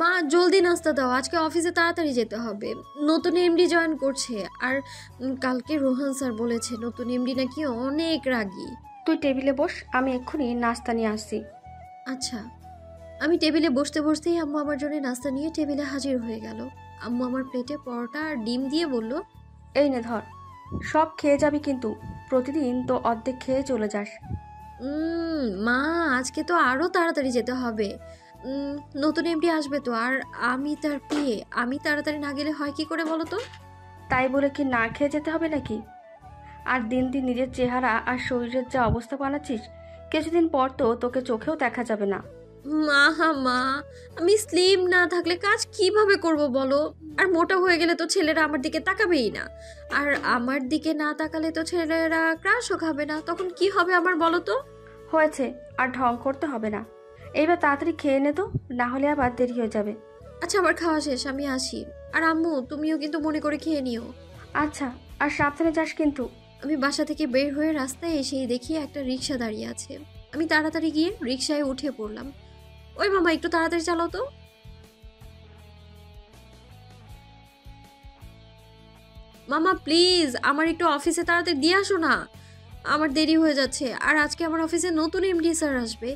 মা জলদি নাস্তা দাও, আজকে অফিসে তাড়াতাড়ি যেতে হবে। নতুন এমডি জয়েন করছে। আর কালকে রোহান স্যার বলেছে নতুন এমডি নাকি অনেক রাগী। তুই টেবিলে বস, আমি এক্ষুনি নাস্তা নিয়ে আসছি। আচ্ছা। আমি টেবিলে বসতে বসতেই আম্মু আমার জন্য নাস্তা নিয়ে টেবিলে হাজির হয়ে গেল। আম্মু আমার প্লেটে পরোটা আর ডিম দিয়ে বলল, এই নে ধর, সব খেয়ে যাবি কিন্তু প্রতিদিন তো অর্ধেক খেয়ে চলে যাস। মা আজকে তো আরো তাড়াতাড়ি যেতে হবে। উম, নতুন এমডি আসবে তো, আর আমি তার পিয়ে, আমি তাড়াতাড়ি না গেলে হয় কি করে বলো তো? তাই বলে কি না খেয়ে যেতে হবে নাকি? আর দিন দিন নিজের চেহারা আর শরীরের যা অবস্থা বানাচ্ছিস, কিছুদিন পর তো তোকে চোখেও দেখা যাবে না। মা, আমি স্লিম না থাকলে কাজ কিভাবে করব বলো? আর মোটা হয়ে গেলে তো ছেলেরা আমার দিকে তাকাবেই না। আর আমার দিকে না তাকালে তো ছেলেরা ক্রাশও খাবে না, তখন কি হবে আমার বলো তো? হয়েছে, আর ঢং করতে হবে না। এইবার তাড়াতাড়ি খেয়ে নে তো, না হলে আবার দেরি হয়ে যাবে। আচ্ছা আমার খাওয়া শেষ, আমি আসি। আর আম্মু তুমিও কিন্তু মনে করে খেয়ে নিও। আচ্ছা, আর সাবধানে যাস কিন্তু। আমি বাসা থেকে বের হয়ে রাস্তায় এসেই দেখি একটা রিক্সা দাঁড়িয়ে আছে। আমি তাড়াতাড়ি গিয়ে রিক্সায় উঠে পড়লাম। ওই মামা একটু তাড়াতাড়ি চালাও তো। মামা প্লিজ আমার একটু অফিসে তাড়াতাড়ি দিয়ে আসো না, আমার দেরি হয়ে যাচ্ছে। আর আজকে আমার অফিসে নতুন এমডি স্যার আসবে,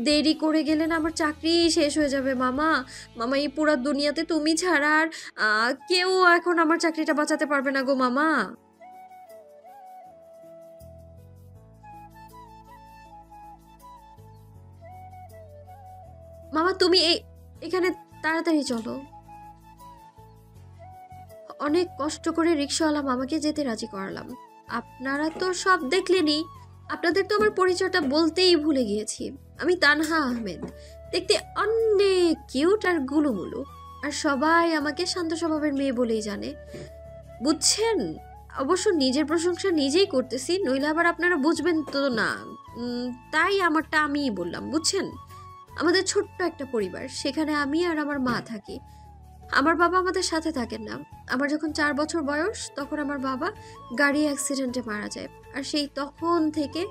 দেরি করে গেলে না আমার চাকরি শেষ হয়ে যাবে। মামা মামা এই পুরা দুনিয়াতে তুমি ছাড়া আর কেউ এখন আমার চাকরিটা বাঁচাতে পারবে না গো মামা। মামা তুমি এখানে তাড়াতাড়ি চলো। অনেক কষ্ট করে রিক্সাওয়ালা মামাকে যেতে রাজি করালাম। আপনারা তো সব দেখলেনই, আপনাদের তো আমার পরিচয়টা বলতেই ভুলে গিয়েছি। আমি তানহা আহমেদ, দেখতে অনেক কিউট আর গুলুমুলু। আর সবাই আমাকে শান্ত স্বভাবের মেয়ে বলেই জানে, বুঝছেন? অবশ্য নিজের প্রশংসা নিজেই করতেছি, নইলে আবার আপনারা বুঝবেন তো না। তাই আমারটা আমিই বললাম, বুঝছেন? আমাদের ছোট্ট একটা পরিবার, সেখানে আমি আর আমার মা থাকি। আমার বাবা আমাদের সাথে থাকেন না। আমার যখন 4 বছর বয়স তখন আমার বাবা গাড়ি অ্যাক্সিডেন্টে মারা যায়। আর সেই তখন থেকে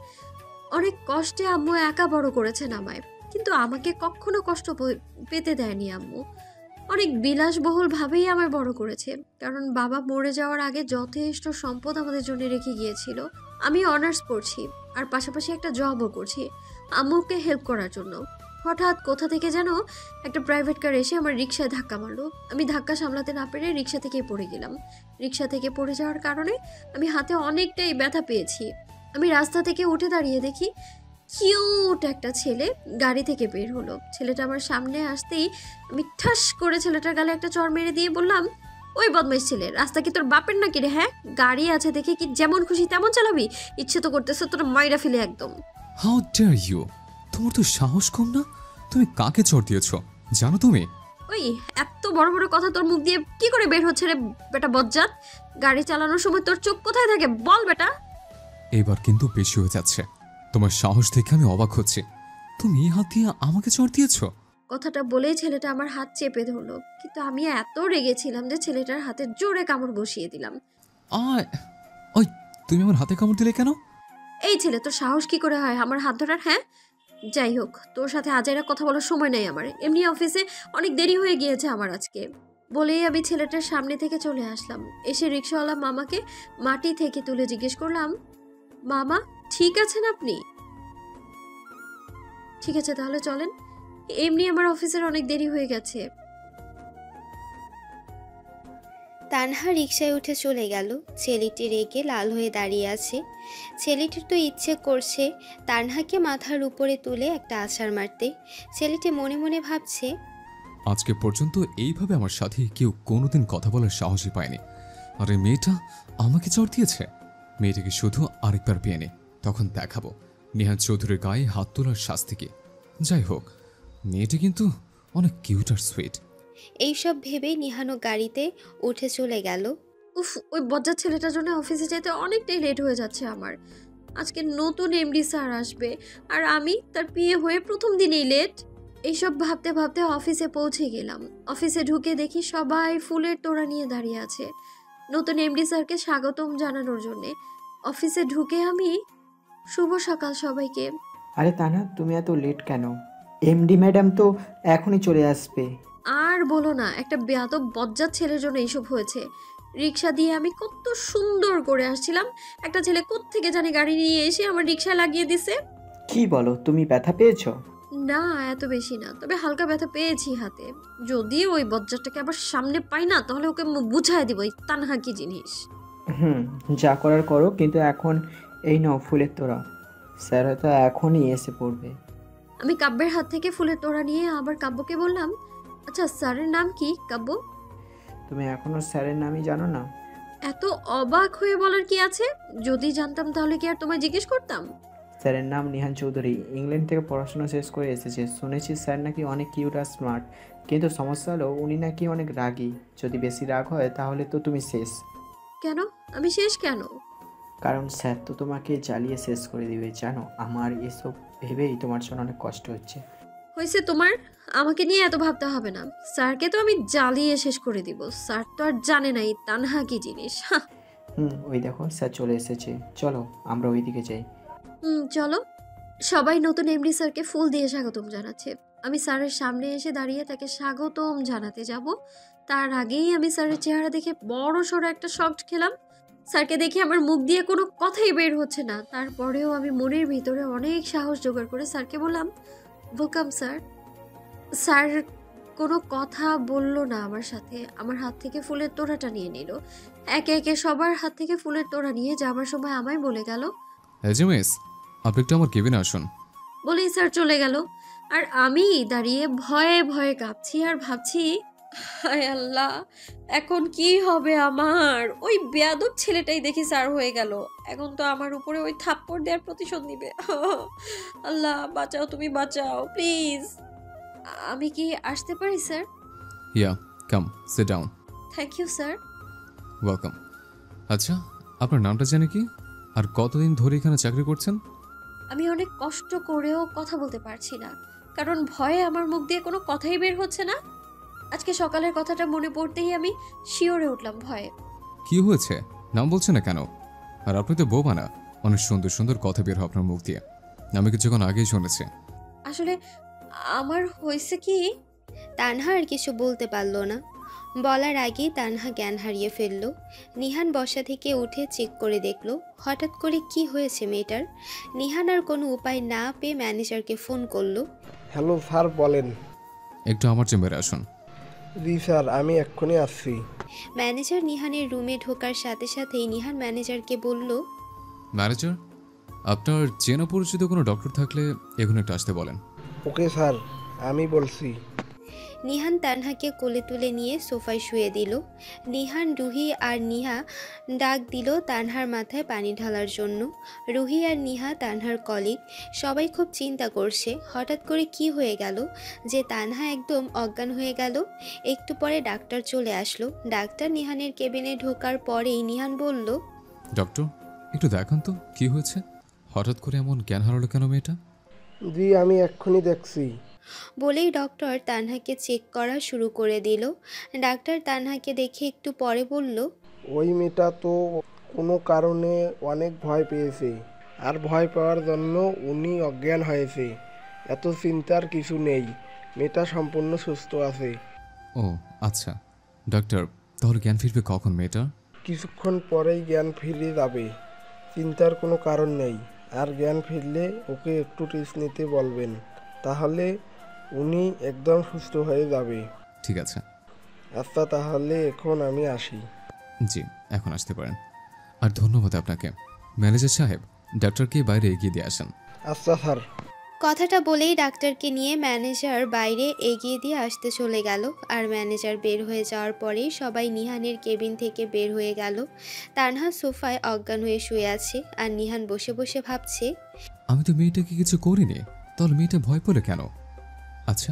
অনেক কষ্টে আম্মু একা বড় করেছেন আমায়। কিন্তু আমাকে কখনো কষ্ট পেতে দেয়নি আম্মু। অনেক বিলাসবহুল ভাবেই আমায় বড় করেছে, কারণ বাবা মরে যাওয়ার আগে যথেষ্ট সম্পদ আমাদের জন্য রেখে গিয়েছিল। আমি অনার্স পড়ছি আর পাশাপাশি একটা জবও করছি আম্মুকে হেল্প করার জন্য। হঠাৎ কোথা থেকে যেন একটা প্রাইভেট কার এসে আমার রিক্সায় ধাক্কা মারলো। আমি ধাক্কা সামলাতে না পেরে রিক্সা থেকেই পড়ে গেলাম। রিক্সা থেকে পড়ে যাওয়ার কারণে আমি হাতে অনেকটাই ব্যথা পেয়েছি। আমি রাস্তা থেকে উঠে দাঁড়িয়ে দেখি কিউট একটা ছেলে গাড়ি থেকে বের হলো। ছেলেটা আমার সামনে আসতেই আমি ঠাস করে ছেলেটার গালে একটা চড় মেরে দিয়ে বললাম, ওই বদমাইশ ছেলে, রাস্তা কি তোর বাপের নাকি রে? হ্যাঁ, গাড়ি আছে দেখে কি যেমন খুশি তেমন চালাবি? ইচ্ছে তো করতেছে তোর মাইরা ফেলে একদম। How dare you! তোমার তো সাহস কম না? তুমি কাকে চড় দিয়েছ জানো তুমি? ওই এত বড় বড় কথা তোর মুখ দিয়ে কি করে বের হচ্ছে রে বেটা বজ্জাত? গাড়ি চালানোর সময় তোর চোখ কোথায় থাকে বল বেটা? এবার কিন্তু বেশি হয়ে যাচ্ছে। তোমার সাহস দেখে আমি অবাক হচ্ছি। তুমি এই হাত দিয়ে আমাকে চড় দিয়েছ? কথাটা বলেই ছেলেটা আমার হাত চেপে ধরলো, কিন্তু আমি এত রেগেছিলাম যে ছেলেটার হাতে জোরে কামড় বসিয়ে দিলাম। আয়! ওই, তুমি আমার হাতে কামড় দিলে কেন? এই ছেলে, তোর সাহস কি করে হয় আমার হাত ধরার? হ্যাঁ, যাই হোক, তোর সাথে আজাইরা কথা বলার সময় নেই আমার। এমনি অফিসে অনেক দেরি হয়ে গিয়েছে আমার আজকে। বলেই আমি ছেলেটার সামনে থেকে চলে আসলাম। এসে রিক্সাওয়ালা মামাকে মাটি থেকে তুলে জিজ্ঞেস করলাম, মামা ঠিক আছেন আপনি? ঠিক আছে, তাহলে চলেন, এমনি আমার অফিসের অনেক দেরি হয়ে গেছে। তানহা রিকশায় উঠে চলে গেল। ছেলেটি রেগে লাল হয়ে দাঁড়িয়ে আছে। ছেলেটির তো ইচ্ছে করছে তানহাকে মাথার উপরে তুলে একটা আছাড় মারতে। ছেলেটি মনে মনে ভাবছে, আজকে পর্যন্ত এইভাবে আমার সাথে কেউ কোনোদিন কথা বলার সাহসই পায়নি। আর এই মেয়েটা আমাকে চড় দিয়েছে। মেয়েটাকে শুধু আরেকবার পেয়ে নে, তখন দেখাবো নেহাত চৌধুরীর গায়ে হাত তোলার শাস্তি কি। যাই হোক, মেয়েটা কিন্তু অনেক কিউট আর সুইট। এইসব ভেবেই নিহানো গাড়িতে উঠে চলে গেল। উফ, ওই বজ্জাত ছেলেটার জন্য অফিসে যেতে অনেকটাই লেট হয়ে যাচ্ছে আমার। আজকে নতুন এমডি স্যার আসবে আর আমি তার বিয়ে হয়ে প্রথম দিনেই লেট। এইসব ভাবতে ভাবতে অফিসে পৌঁছে গেলাম। অফিসে ঢুকে দেখি সবাই ফুলের তোড়া নিয়ে দাঁড়িয়ে আছে নতুন এমডি স্যারকে স্বাগতম জানানোর জন্যে। অফিসে ঢুকে আমি, শুভ সকাল সবাইকে। আরে তানা, তুমি এত লেট কেন? এমডি ম্যাডাম তো এখনই চলে আসবে। আর বলো না, একটা বেয়াদব বজ্জাত ছেলের জন্য এইসব হয়েছে। রিক্সা দিয়ে আমি কত সুন্দর করে আসছিলাম, একটা ছেলে কোত্থেকে জানি গাড়ি নিয়ে এসে আমার রিক্সায় লাগিয়ে দিছে। কি বলো, তুমি ব্যথা পেয়েছো? না, এত বেশি না, তবে হালকা ব্যথা পেয়েছি হাতে। যদি ওই বজ্জারটাকে আবার সামনে পাই না, তাহলে ওকে বুঝাই দিব এই তানহা কি জিনিস। হুম, যা করার করো, কিন্তু এখন এই নাও ফুলের তোড়া। স্যার হয়তো এখনই এসে পড়বে। আমি কাব্যের হাত থেকে ফুলের তোড়া নিয়ে আবার কাব্যকে বললাম, আচ্ছা স্যারের নাম কি কাব্য? তুমি এখনো স্যারের নামই জানো না? এত অবাক হয়ে বলার কি আছে? যদি জানতাম তাহলে কি আর তোমায় জিজ্ঞেস করতাম? স্যারের নাম নিহান চৌধুরী। ইংল্যান্ড থেকে পড়াশোনা শেষ করে এসেছে। শুনেছি স্যার নাকি অনেক কিউট আর স্মার্ট, কিন্তু সমস্যা হলো উনি নাকি অনেক রাগী। যদি বেশি রাগ হয় তাহলে তো তুমি শেষ। কেন? আমি শেষ কেন? কারণ স্যার তো তোমাকে জ্বালিয়ে শেষ করে দিবে, জানো। আমার এসব ভেবেই তোমার জন্য অনেক কষ্ট হচ্ছে। হয়েছে তোমার, আমাকে নিয়ে এত ভাবতে হবে না। স্যারকে তো আমি জ্বালিয়ে শেষ করে দিব। স্যার তো আর জানে না এই তানহা কি জিনিস। হাহ। ওই দেখো স্যার চলে এসেছে, চলো আমরা ওইদিকে যাই। চলো। সবাই নতুন এমডি স্যারকে ফুল দিয়ে স্বাগতম জানাচ্ছে। আমি স্যারের সামনে এসে দাঁড়িয়ে তাকে স্বাগতম জানাতে যাব, তার আগেই আমি স্যারের চেহারা দেখে বড় সড়ো একটা শক খেলাম। স্যারকে দেখে আমার মুখ দিয়ে কোনো কথাই বের হচ্ছে না। তারপরেও আমি মনের ভিতরে অনেক সাহস জোগাড় করে স্যারকে বললাম, ওয়েলকাম স্যার। স্যার কোনো কথা বললো না আমার সাথে, আমার হাত থেকে ফুলের তোড়াটা নিয়ে নিল। একে একে সবার হাত থেকে ফুলের তোড়া নিয়ে যাবার সময় আমায় বলে গেল, মিস, আপনি একটু আমার কেবিনে আসুন। বলেই স্যার চলে গেল। আর আমি দাঁড়িয়ে ভয়ে ভয়ে কাঁপছি আর ভাবছি, হায় আল্লাহ, এখন কি হবে আমার? ওই বেয়াদব ছেলেটাই দেখি স্যার হয়ে গেল। এখন তো আমার উপরে ওই থাপ্পড় দেওয়ার প্রতিশোধ নিবে। আল্লাহ বাঁচাও, তুমি বাঁচাও প্লিজ। আমি কি আসতে পারি sir? Yeah, come, sit down. Thank you sir. Welcome. আচ্ছা, আপনার নামটা জানি কি, আর কতদিন ধরে এখানে চাকরি করছেন? আমি অনেক কষ্ট করেও কথা বলতে পারছি না, কারণ ভয়ে আমার মুখ দিয়ে কোনো কথাই বের হচ্ছে না। আজকে সকালের কথাটা মনে পড়তেই আমি শিওরে উঠলাম ভয়ে। কি হয়েছে, নাম বলছে না কেন? আর আপনি তো বউ না, অনেক সুন্দর সুন্দর কথা বের হয় আপনার মুখ দিয়ে, আমি কিছুক্ষণ আগেই শুনেছি। আসলে আমার হয়েছে কি, তানহা আর কিছু বলতে পারল না। বলার আগেই তানহা জ্ঞান হারিয়ে ফেলল। নিহান বসা থেকে উঠে চেক করে দেখল হঠাৎ করে কি হয়েছে মেয়েটার। নিহান আর কোনো উপায় না পেয়ে ম্যানেজারকে ফোন করলো। হ্যালো স্যার, বলেন। একটু আমার চেম্বারে আসুন। জি স্যার, আমি এক্ষুনি আসছি। ম্যানেজার নিহানের রুমে ঢোকার সাথে সাথেই নিহান ম্যানেজারকে বলল, ম্যানেজার, আপনার চেনা পরিচিত কোনো ডক্টর থাকলে এখন একটু আসতে বলেন। ওকে স্যার, আমি বলছি। নিহান তানহাকে কোলে তুলে নিয়ে সোফায় শুয়ে দিল। নিহান, রুহি আর নিহা ডাক দিল তানহার মাথায় পানি ঢালার জন্য। রুহি আর নিহা তানহার কলিগ, সবাই খুব চিন্তা করছে হঠাৎ করে কি হয়ে গেল যে তানহা একদম অজ্ঞান হয়ে গেল। একটু পরে ডাক্তার চলে আসলো। ডাক্তার নিহানের কেবিনে ঢোকার পরেই নিহান বলল, ডক্টর, একটু দেখান তো কি হয়েছে, হঠাৎ করে এমন জ্ঞান হারালো কেন মেয়েটা? জি, আমি এক্ষুনি দেখছি। বলেই ডক্টর তানহাকে চেক করা শুরু করে দিল। ডাক্তার তানহাকে দেখে একটু পরে বলল, ওই মেয়েটা তো কোনো কারণে অনেক ভয় পেয়েছে, আর ভয় পাওয়ার জন্য উনি অজ্ঞান হয়েছে। এত চিন্তার কিছু নেই, মেয়েটা সম্পূর্ণ সুস্থ আছে। ও আচ্ছা ডাক্তার, তাহলে জ্ঞান ফিরবে কখন মেয়েটা? কিছুক্ষণ পরেই জ্ঞান ফিরে যাবে, চিন্তার কোনো কারণ নেই। আর জ্ঞান ফিরলে ওকে একটু রেস্ট নিতে বলবেন, তাহলে উনি একদম সুস্থ হয়ে যাবে। ঠিক আছে। আচ্ছা, তাহলে এখন আমি আসি। জি, এখন আসতে পারেন। আর ধন্যবাদ আপনাকে। ম্যানেজার সাহেব, ডাক্তারকে বাইরে এগিয়ে দিয়ে আসেন। আচ্ছা স্যার। কথাটা বলেই ডাক্তারকে নিয়ে ম্যানেজার বাইরে এগিয়ে দিয়ে আসতে চলে গেল। আর ম্যানেজার বের হয়ে যাওয়ার পরেই সবাই নিহানের কেবিন থেকে বের হয়ে গেল। তানহা সোফায় অজ্ঞান হয়ে শুয়ে আছে, আর নিহান বসে বসে ভাবছে, আমি তো মেয়েটাকে কিছু করিনি, তাহলে মেয়েটা ভয় পেল কেন? আচ্ছা,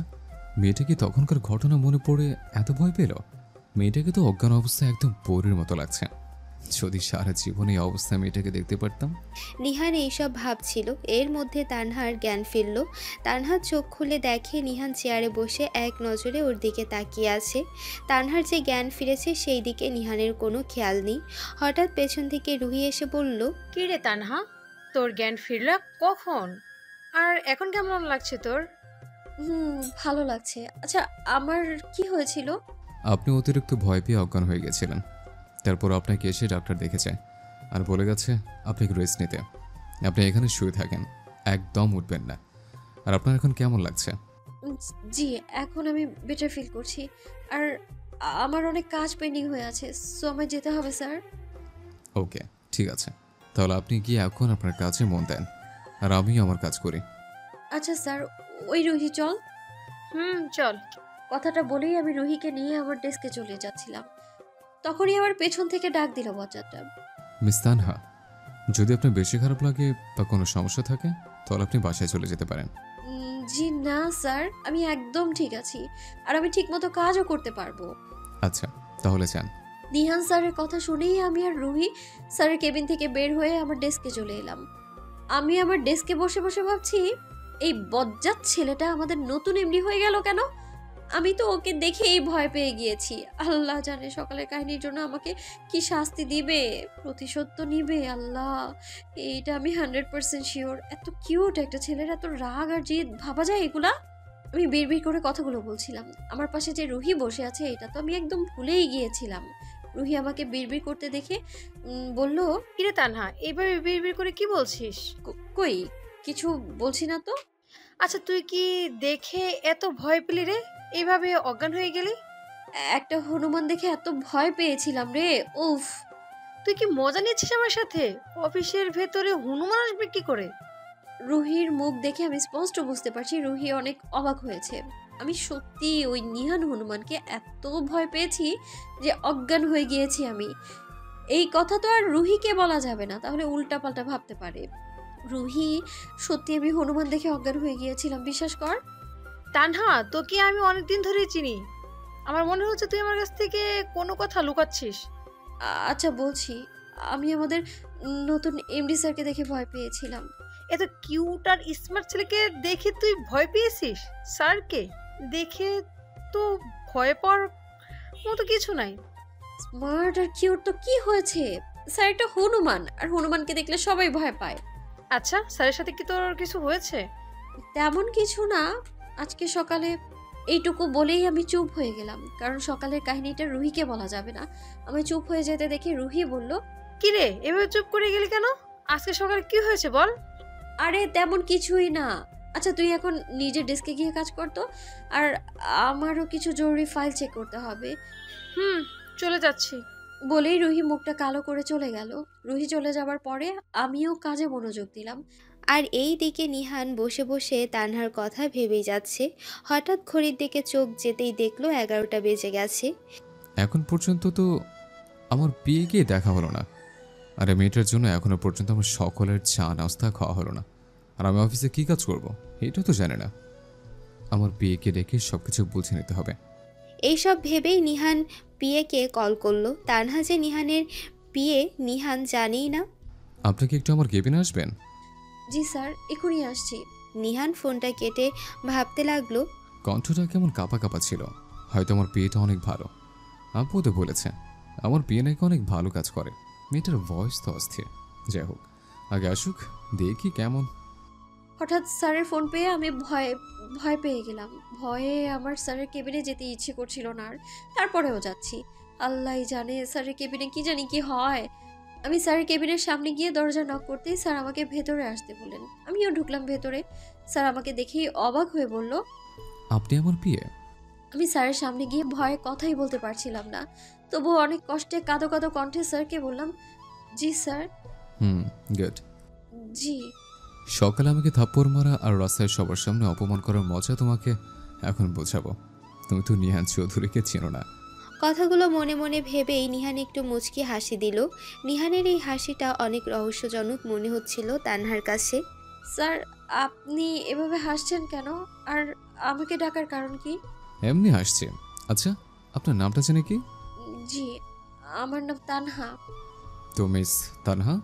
মেয়েটা কি তখনকার ঘটনা মনে পড়ে এত ভয় পেল? মেয়েটাকে তো অজ্ঞান অবস্থায় একদম পরীর মতো লাগছে। যদি সারা জীবনে এই অবস্থায় মেয়েটাকে দেখতে পারতাম। নিহান এইসব ভাবছিল। এর মধ্যে তানহার জ্ঞান ফিরল। তানহার চোখ খুলে দেখে নিহান চেয়ারে বসে এক নজরে ওর দিকে তাকিয়ে আছে। তানহার যে জ্ঞান ফিরেছে সেই দিকে নিহানের কোনো খেয়াল নেই। হঠাৎ পেছন থেকে রুহি এসে বলল, কি রে তানহা, তোর জ্ঞান ফিরল কখন? আর এখন কেমন লাগছে তোর? ভালো লাগছে। আচ্ছা, আমার কি হয়েছিল? আপনি অতিরিক্ত ভয় পেয়ে অজ্ঞান হয়ে গেছিলেন। তারপর আপনাকে এসে ডাক্তার দেখেছে আর বলে গেছে আপনাকে রেস্ট নিতে। আপনি এখানে শুয়ে থাকেন, একদম উঠবেন না। আর আপনার এখন কেমন লাগছে? জি, এখন আমি বেটার ফিল করছি। আর আমার অনেক কাজ পেন্ডিং হয়ে আছে, সো আমায় যেতে হবে স্যার। ওকে, ঠিক আছে। তাহলে আপনি গিয়ে এখন আপনার কাজে মন দেন, আর আমি আমার কাজ করি। আচ্ছা স্যার, ওই রুহি চল। চল। কথাটা বলেই আমি রুহিকে নিয়ে আমার ডেস্কে চলে যাচ্ছিলাম, তখনই আমার পেছন থেকে ডাক দিল বজ্জাতটা। মিস তানহা, যদি আপনার বেশি খারাপ লাগে বা কোনো সমস্যা থাকে তাহলে আপনি বাসায় চলে যেতে পারেন। জি না স্যার, আমি একদম ঠিক আছি, আর আমি ঠিকমতো কাজও করতে পারবো। আচ্ছা, তাহলে যান। নিহান স্যারের কথা শুনেই আমি আর রুহি স্যারের কেবিন থেকে বের হয়ে আমার ডেস্কে চলে এলাম। আমি আমার ডেস্কে বসে বসে ভাবছি, এই বজ্জাত ছেলেটা আমাদের নতুন এমডি হয়ে গেল কেন? আমি তো ওকে দেখেই ভয় পেয়ে গিয়েছি। আল্লাহ জানে সকালের কাহিনীর জন্য আমাকে কি শাস্তি দিবে, প্রতিশোধ তো নিবে আল্লাহ। এইটা আমি 100% শিওর। এত কিউট একটা ছেলের এত রাগ আর জিদ, ভাবা যায় এগুলা? আমি বিড়বিড় করে কথাগুলো বলছিলাম। আমার পাশে যে রুহি বসে আছে এটা তো আমি একদম ভুলেই গিয়েছিলাম। রুহি আমাকে বিড়বিড় করতে দেখে বলল, কিরে তানহা, এইভাবে বিড়বিড় করে কি বলছিস? কই কিছু বলছি না তো। আচ্ছা, তুই কি দেখে এত ভয় পেলি রে? এইভাবে অজ্ঞান হয়ে গেলি? একটা হনুমান দেখে এত ভয় পেয়েছিলাম রে, উফ। তুই কি মজা নিচ্ছিস আমার সাথে? অফিসের ভেতরে হনুমান আসবে কি করে? রুহির মুখ দেখে আমি স্পষ্ট বুঝতে পারছি রুহি অনেক অবাক হয়েছে। আমি সত্যি ওই নিহান হনুমানকে এত ভয় পেয়েছি যে অজ্ঞান হয়ে গিয়েছি আমি। এই কথা তো আর রুহিকে বলা যাবে না, তাহলে উল্টাপাল্টা ভাবতে পারে। রুহি, সত্যি আমি হনুমান দেখে অজ্ঞান হয়ে গিয়েছিলাম, বিশ্বাস কর। তানহা, তোকে আমি অনেকদিন ধরেই চিনি। আমার মনে হচ্ছে তুই আমার কাছ থেকে কোনো কথা লুকাচ্ছিস। আচ্ছা বলছি, আমি আমাদের নতুন এমডি স্যারকে দেখে ভয় পেয়েছিলাম। এত কিউট আর স্মার্ট ছেলেকে দেখে তুই ভয় পেয়েছিস? স্যারকে দেখে তো ভয় পাওয়ার মতো কিছু নাই। স্মার্ট আর কিউট তো কি হয়েছে? স্যার একটা হনুমান, আর হনুমানকে দেখলে সবাই ভয় পায়। আচ্ছা, স্যারের সাথে কি তোর কিছু হয়েছে? তেমন কিছু না। আজকে সকালে এইটুকু বলেই আমি চুপ হয়ে গেলাম, কারণ সকালের কাহিনীটা রুহিকে বলা যাবে না। আমি চুপ হয়ে যেতে দেখে রুহি বলল, কি রে, এভাবে চুপ করে গেলি কেন? আজকে সকালে কি হয়েছে বল। আরে তেমন কিছুই না। আচ্ছা তুই এখন নিজের ডেস্কে গিয়ে কাজ করতো, আর আমারও কিছু জরুরি ফাইল চেক করতে হবে। চলে যাচ্ছি। বলেই রুহি মুখটা কালো করে চলে গেল। রুহি চলে যাবার পরে আমিও কাজে মনোযোগ দিলাম। আর এই দিকে নিহান বসে বসে তানহার কথা ভেবেই যাচ্ছে। হঠাৎ ঘড়ির দিকে চোখ যেতেই দেখলো 11টা বেজে গেছে। এখন পর্যন্ত তো আমার বিয়ে গিয়ে দেখা হলো না, আর এই মেয়েটার জন্য এখনো পর্যন্ত আমার সকলের চা নাস্তা খাওয়া হলো না। আর আমি অফিসে কী কাজ করব এটা তো জানে না। আমার বিয়েকে ডেকে সব কিছু বুঝে নিতে হবে। এইসব ভেবেই নিহান পিএকে কল করলো। তানহা যে নিহানের পিএ নিহান জানেই না। আপনি কি একটু আমার কেবিনে আসবেন? জি স্যার, এখনই আসছি। নিহান ফোনটা কেটে ভাবতে লাগলো, কণ্ঠটা কেমন কাঁপা কাঁপা ছিল। হয়তো আমার বিয়েটা অনেক ভালো। আপু তো বলেছে আমার বিয়ে নাকি অনেক ভালো কাজ করে। মেয়েটার ভয়েস তো অস্থির। যাই হোক, আগে আসুক, দেখি কেমন। হঠাৎ স্যারের ফোন পেয়ে আমি ভয় পেয়ে গেলাম। ভয়ে আমার স্যারের কেবিনে যেতে ইচ্ছে করছিল না, আর তারপরেও যাচ্ছি। আল্লাহই জানে স্যারের কেবিনে কি জানি কি হয়। আমি স্যারের কেবিনের সামনে গিয়ে দরজা নক করতেই স্যার আমাকে ভেতরে আসতে বললেন। আমিও ঢুকলাম ভেতরে। স্যার আমাকে দেখেই অবাক হয়ে বলল, আপনি আমার বিয়ে? আমি স্যারের সামনে গিয়ে ভয়ে কথাই বলতে পারছিলাম না, তবুও অনেক কষ্টে কাঁদো কাঁদো কণ্ঠে স্যারকে বললাম, জি স্যার। গুড। জি। সকালে আমাকে থাপ্পড় মারা আর রাস্তায় সবার সামনে অপমান করার মজা তোমাকে এখন বোঝাবো। তুমি তো নিহান চৌধুরীকে চেনো না। কথাগুলো মনে মনে ভেবেই নিহান একটু মুচকি হাসি দিল। নিহানের এই হাসিটা অনেক রহস্যজনক মনে হচ্ছিল তানহার কাছে। স্যার, আপনি এভাবে হাসছেন কেন? আর আমাকে ডাকার কারণ কি? এমনি হাসছে। আচ্ছা, আপনার নামটা জেনে কি? জি, আমার নাম তানহা। তো মিস তানহা,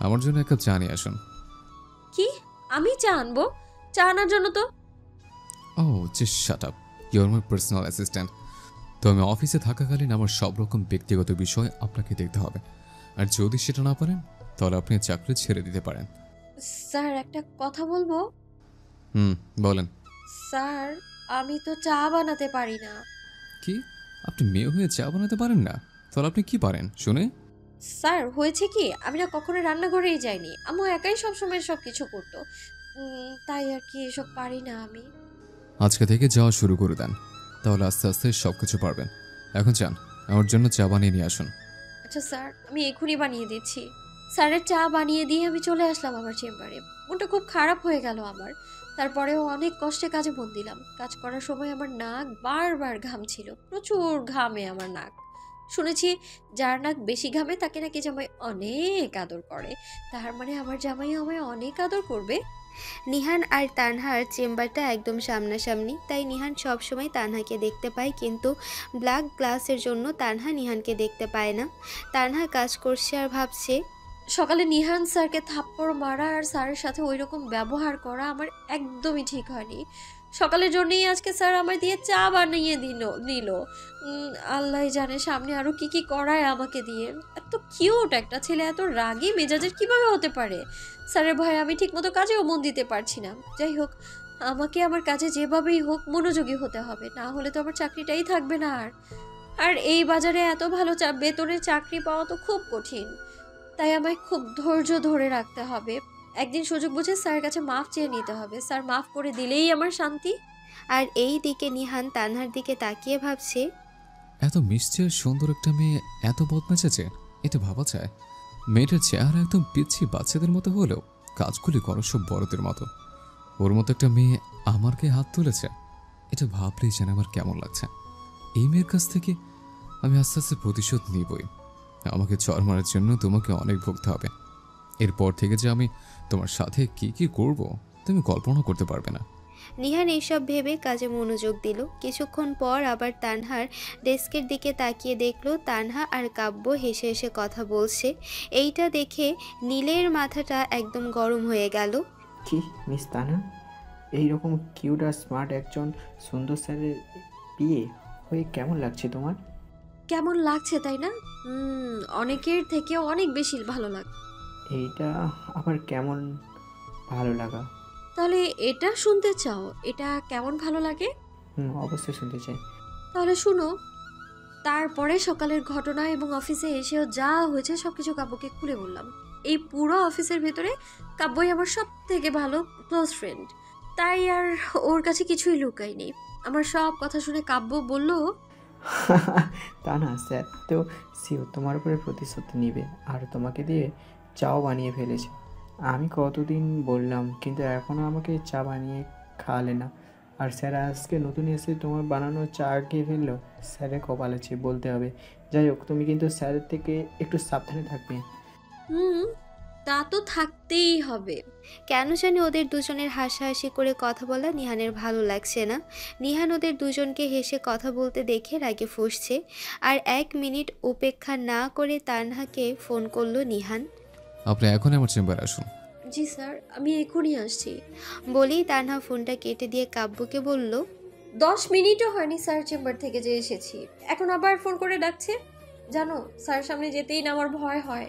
আমার জন্য এক কাপ চা নিয়ে আসুন। কি? আমি চা আনবো? চা আনার জন্য তো... oh just shut up, you are my personal assistant. তো আমি অফিসে থাকাকালীন আমার সব রকম ব্যক্তিগত বিষয় আপনাকে দেখতে হবে, আর যদি সেটা না পারেন তাহলে আপনি চাকরি ছেড়ে দিতে পারেন। স্যার, একটা কথা বলবো? বলেন। স্যার, আমি তো চা বানাতে পারি না। কি, আপনি মেয়ে হয়ে চা বানাতে পারেন না? তাহলে আপনি কি পারেন শুনে? স্যার, হয়েছে কি, আমি না কখনো রান্নাঘরেই যাইনি। আম্মু একাই সবসময় সব কিছু করতো। তাই আর কি এসব পারি না আমি। আজকে থেকে যাওয়া শুরু করে দেন, তাহলে আস্তে আস্তে সব কিছু পারবেন। এখন যান, আমার জন্য চা বানিয়ে নিয়ে আসুন। আচ্ছা স্যার, আমি এখনই বানিয়ে দিচ্ছি। স্যারের চা বানিয়ে দিয়ে আমি চলে আসলাম আমার চেম্বারে। মনটা খুব খারাপ হয়ে গেল আমার। তারপরেও অনেক কষ্টে কাজে মন দিলাম। কাজ করার সময় আমার নাক বারবার ঘামছিল, প্রচুর ঘামে আমার নাক। শুনেছি যার নাক বেশি ঘামে তাকে নাকি জামাই অনেক আদর করে। তার মানে আমার জামাই আমায় অনেক আদর করবে। নিহান আর তানহার চেম্বারটা একদম সামনাসামনি, তাই নিহান সবসময় তানহাকে দেখতে পায়, কিন্তু ব্ল্যাক গ্লাসের জন্য তানহা নিহানকে দেখতে পায় না। তানহা কাজ করছে আর ভাবছে, সকালে নিহান স্যারকে থাপ্পড় মারা আর স্যারের সাথে ওই রকম ব্যবহার করা আমার একদমই ঠিক হয়নি। সকালের জন্যই আজকে স্যার আমায় দিয়ে চা বানিয়ে নিল। আল্লাহ জানে সামনে আরো কি কি করায় আমাকে দিয়ে। এত কিউট একটা ছেলে এত রাগী মেজাজের কিভাবে হতে পারে? স্যারের ভয়ে আমি ঠিকমতো কাজেও মন দিতে পারছি না। যাই হোক, আমাকে আমার কাজে যেভাবেই হোক মনোযোগী হতে হবে, না হলে তো আমার চাকরিটাই থাকবে না। আর এই বাজারে এত ভালো বেতনের চাকরি পাওয়া তো খুব কঠিন। তাই আমায় খুব ধৈর্য ধরে রাখতে হবে। একদিন সুযোগ বুঝে স্যারের কাছে মাফ চেয়ে নিতে হবে। স্যার মাফ করে দিলেই আমার শান্তি। আর এই দিকে নিহান তানহার দিকে তাকিয়ে ভাবছে, এত মিষ্টি আর সুন্দর একটা মেয়ে এত বদমেজাজে, এটা ভাবা যায়? মেয়েটার চেহারা একদম পিচ্ছি বাচ্চাদের মতো হলেও কাজগুলি করো সব বড়দের মতো। ওর মতো একটা মেয়ে আমার গায়ে হাত তুলেছে, এটা ভাবলেই যেন আমার কেমন লাগছে। এই মেয়ের কাছ থেকে আমি আস্তে আস্তে প্রতিশোধ নিবই। আমাকে চর মারার জন্য তোমাকে অনেক ভুগতে হবে। এরপর থেকে যে আমি তোমার সাথে কি কি করব তুমি কল্পনা করতে পারবে না। নিহান এইসব ভেবে কাজে মনোযোগ দিল। কিছুক্ষণ পর আবার তানহার ডেস্কের দিকে তাকিয়ে দেখলো তানহা আর কাব্য হেসে হেসে কথা বলছে। এইটা দেখে নীলের মাথাটা একদম গরম হয়ে গেল। কি মিস তানহা, এইরকম কিউট আর স্মার্ট একজন সুন্দর স্যারের বিয়ে হয়ে কেমন লাগছে তোমার? কেমন লাগছে তাই না? অনেকের থেকে অনেক বেশি ভালো লাগে। এইটা আবার কেমন ভালো লাগা? তাহলে এটা শুনতে চাও, এটা কেমন ভালো লাগে? অবশ্যই শুনতে চাই। তাহলে শুনো। তারপরে সকালের ঘটনা এবং অফিসে এসেও যা হয়েছে সবকিছু কাব্যকে খুলে বললাম। এই পুরো অফিসের ভেতরে কাব্যই আমার সব থেকে ভালো ক্লোজ ফ্রেন্ড, তাই আর ওর কাছে কিছুই লুকাইনি। আমার সব কথা শুনে কাব্য বলল, তা না স্যার তো শিওর তোমার উপরে প্রতিশোধ নিবে আর তোমাকে দিয়ে চাও বানিয়ে ফেলেছে। আমি কতদিন বললাম কিন্তু এখনও আমাকে চা বানিয়ে খাওয়ালে না। আর স্যার আজকে নতুন এসে তোমার বানানো চা খেয়ে ফেললো। স্যারের কপাল আছে বলতে হবে। যাই হোক, তুমি কিন্তু স্যারের থেকে একটু সাবধানে থাকবে। তা তো থাকতেই হবে। কেন জানি ওদের দুজনের হাসাহাসি করে কথা বলা নিহানের ভালো লাগছে না। নিহান ওদের দুজনকে হেসে কথা বলতে দেখে রাগে ফুঁসছে। আর 1 মিনিট উপেক্ষা না করে তানহাকে ফোন করলো নিহান। আপনি এখন আমার চেম্বারে আসুন। জি স্যার, আমি এখনই আসছি। বলেই তানহা ফোনটা কেটে দিয়ে কাব্যকে বলল, 10 মিনিটও হয়নি স্যার চেম্বার থেকে যে এসেছি, এখন আবার ফোন করে ডাকছে। জানো, স্যার সামনে যেতেই না আমার ভয় হয়।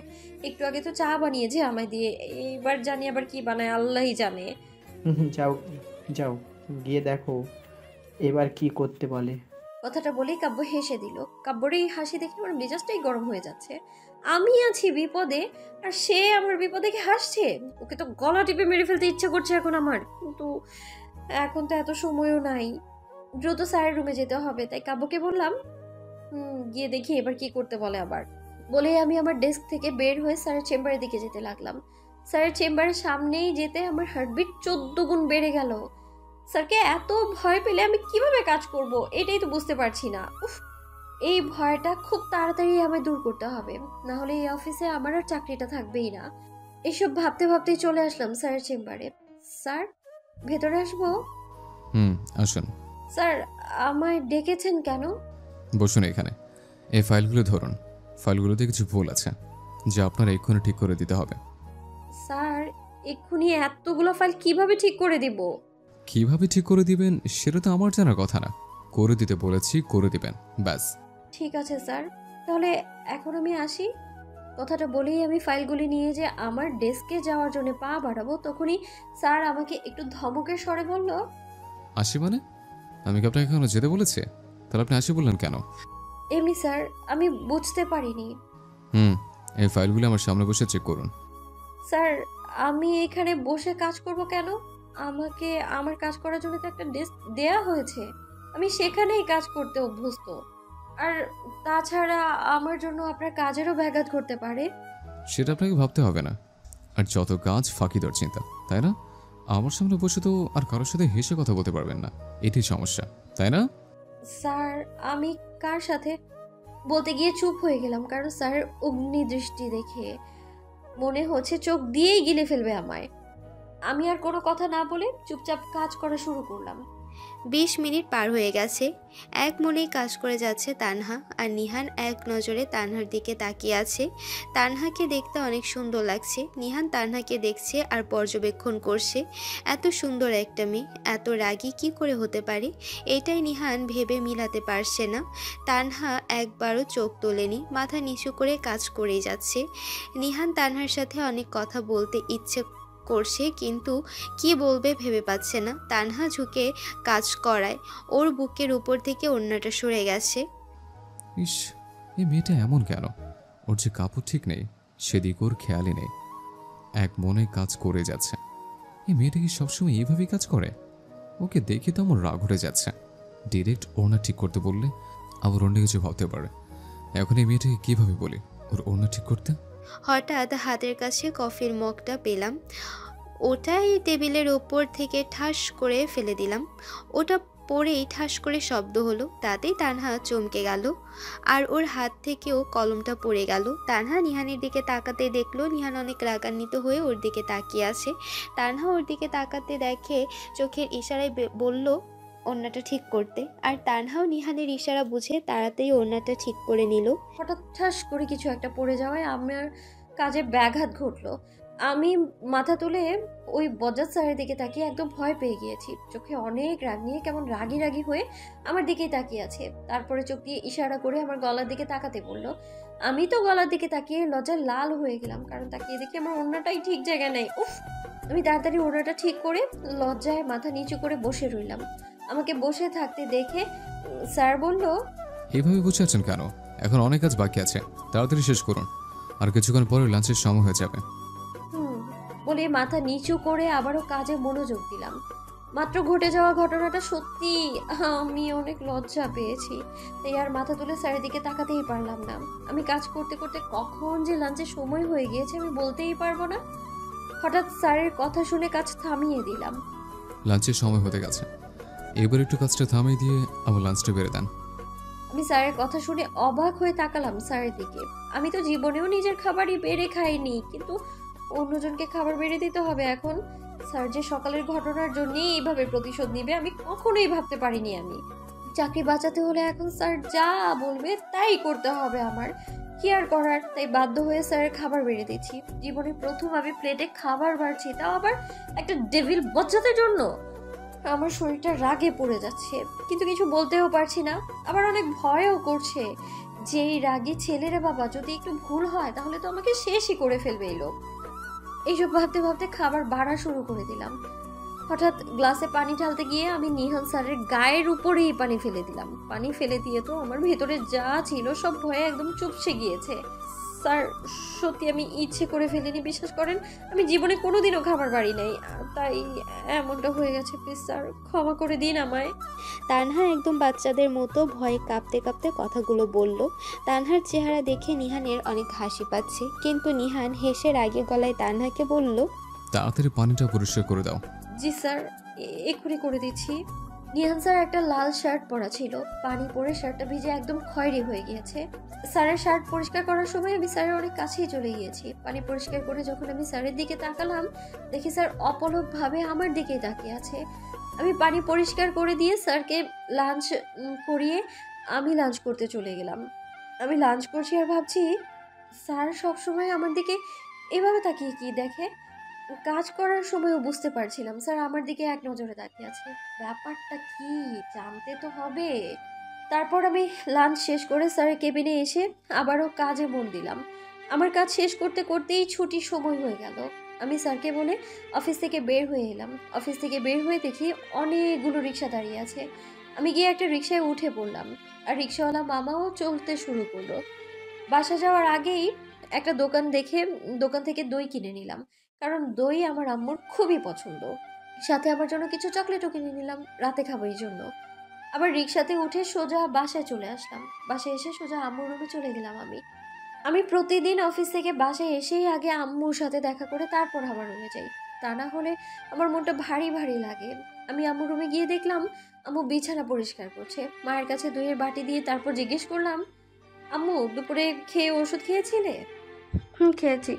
একটু আগে তো চা বানিয়েছে আমায় দিয়ে, এইবার জানি আবার কি বানায় আল্লাহই জানে। যাও যাও, গিয়ে দেখো এবার কি করতে বলে। কথাটা বলেই কাব্য হেসে দিল। কাব্যর এই হাসি দেখে আমার মেজাজটাই গরম হয়ে যাচ্ছে। আমি আছি বিপদে আর সে আমার বিপদে দেখে হাসছে। ওকে তো গলা টিপে মেরে ফেলতে ইচ্ছা করছে এখন আমার, কিন্তু এখন তো এত সময়ও নাই। দ্রুত স্যারের রুমে যেতে হবে, তাই কাব্যকে বললাম গিয়ে দেখি এবার কি করতে বলে আবার। বলে আমি আমার ডেস্ক থেকে বের হয়ে স্যারের চেম্বারের দিকে যেতে লাগলাম। স্যারের চেম্বারের সামনেই যেতে আমার হার্টবিট 14 গুণ বেড়ে গেল। স্যারকে এত ভয় পেলে আমি কিভাবে কাজ করব এটাই তো বুঝতে পারছি না। এই ভয়টা খুব তাড়াতাড়ি আমায় দূর করতে হবে, না হলে এই অফিসে আমার আর চাকরিটা থাকবেই না। এসব ভাবতে ভাবতেই চলে আসলাম স্যারের চেম্বারে। স্যার, ভেতরে আসবো? আসুন। স্যার, আমায় ডেকেছেন কেন? বসুন এখানে। এই ফাইলগুলো ধরুন। ফাইলগুলোতে কিছু ভুল আছে যা আপনার এক্ষুনি ঠিক করে দিতে হবে। স্যার, এক্ষুনি এতগুলো ফাইল কিভাবে ঠিক করে দিব? কিভাবে ঠিক করে দিবেন সেটা তো আমার জানার কথা না। করে দিতে বলেছি, করে দিবেন, ব্যাস। ঠিক আছে স্যার, তাহলে এখন আমি আসি। কথাটা বলেই আমি ফাইলগুলি নিয়ে যে আমার ডেস্কে যাওয়ার জন্য পা বাড়াবো, তখনই স্যার আমাকে একটু ধমকের স্বরে বলল, আসি মানে? আমি কি আপনাকে এখনো যেতে বলেছি? তাহলে আপনি আসি বললেন কেন? এমনি স্যার, আমি বুঝতে পারিনি। হুম, এই ফাইলগুলো আমার সামনে বসে চেক করুন। স্যার, আমি এখানে বসে কাজ করব কেন? আমাকে আমার কাজ করার জন্য তো একটা ডেস্ক দেয়া হয়েছে। আমি সেখানেই কাজ করতে অভ্যস্ত। আর তাছাড়া আমার জন্য আপনার কাজেরও ব্যাঘাত করতে পারে। সেটা আপনাকে ভাবতে হবে না। আর যত কাজ ফাঁকি দেওয়ার চিন্তা, তাই না? আমার সামনে বসে তো আর কারোর সাথে হেসে কথা বলতে পারবেন না, এটাই সমস্যা, তাই না? স্যার, আমি কার সাথে বলতে গিয়ে চুপ হয়ে গেলাম, কারণ স্যার অগ্নি দৃষ্টি দেখে মনে হচ্ছে চোখ দিয়েই গিলে ফেলবে আমায়। আমি আর কোনো কথা না বলে চুপচাপ কাজ করা শুরু করলাম। 20 মিনিট পার হয়ে গেছে। এক মনেই কাজ করে যাচ্ছে তানহা, আর নিহান এক নজরে তানহার দিকে তাকিয়ে আছে। তানহাকে দেখতে অনেক সুন্দর লাগছে। নিহান তানহাকে দেখছে আর পর্যবেক্ষণ করছে। এত সুন্দর একটা মেয়ে এত রাগী কি করে হতে পারে, এটাই নিহান ভেবে মিলাতে পারছে না। তানহা একবারও চোখ তোলেনি, মাথা নিচু করে কাজ করেই যাচ্ছে। নিহান তানহার সাথে অনেক কথা বলতে ইচ্ছে করছে, কিন্তু কি বলবে ভেবে পাচ্ছে না। তানহা ঝুঁকে কাজ করায় ওর বুকের উপর থেকে ওড়নাটা সরে গেছে। ইস, এই মেয়েটা এমন কেন? ওর যে কাপড় ঠিক নেই সেদিক ওর খেয়ালই নেই, এক মনে কাজ করে যাচ্ছে। এই মেয়েটা কি সবসময় এইভাবেই কাজ করে? ওকে দেখে তো আমার রাগ উঠে যাচ্ছে। ডিরেক্ট ওড়না ঠিক করতে বললে আবার অন্য কিছু ভাবতে পারে। এখন এই মেয়েটাকে কিভাবে বলি ওর ওড়না ঠিক করতে? হঠাৎ হাতের কাছে কফির মগটা পেলাম, ওটাই টেবিলের ওপর থেকে ঠাস করে ফেলে দিলাম। ওটা পরেই ঠাস করে শব্দ হলো, তাতেই তানহা চমকে গেল, আর ওর হাত থেকেও কলমটা পড়ে গেল। তানহা নিহানের দিকে তাকাতে দেখলো নিহান অনেক রাগান্বিত হয়ে ওর দিকে তাকিয়ে আছে। তানহা ওর দিকে তাকাতে দেখে চোখের ইশারায় বলল ওড়নাটা ঠিক করতে, আর তানহাও নিহানের ইশারা বুঝে তাড়াতাড়ি ওড়নাটা ঠিক করে নিল। হঠাৎ ঠাস করে কিছু একটা পড়ে যাওয়ায় আমার কাজে ব্যাঘাত ঘটলো। আমি মাথা তুলে ওই বজ্জাত স্যারের দিকে তাকিয়ে একদম ভয় পেয়ে গিয়েছি। চোখে অনেক রাগ নিয়ে কেমন রাগী রাগী হয়ে আমার দিকেই তাকিয়ে আছে। তারপরে চোখ দিয়ে ইশারা করে আমার গলার দিকে তাকাতে বললো। আমি তো গলার দিকে তাকিয়ে লজ্জায় লাল হয়ে গেলাম, কারণ তাকিয়ে দেখি আমার ওড়নাটাই ঠিক জায়গায় নেই। উফ! আমি তাড়াতাড়ি ওড়নাটা ঠিক করে লজ্জায় মাথা নিচু করে বসে রইলাম। আমাকে বসে থাকতে দেখে স্যার বলল, এইভাবে বসে আছেন কেন? এখন অনেক কাজ বাকি আছে, তাড়াতাড়ি শেষ করুন, আর কিছুক্ষণ পরে লাঞ্চের সময় হয়ে যাবে। বলে মাথা নিচু করে আবারও কাজে মনোযোগ দিলাম। মাত্র ঘটে যাওয়া ঘটনাটা সত্যি আমি অনেক লজ্জা পেয়েছি, তাই আর মাথা তুলে স্যারের দিকে তাকাতেই পারলাম না। আমি কাজ করতে করতে কখন যে লাঞ্চের সময় হয়ে গিয়েছে আমি বলতেই পারবো না। হঠাৎ স্যারের কথা শুনে কাজ থামিয়ে দিলাম। লাঞ্চের সময় হতে গেছে, এবার একটু কাজটা থামিয়ে দিয়ে আবার লাঞ্চটা বেড়ে দেন। আমি স্যারের কথা শুনে অবাক হয়ে তাকালাম স্যারের দিকে। আমি তো জীবনেও নিজের খাবারই বেড়ে খাইনি, কিন্তু অন্যজনকে খাবার বেড়ে দিতে হবে এখন। স্যার যে সকালের ঘটনার জন্যই এইভাবে প্রতিশোধ নিবে আমি কখনোই ভাবতে পারিনি। আমি চাকরি বাঁচাতে হলে এখন স্যার যা বলবে তাই করতে হবে আমার, কি আর করার। তাই বাধ্য হয়ে স্যারের খাবার বেড়ে দিচ্ছি। জীবনে প্রথম আমি প্লেটে খাবার বাড়ছি, তাও আবার একটা ডেভিল বজ্জাতের জন্য। আমার শরীরটা রাগে পড়ে যাচ্ছে, কিন্তু কিছু বলতেও পারছি না, আবার অনেক ভয়ও করছে যে এই রাগী ছেলেরা বাবা যদি একটু ভুল হয় তাহলে তো আমাকে শেষই করে ফেলবে এই লোক। এইসব ভাবতে ভাবতে খাবার বাড়া শুরু করে দিলাম। হঠাৎ গ্লাসে পানি ঢালতে গিয়ে আমি নিহান স্যারের গায়ের উপরেই পানি ফেলে দিলাম। পানি ফেলে দিয়ে তো আমার ভেতরে যা ছিল সব ভয়ে একদম চুপসে গিয়েছে। স্যার, সত্যি আমি ইচ্ছে করে ফেলিনি, বিশ্বাস করেন। আমি জীবনে কোনোদিনও খাবার বাড়ি নাই, তাই এমনটা হয়ে গেছে। প্লিজ স্যার, ক্ষমা করে দিন আমায়। তানহা একদম বাচ্চাদের মতো ভয়ে কাঁপতে কাঁপতে কথাগুলো বলল। তানহার চেহারা দেখে নিহানের অনেক হাসি পাচ্ছে, কিন্তু নিহান হেসে রাগে গলায় তানহাকে বলল, তাড়াতাড়ি পানিটা পরিষ্কার করে দাও। জি স্যার, এক্ষুনি করে দিচ্ছি। নিহান স্যার একটা লাল শার্ট পরা ছিল, পানি পরে শার্টটা ভিজে একদম খয়েরি হয়ে গিয়েছে। স্যারের শার্ট পরিষ্কার করার সময় আমি স্যারের অনেক কাছেই চলে গিয়েছি। পানি পরিষ্কার করে যখন আমি স্যারের দিকে তাকালাম দেখি স্যার অপলকভাবে আমার দিকেই তাকিয়ে আছে। আমি পানি পরিষ্কার করে দিয়ে স্যারকে লাঞ্চ করিয়ে আমি লাঞ্চ করতে চলে গেলাম। আমি লাঞ্চ করছি আর ভাবছি স্যার সবসময় আমার দিকে এভাবে তাকিয়ে কি দেখে। কাজ করার সময়ও বুঝতে পারছিলাম স্যার আমার দিকে এক নজরে তাকিয়ে আছে। ব্যাপারটা কি জানতে তো হবে। তারপর আমি লাঞ্চ শেষ করে স্যারের কেবিনে এসে আবারও কাজে মন দিলাম। আমার কাজ শেষ করতে করতেই ছুটির সময় হয়ে গেল। আমি স্যারকে বলে অফিস থেকে বের হয়ে এলাম। অফিস থেকে বের হয়ে দেখি অনেকগুলো রিক্সা দাঁড়িয়ে আছে। আমি গিয়ে একটা রিক্সায় উঠে পড়লাম, আর রিক্সাওয়ালা মামাও চলতে শুরু করলো। বাসা যাওয়ার আগেই একটা দোকান দেখে দোকান থেকে দই কিনে নিলাম, কারণ দই আমার আম্মুর খুবই পছন্দ। সাথে আমার জন্য কিছু চকলেটও কিনে নিলাম, রাতে খাবো এই জন্য। আবার রিক্সাতে উঠে সোজা বাসায় চলে আসলাম। বাসায় এসে সোজা আম্মুর রুমে চলে গেলাম। আমি প্রতিদিন অফিস থেকে বাসায় এসেই আগে আম্মুর সাথে দেখা করে তারপর আমার রুমে যাই, তা না হলে আমার মনটা ভারী ভারী লাগে। আমি আম্মুর রুমে গিয়ে দেখলাম আম্মু বিছানা পরিষ্কার করছে। মায়ের কাছে দইয়ের বাটি দিয়ে তারপর জিজ্ঞেস করলাম, আম্মু দুপুরে খেয়ে ওষুধ খেয়েছিলে? খেয়েছি।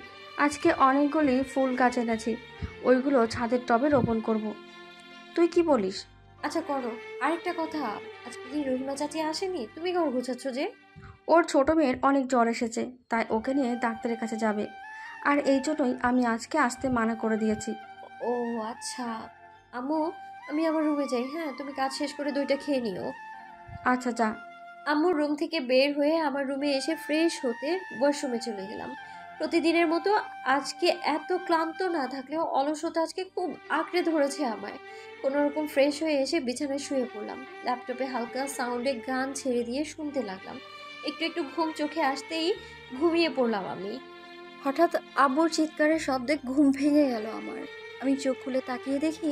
আজকে অনেকগুলি ফুল গাছ এনেছি, ওইগুলো ছাদের টবে রোপণ করব। তুই কি বলিস? আচ্ছা করো। আরেকটা কথা, আজকে কি রহিমা চাচি আসেনি? তুমি ঘর গোছাচ্ছ যে? ওর ছোট মেয়ের অনেক জ্বর এসেছে, তাই ওকে নিয়ে ডাক্তারের কাছে যাবে, আর এই জন্যই আমি আজকে আসতে মানা করে দিয়েছি। ও আচ্ছা। আম্মু, আমি আমার রুমে যাই। হ্যাঁ, তুমি কাজ শেষ করে দইটা খেয়ে নিও। আচ্ছা যা। আম্মুর রুম থেকে বের হয়ে আমার রুমে এসে ফ্রেশ হতে ওয়াশরুমে চলে গেলাম। প্রতিদিনের মতো আজকে এত ক্লান্ত না থাকলেও অলসতা আজকে খুব আঁকড়ে ধরেছে আমায়। কোনোরকম ফ্রেশ হয়ে এসে বিছানায় শুয়ে পড়লাম। ল্যাপটপে হালকা সাউন্ডে গান ছেড়ে দিয়ে শুনতে লাগলাম। একটু একটু ঘুম চোখে আসতেই ঘুমিয়ে পড়লাম আমি। হঠাৎ আম্মুর চিৎকারের শব্দে ঘুম ভেঙে গেল আমার। আমি চোখ খুলে তাকিয়ে দেখি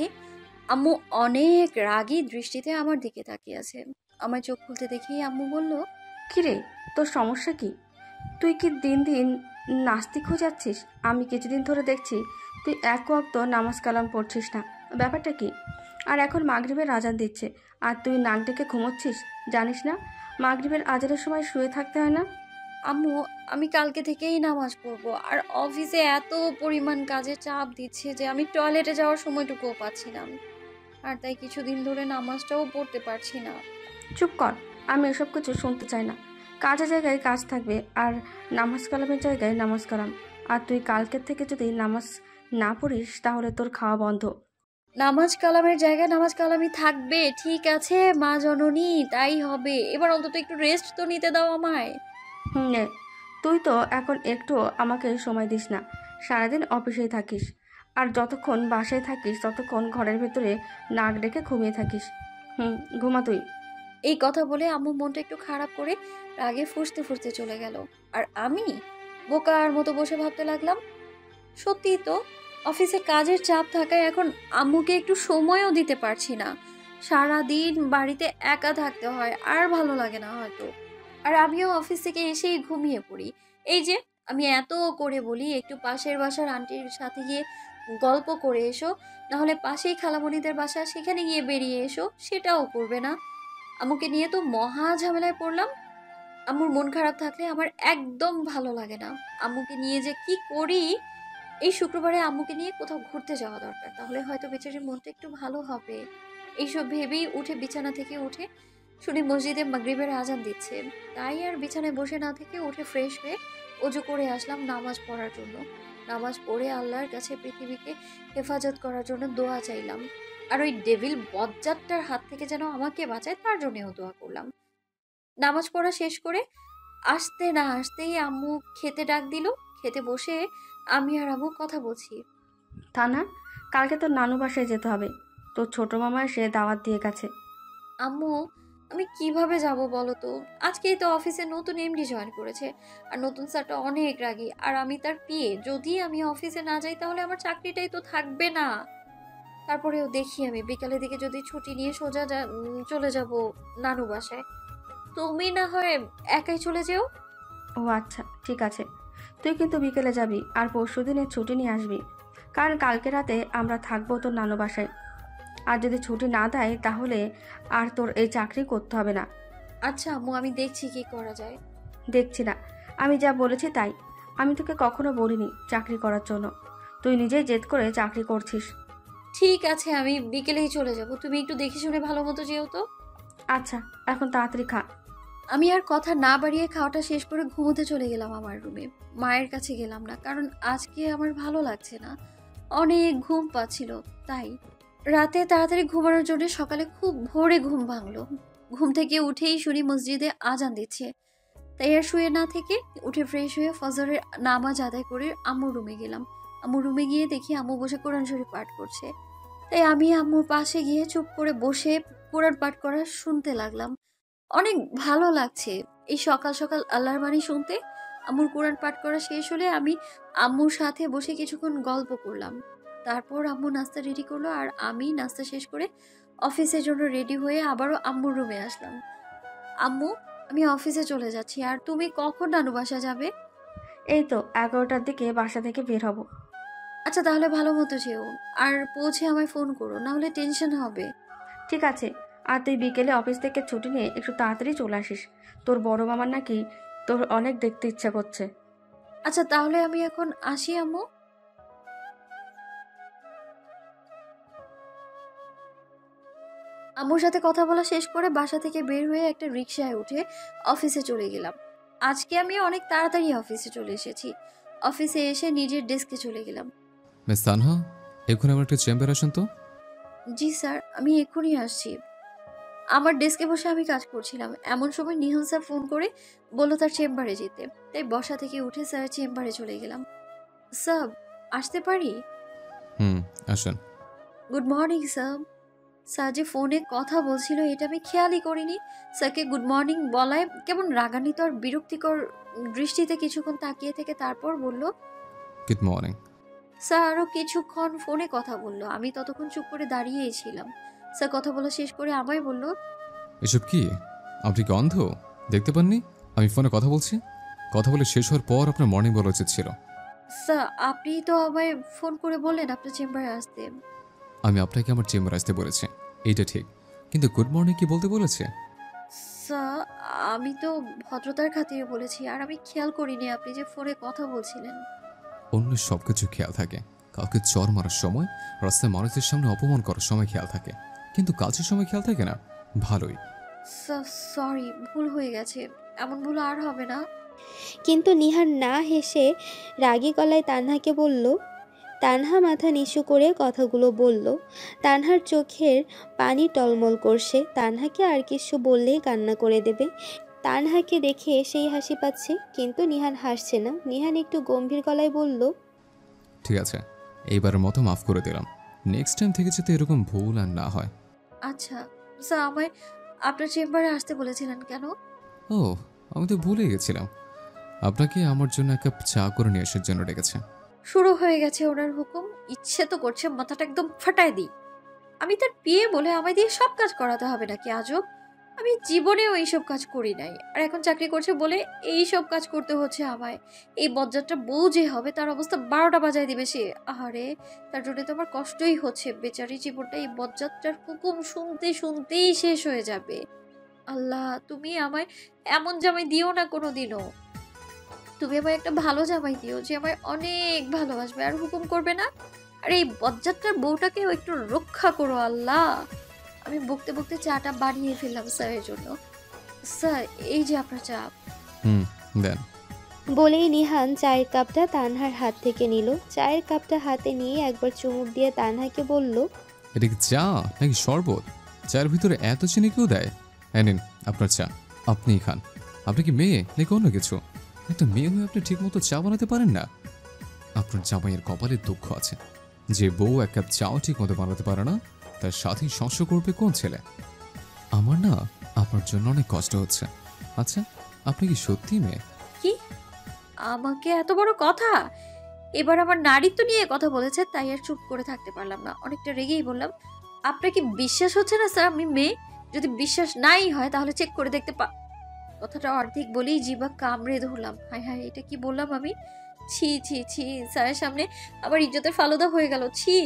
আম্মু অনেক রাগী দৃষ্টিতে আমার দিকে তাকিয়ে আছে। আমার চোখ খুলতে দেখি আম্মু বলল, কিরে, তোর সমস্যা কি? তুই কি দিন দিন নাস্তিক হয়ে যাচ্ছিস? আমি কিছুদিন ধরে দেখছি তুই এক ওয়াক্ত নামাজ কালাম পড়ছিস না, ব্যাপারটা কি? আর এখন মাগরিবের আজান দিচ্ছে আর তুই নাক ডেকে ঘুমোচ্ছিস। জানিস না মাগরিবের আজানের সময় শুয়ে থাকতে হয় না? আম্মু আমি কালকে থেকেই নামাজ পড়বো, আর অফিসে এত পরিমাণ কাজের চাপ দিচ্ছে যে আমি টয়লেটে যাওয়ার সময়টুকুও পাচ্ছি না, আর তাই কিছুদিন ধরে নামাজটাও পড়তে পারছি না। চুপ কর, আমি এসব কিছু শুনতে চাই না। কাজের জায়গায় কাজ থাকবে আর নামাজ কালামের জায়গায় নামাজ কালাম। আর তুই কালকের থেকে যদি নামাজ না পড়িস তাহলে তোর খাওয়া বন্ধ। নামাজ কালামের জায়গায় নামাজ কালামই থাকবে, ঠিক আছে মা জননী, তাই হবে। এবার অন্তত একটু রেস্ট তো নিতে দাও আমায়। নে, তুই তো এখন একটু আমাকে সময় দিস না। সারাদিন অফিসেই থাকিস, আর যতক্ষণ বাসায় থাকিস ততক্ষণ ঘরের ভেতরে নাক ডেকে ঘুমিয়ে থাকিস। ঘুমা তুই। এই কথা বলে আম্মু মনটা একটু খারাপ করে রাগে ফুঁসতে ফুঁসতে চলে গেল। আর আমি বোকার মতো বসে ভাবতে লাগলাম, সত্যিই তো অফিসে কাজের চাপ থাকায় এখন আম্মুকে একটু সময়ও দিতে পারছি না। সারাদিন বাড়িতে একা থাকতে হয়, আর ভালো লাগে না হয়তো। আর আমিও অফিস থেকে এসেই ঘুমিয়ে পড়ি। এই যে আমি এত করে বলি একটু পাশের বাসার আন্টির সাথে গিয়ে গল্প করে এসো, নাহলে পাশেই খালামণিদের বাসা, সেখানে গিয়ে বেরিয়ে এসো, সেটাও করবে না। আম্মুকে নিয়ে তো মহা ঝামেলায় পড়লাম। আম্মুর মন খারাপ থাকলে আমার একদম ভালো লাগে না। আম্মুকে নিয়ে যে কি করি। এই শুক্রবারে আম্মুকে নিয়ে কোথাও ঘুরতে যাওয়া দরকার, তাহলে হয়তো বেচারির মনটা একটু ভালো হবে। এইসব ভেবেই উঠে বিছানা থেকে উঠে শুনি মসজিদে মাগরিবের আজান দিচ্ছে। তাই আর বিছানায় বসে না থেকে উঠে ফ্রেশ হয়ে ওযু করে আসলাম নামাজ পড়ার জন্য। নামাজ পড়ে আল্লাহর কাছে পৃথিবীকে হেফাজত করার জন্য দোয়া চাইলাম, আর ওই ডেভিল বজ্জাতটার হাত থেকে যেন আমাকে বাঁচায় তার জন্যও দোয়া করলাম। নামাজ পড়া শেষ করে আসতে না আসতেই আম্মু খেতে ডাক দিল। খেতে বসে আমি আর আম্মু কথা বলছি। তা না, কালকে তোর নানু বাসায় যেতে হবে। তোর ছোট মামা এসে দাওয়াত দিয়ে গেছে। আম্মু আমি কিভাবে যাব বলো তো? আজকেই তো অফিসে নতুন এমডি জয়েন করেছে, আর নতুন স্যারটা অনেক রাগী, আর আমি তার পিএ। যদি আমি অফিসে না যাই তাহলে আমার চাকরিটাই তো থাকবে না। তারপরেও দেখি আমি বিকালের দিকে যদি ছুটি নিয়ে সোজা চলে যাব নানু বাসায়। তুমি না হয় একাই চলে যেও। ও আচ্ছা, ঠিক আছে। তুই কিন্তু বিকেলে যাবি আর পরশু দিনে ছুটি নিয়ে আসবি, কারণ কালকে রাতে আমরা থাকবো তোর নানু বাসায়। আর যদি ছুটি না দেয় তাহলে আর তোর এই চাকরি করতে হবে না। আচ্ছা আম্মু, আমি দেখছি কি করা যায়। দেখছি না, আমি যা বলেছি তাই। আমি তোকে কখনো বলিনি চাকরি করার জন্য, তুই নিজেই জেদ করে চাকরি করছিস। ঠিক আছে, আমি বিকেলেই চলে যাব। তুমি একটু দেখে শুনে ভালো মতো যেও তো। আচ্ছা, এখন তাড়াতাড়ি খা। আমি আর কথা না বাড়িয়ে খাওয়াটা শেষ করে ঘুমোতে চলে গেলাম আমার রুমে। মায়ের কাছে গেলাম না, কারণ আজকে আমার ভালো লাগছে না, অনেক ঘুম পাচ্ছিল। তাই রাতে তাড়াতাড়ি ঘুমানোর জন্য সকালে খুব ভোরে ঘুম ভাঙলো। ঘুম থেকে উঠেই শুনি মসজিদে আজান দিচ্ছে। তাই আর শুয়ে না থেকে উঠে ফ্রেশ হয়ে ফজরের নামাজ আদায় করে আম্মুর রুমে গেলাম। আম্মু রুমে গিয়ে দেখি আম্মু বসে কোরআন শরীফ পাঠ করছে। তাই আমি আম্মুর পাশে গিয়ে চুপ করে বসে কোরআন পাঠ করা শুনতে লাগলাম। অনেক ভালো লাগছে এই সকাল সকাল আল্লাহর বাণী শুনতে। আম্মুর কোরআন পাঠ করা শেষ হলে আমি আম্মুর সাথে বসে কিছুক্ষণ গল্প করলাম। তারপর আম্মু নাস্তা রেডি করলো আর আমি নাস্তা শেষ করে অফিসের জন্য রেডি হয়ে আবারও আম্মুর রুমে আসলাম। আম্মু, আমি অফিসে চলে যাচ্ছি। আর তুমি কখন নানু বাসা যাবে? এই তো 11টার দিকে বাসা থেকে বের হব। আচ্ছা, তাহলে ভালো মতো যেও, আর পৌঁছে আমায় ফোন করো, না হলে টেনশন হবে। ঠিক আছে। আর তুই বিকেলে অফিস থেকে ছুটি নিয়ে একটু তাড়াতাড়ি চলে আসিস। তোর বড় মামার নাকি তোর অনেক দেখতে ইচ্ছা করছে। আচ্ছা, তাহলে আমি এখন আসি আম্মু। আম্মুর সাথে কথা বলা শেষ করে বাসা থেকে বের হয়ে একটা রিকশায় উঠে অফিসে চলে গেলাম। আজকে আমি অনেক তাড়াতাড়ি অফিসে চলে এসেছি। অফিসে এসে নিজের ডেস্কে চলে গেলাম। মিস তানহা, এখন আমার একটা চেম্বার আসুন তো। জি স্যার, আমি এক্ষুনি আসছি। আমার ডেস্কে বসে আমি কাজ করছিলাম, এমন সময় নিহান স্যার ফোন করে বলল তার চেম্বারে যেতে। তাই বসা থেকে উঠে স্যারের চেম্বারে চলে গেলাম। স্যার, আসতে পারি? আসুন। Good morning sir. স্যার যে ফোনে কথা বলছিল এটা আমি খেয়ালই করিনি। স্যারকে গুড মর্নিং বলায় কেমন রাগান্বিত আর বিরক্তিকর দৃষ্টিতে কিছুক্ষণ তাকিয়ে থেকে তারপর বলল গুড মর্নিং। স্যার আরও কিছুক্ষণ ফোনে কথা বলল। আমি ততক্ষণ চুপ করে দাঁড়িয়েই ছিলাম। স্যার কথা বলা শেষ করে আমায় বলল, এসব কি? আপনি কি অন্ধ? দেখতে পাননি আমি ফোনে কথা বলছি? কথা বলে শেষ হওয়ার পর আপনার মর্নিং বলা উচিত ছিল। স্যার আপনি তো আমায় ফোন করে বললেন আপনার চেম্বারে আসতে। আমি আপনাকে আমার চেম্বার আসতে বলেছি, এইটা ঠিক, কিন্তু গুড মর্নিং কি বলতে বলেছে? স্যার আমি তো ভদ্রতার খাতিরে বলেছি, আর আমি খেয়াল করিনি আপনি যে ফোনে কথা বলছিলেন। অন্য সব কিছু খেয়াল থাকে, কাউকে চর মারার সময়, রাস্তায় মানুষের সামনে অপমান করার সময় খেয়াল থাকে, কিন্তু কাজের সময় খেয়াল থাকে না। ভালোই। স্যার সরি, ভুল হয়ে গেছে, এমন ভুল আর হবে না। কিন্তু নিহার না হেসে রাগী গলায় তানহাকে বলল। তানহা মাথা নিচু করে কথাগুলো বলল। তানহার চোখের পানি টলমল করছে। তানহাকে আর কিছু বললেই কান্না করে দেবে। তানহাকে দেখে সেই হাসি পাচ্ছে, কিন্তু নিহান হাসছে না। নিহান একটু গম্ভীর গলায় বলল, ঠিক আছে, এইবারের মতো মাফ করে দিলাম। নেক্সট টাইম থেকে যাতে এরকম ভুল আর না হয়। আচ্ছা স্যার, আমায় আপনার চেম্বারে আসতে বলেছিলেন কেন? ও, আমি তো ভুলে গেছিলাম, আপনাকে আমার জন্য এক কাপ চা করে নিয়ে আসার জন্য ডেকেছে। শুরু হয়ে গেছে ওনার হুকুম। ইচ্ছে তো করছে মাথাটা একদম ফাটায় দিই। আমি তার বিয়ে বলে আমায় দিয়ে সব কাজ করাতে হবে নাকি? আজব, আমি জীবনেও এইসব কাজ করি নাই, আর এখন চাকরি করছে বলে এই সব কাজ করতে হচ্ছে আমায়। এই বজ্জাতটা বউ যে হবে তার অবস্থা 12টা বাজায় দিবে সে। আহারে, তার জন্য তো আমার কষ্টই হচ্ছে। বেচারি জীবনটা এই বজ্জাতটার হুকুম শুনতে শুনতেই শেষ হয়ে যাবে। আল্লাহ, তুমি আমায় এমন জামাই দিও না কোনোদিনও। তুমি আমায় একটা ভালো জামাই দিও যে আমায় অনেক ভালোবাসবে আর হুকুম করবে না। আর এই বজ্জাতটার বউটাকেও একটু রক্ষা করো আল্লাহ। আমি বকতে বকতে চাটা বানিয়ে ফেললাম স্যারের জন্য। স্যার, এই যে আপনার চা। দেন। বলেই নিহান চায়ের কাপটা তানহার হাত থেকে নিল। চায়ের কাপটা হাতে নিয়ে একবার চুমুক দিয়ে তানহাকে বলল, এটা কি চা নাকি শরবত? চায়ের ভিতরে এত চিনি কেউ দেয়? হ্যাঁ নিন আপনার চা, আপনিই খান। আপনি কি মেয়ে নাকি অন্য কিছু? একটা মেয়ে হয়ে আপনি ঠিক মতো চা বানাতে পারেন না? আপনার জামাইয়ের কপালে দুঃখ আছে, যে বউ এক কাপ চাও ঠিক মতো বানাতে পারে না, তার সাথেই সংসার করবে কোন ছেলে? আমার না আপনার জন্য অনেক কষ্ট হচ্ছে। আচ্ছা, আপনি কি সত্যি মেয়ে? কি? আমাকে এত বড় কথা? এবার আমার নারীত্ব নিয়ে কথা বলেছে, তাই আর চুপ করে থাকতে পারলাম না। অনেকটা রেগেই বললাম, আপনার কি বিশ্বাস হচ্ছে না স্যার আমি মেয়ে? যদি বিশ্বাস নাই হয় তাহলে চেক করে দেখতে কথাটা অর্ধেক বলেই জিভা কামড়ে ধরলাম। হায় হায়, এটা কি বললাম আমি? ছি ছি ছি, স্যারের সামনে আমার ইজ্জতের ফালুদা হয়ে গেল। ছি।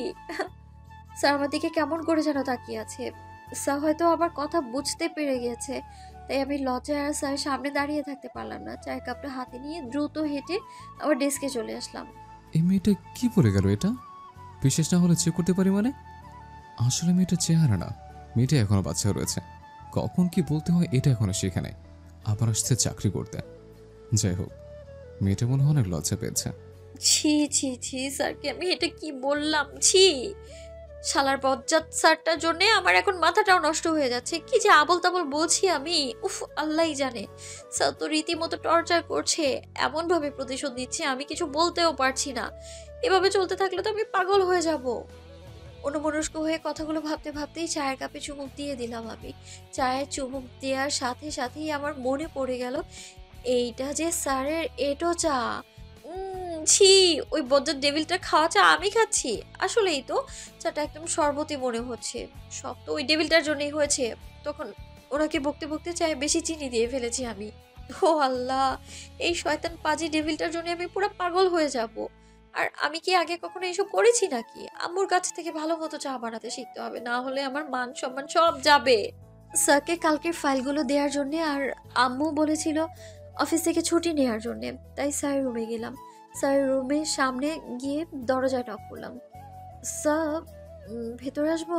স্যার আমার দিকে কেমন করে যেন তাকিয়ে আছে। স্যার হয়তো আমার কথা বুঝতে পেরে গেছে, তাই আমি লজ্জায় আর স্যারের সামনে দাঁড়িয়ে থাকতে পারলাম না। চায়ের কাপটা হাতে নিয়ে দ্রুত হেঁটে আমার ডেস্কে চলে আসলাম। এই মেয়েটা কি বলে গেল? এটা বিশেষ না হলে চেক করতে পারি মানে? আসলে মেয়েটা চেহারা না, মেয়েটা এখনো বাচ্চা রয়েছে। কখন কি বলতে হয় এটা এখনো শেখে নাই, আবার আসছে চাকরি করতে। যাই হোক, মেয়েটা মনে হয় অনেক লজ্জা পেয়েছে। ছি ছি ছি, স্যারকে আমি এটা কি বললাম? ছি। শালার বজ্জাত স্যারটার জন্য আমার এখন মাথাটাও নষ্ট হয়ে যাচ্ছে। কি যে আবল তাবল বলছি আমি, উফ আল্লাহই জানে। স্যার তো রীতিমতো টর্চার করছে, এমন ভাবে প্রতিশোধ নিচ্ছে আমি কিছু বলতেও পারছি না। এভাবে চলতে থাকলে তো আমি পাগল হয়ে যাব। অন্যমনস্ক হয়ে কথাগুলো ভাবতে ভাবতেই চায়ের কাপে চুমুক দিয়ে দিলাম আমি। চায়ের চুমুক দেওয়ার সাথে সাথেই আমার মনে পড়ে গেল এইটা যে স্যারের এটো চা। ছি, ওই বজ্জাত ডেভিলটা খাওয়া চা আমি খাচ্ছি। আসলেই তো চাটা একদম শরবতী মনে হচ্ছে। সব তো ওই ডেভিলটার জন্যই হয়েছে। তখন ওনাকে বকতে বকতে চায়ে বেশি চিনি দিয়ে ফেলেছি আমি। ও আল্লাহ, এই শয়তান পাজি ডেভিলটার জন্য আমি পুরো পাগল হয়ে যাব। আর আমি কি আগে কখনো এইসব করেছি নাকি? আম্মুর কাছ থেকে ভালো মতো চা বানাতে শিখতে হবে, না হলে আমার মান সম্মান সব যাবে। স্যারকে কালকের ফাইলগুলো দেওয়ার জন্য আর আম্মু বলেছিল অফিস থেকে ছুটি নেওয়ার জন্য, তাই স্যারের রুমে গেলাম। স্যারের রুমের সামনে গিয়ে দরজায় নক করলাম। স্যার, ভেতরে আসবো?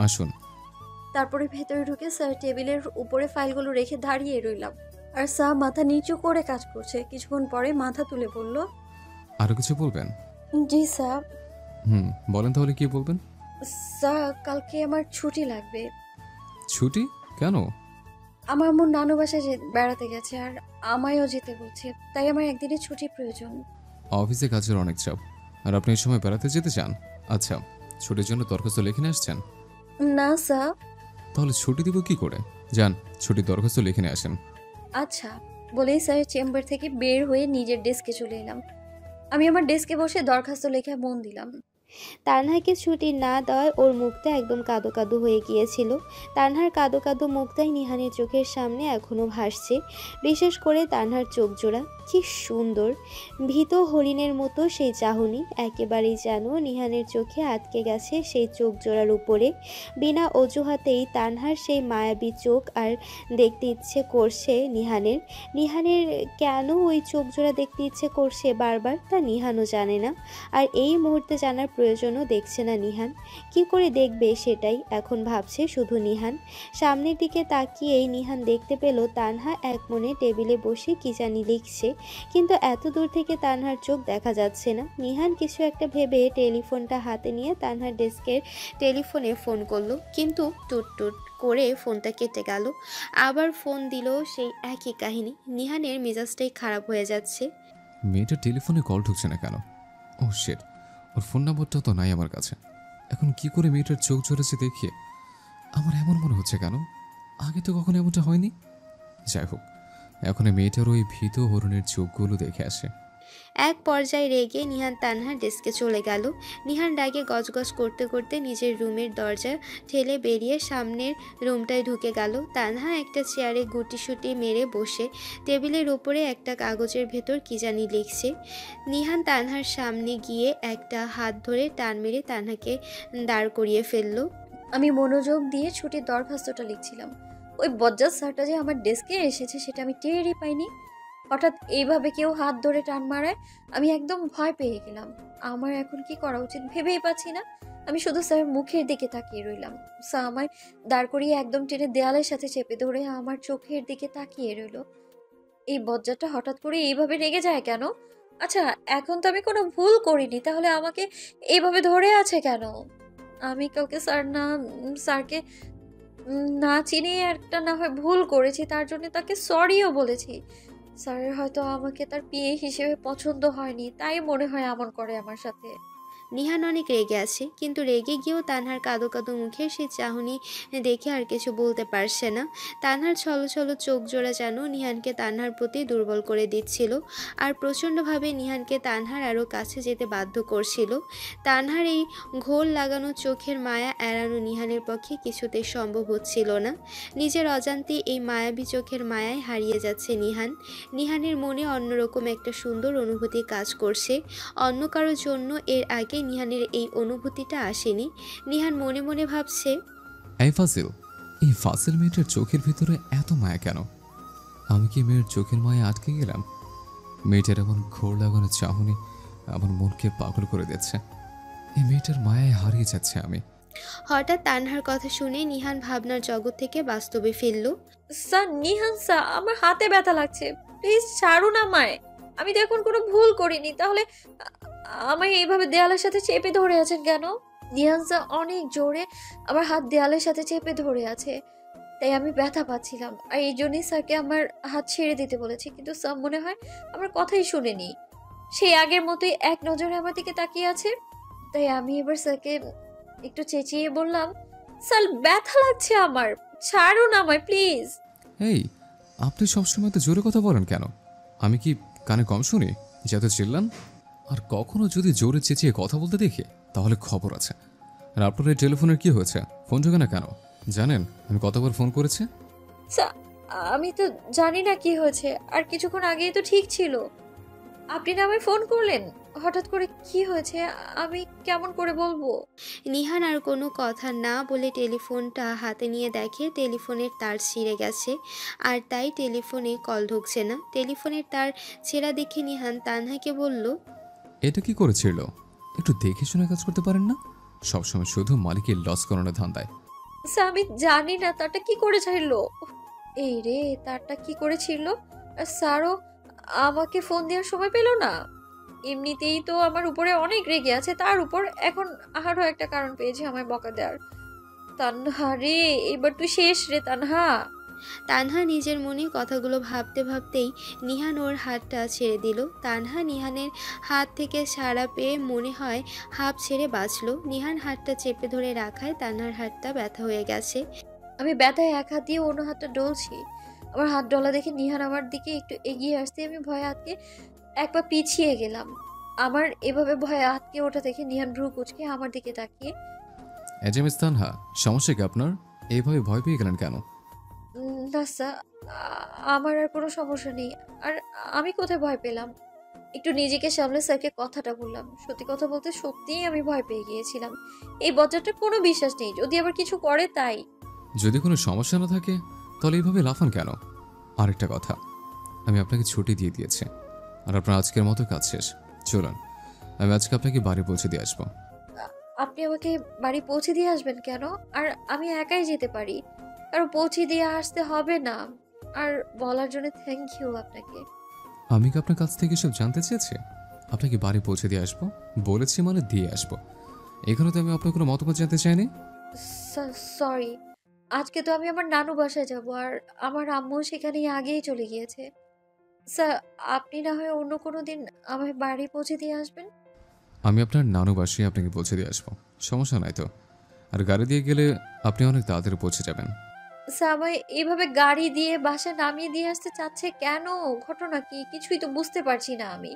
আসুন। তারপরে ভেতরে ঢুকে স্যার টেবিলের উপরে ফাইলগুলো রেখে দাঁড়িয়ে রইলাম। আর স্যার মাথা নিচু করে কাজ করছে। কিছুক্ষণ পরে মাথা তুলে বলল, আরো কিছু বলবেন? জি স্যার। বলেন তাহলে কি বলবেন? স্যার, কালকে আমার ছুটি লাগবে। ছুটি কেন? আমার আম্মু নানু বাসায় বেড়াতে গেছে আর আমায়ও যেতে বলছে, তাই আমার একদিনের ছুটি প্রয়োজন। অফিসে কাজের অনেক চাপ, আর আপনি এই সময় বেড়াতে যেতে চান? আচ্ছা, ছুটির জন্য দরখাস্ত লিখে নিয়ে আসছেন? না স্যার। তাহলে ছুটি দিব কি করে? যান, ছুটির দরখাস্ত লিখে নিয়ে আসেন। আচ্ছা বলেই স্যারের চেম্বার থেকে বের হয়ে নিজের ডেস্কে চলে এলাম। আমি আমার ডেস্কে বসে দরখাস্ত লেখা মন দিলাম। তানহাকে ছুটি না দেওয়ায় ওর মুখটা একদম কাদো কাদো হয়ে গিয়েছিল। তানহার কাদো কাদো মুখটাই নিহানের চোখের সামনে এখনও ভাসছে। বিশেষ করে তানহার চোখ জোড়া কি সুন্দর, ভীত হরিণের মতো সেই চাহনি একেবারেই যেন নিহানের চোখে আটকে গেছে সেই চোখ জোড়ার উপরে। বিনা অজুহাতেই তানহার সেই মায়াবী চোখ আর দেখতে ইচ্ছে করছে নিহানের। নিহানের কেন ওই চোখ জোড়া দেখতে ইচ্ছে করছে বারবার তা নিহানও জানে না, আর এই মুহূর্তে জানার প্রয়োজনও দেখছে না নিহান। কি করে দেখবে সেটাই এখন ভাবছে শুধু নিহান। সামনের দিকে তাকিয়েই নিহান দেখতে পেল তানহা এক মনে টেবিলে বসে কি জানি লিখছে, কিন্তু এত দূর থেকে তানহার চোখ দেখা যাচ্ছে না। নিহান কিছু একটা ভেবে টেলিফোনটা হাতে নিয়ে তানহার ডেস্কের টেলিফোনে ফোন করলো, কিন্তু টুট টুট করে ফোনটা কেটে গেল। আবার ফোন দিল, সেই একই কাহিনী। নিহানের মেজাজটাই খারাপ হয়ে যাচ্ছে। মেয়েটার টেলিফোনে কল ঢুকছে না কেন? ও শিট, ওর ফোন নাম্বারটাও তো নাই আমার কাছে। এখন কি করে মেয়েটার চোখ ঝরেছে দেখিয়ে আমার এমন মনে হচ্ছে কেন? আগে তো কখনো এমনটা হয়নি। যাই হোক, এখন মেয়েটার ওই ভীত হরণের চোখগুলো দেখে আসে। এক পর্যায়ে রেগে নিহান তানহার ডেস্কে চলে গেল। নিহান রাগে গজগজ করতে করতে নিজের রুমের দরজা ঠেলে বেরিয়ে সামনের রুমটায় ঢুকে গেল। তানহা একটা চেয়ারে গুটিসুটি মেরে বসে টেবিলের উপরে একটা কাগজের ভেতর কি জানি লিখছে। নিহান তানহার সামনে গিয়ে একটা হাত ধরে টান মেরে তানহাকে দাঁড় করিয়ে ফেলল। আমি মনোযোগ দিয়ে ছুটির দরখাস্তটা লিখছিলাম। ওই বজ্জাত স্যারটা যে আমার ডেস্কে এসেছে সেটা আমি টেরই পাইনি। হঠাৎ এইভাবে কেউ হাত ধরে টান মারায় আমি একদম ভয় পেয়ে গেলাম। আমার এখন কি করা উচিত ভেবেই পাচ্ছি না। আমি শুধু স্যারের মুখের দিকে তাকিয়ে রইলাম। স্যার আমায় দাঁড় করিয়ে একদম টেনে দেয়ালের সাথে চেপে ধরে আমার চোখের দিকে তাকিয়ে রইল। এই বজ্জাতটা হঠাৎ করে এইভাবে রেগে যায় কেন? আচ্ছা, এখন তো আমি কোনো ভুল করিনি, তাহলে আমাকে এইভাবে ধরে আছে কেন? আমি কাউকে স্যারকে না চিনি একটা না হয় ভুল করেছি, তার জন্য তাকে সরিও বলেছি। স্যারের হয়তো আমাকে তার পিএ হিসেবে পছন্দ হয়নি, তাই মনে হয় এমন করে আমার সাথে। নিহান অনেক রেগে আছে, কিন্তু রেগে গিয়েও তানহার কাদো কাদো মুখে সেই চাহনি দেখে আর কিছু বলতে পারছে না। তানহার ছলো ছলো চোখ জোড়া যেন নিহানকে তানহার প্রতি দুর্বল করে দিচ্ছিল, আর প্রচণ্ডভাবে নিহানকে তানহার আরও কাছে যেতে বাধ্য করছিল। তানহার এই ঘোর লাগানো চোখের মায়া এড়ানো নিহানের পক্ষে কিছুতেই সম্ভব হচ্ছিল না। নিজের অজান্তেই এই মায়াবী চোখের মায়ায় হারিয়ে যাচ্ছে নিহান। নিহানের মনে অন্যরকম একটা সুন্দর অনুভূতি কাজ করছে। অন্য কারোর জন্য এর আগে নিহানের এই অনুভূতিটা আসেনি। নিহান মনে মনে ভাবছে, এই ফাসিল মেয়েটার চোখের ভিতরে এত মায়া কেন? আমি কি মেয়ের চোখের মায়া আটকে গেলাম? মেয়েটার এমন ঘোর লাগানো চাহনি আমার মনকে পাগল করে দিচ্ছে। এই মেয়েটার মায়ায় হারিয়ে যাচ্ছে আমি। হঠাৎ তানহার কথা শুনে নিহান ভাবনার জগৎ থেকে বাস্তবে ফিরল। স্যার, নিহান স্যার, আমার হাতে ব্যথা লাগছে, প্লিজ ছাড়ুন আমায়। আমি তো এখন কোনো ভুল করিনি, তাহলে আমায় এইভাবে দেয়ালের সাথে চেপে ধরে আছেন কেন? নিহান স্যার অনেক জোরে আমার হাত দেয়ালের সাথে চেপে ধরে আছে, তাই আমি ব্যথা পাচ্ছিলাম। আর এই জন্যই স্যারকে আমার হাত ছেড়ে দিতে বলেছি, কিন্তু স্যার মনে হয় আমার কথাই শুনেনি। সেই আগের মতোই এক নজরে আমার দিকে তাকিয়ে আছে। তাই আমি এবার স্যারকে একটু চেঁচিয়ে বললাম, স্যার ব্যথা লাগছে আমার, ছাড়ুন আমায় প্লিজ। এই, আপনি সবসময় তো জোরে কথা বলেন কেন? আমি কি কানে কম শুনি যে এত চিল্লান? আর কখনো যদি জোরে চেঁচিয়ে কথা বলতে দেখি তাহলে খবর আছে। আর আপনার এই টেলিফোনের কি হয়েছে? ফোন ঢোকে না কেন? জানেন আমি কতবার ফোন করেছি? স্যার আমি তো জানি না কি হয়েছে, আর কিছুক্ষণ আগেই তো ঠিক ছিল। আপনি না আমায় ফোন করলেন, হঠাৎ করে কি হয়েছে আমি কেমন করে বলবো? নিহান আর কোনো কথা না বলে টেলিফোনটা হাতে নিয়ে দেখে টেলিফোনের তার ছিঁড়ে গেছে, আর তাই টেলিফোনে কল ঢুকছে না। টেলিফোনের তার ছেঁড়া দেখে নিহান তানহাকে বলল, এটা কি করেছিল? একটু দেখে শুনে কাজ করতে পারেন না? সবসময় শুধু মালিকের লস করানোর ধান্দায়। স্যার আমি জানি না তারটা কি করে ছাড়লো। এই রে, তারটা কি করে ছিড়লো? আর স্যারও আমাকে ফোন দেওয়ার সময় পেল না। এমনিতেই তো আমার উপরে অনেক রেগে আছে, তার উপর এখন আরো একটা কারণ পেয়েছে আমায় বকা দেওয়ার। তানহা রে, এবার তুই শেষ রে তানহা। তানহা নিজের মনে কথাগুলো ভাবতে ভাবতেই নিহান ওর হাতটা ছেড়ে দিল। তানহা নিহানের হাত থেকে ছাড়া পেয়ে মনে হয় হাঁপ ছেড়ে বাঁচল। নিহান হাতটা চেপে ধরে রাখায় তানহার হাতটা ব্যথা হয়ে গেছে। আমি ব্যথায় এক হাত দিয়ে অন্য হাতটা ডলছি। আমার হাত ডলা দেখে নিহান আমার দিকে একটু এগিয়ে আসতে আমি ভয়ে আটকে এক পা পিছিয়ে গেলাম। আমার এভাবে ভয়ে আটকে ওঠা দেখে নিহান ভ্রু কুচকে আমার দিকে তাকিয়ে, এজেম তানহা, সমস্যা কি আপনার? এইভাবে ভয় পেয়ে গেলেন কেন? না স্যার, আমার আর কোনো সমস্যা নেই। আর আমি কোথায় ভয় পেলাম? একটু নিজেকে সামলে স্যারকে কথাটা বললাম। সত্যি কথা বলতে সত্যিই আমি ভয় পেয়ে গিয়েছিলাম। এই বজ্জারটা কোনো বিশ্বাস নেই, যদি আবার কিছু করে তাই। যদি কোনো সমস্যা না থাকে তাহলে এইভাবে লাফান কেন? আরেকটা কথা, আমি আপনাকে ছুটি দিয়ে দিয়েছি, আর আপনার আজকের মতো কাজ শেষ। চলুন, আমি আজকে আপনাকে বাড়ি পৌঁছে দিয়ে আসবো। আপনি আমাকে বাড়ি পৌঁছে দিয়ে আসবেন কেন? আর আমি একাই যেতে পারি, কারণ পৌঁছে দিয়ে আসতে হবে না। আর বলার জন্য থ্যাংক ইউ আপনাকে। আমি কি আপনার কাছ থেকে সব জানতে চেয়েছি? আপনাকে বাড়ি পৌঁছে দিয়ে আসবো বলেছি মানে দিয়ে আসবো। এখানে তো আমি আপনার কোনো মতামত জানতে চাইনি। সরি, আজকে তো আমি আমার নানু বাসায় যাব, আর আমার আম্মু সেখানেই আগেই চলে গিয়েছে। স্যার আপনি না হয় অন্য কোনো দিন আমায় বাড়ি পৌঁছে দিয়ে আসবেন। আমি আপনার নানু বাসায় আপনাকে পৌঁছে দিয়ে আসবো, সমস্যা নাই তো। আর গাড়ি দিয়ে গেলে আপনি অনেক তাড়াতাড়ি পৌঁছে যাবেন। স্যার আমায় এইভাবে গাড়ি দিয়ে বাসায় নামিয়ে দিয়ে আসতে চাচ্ছে কেন? ঘটনা কি? কিছুই তো বুঝতে পারছি না আমি।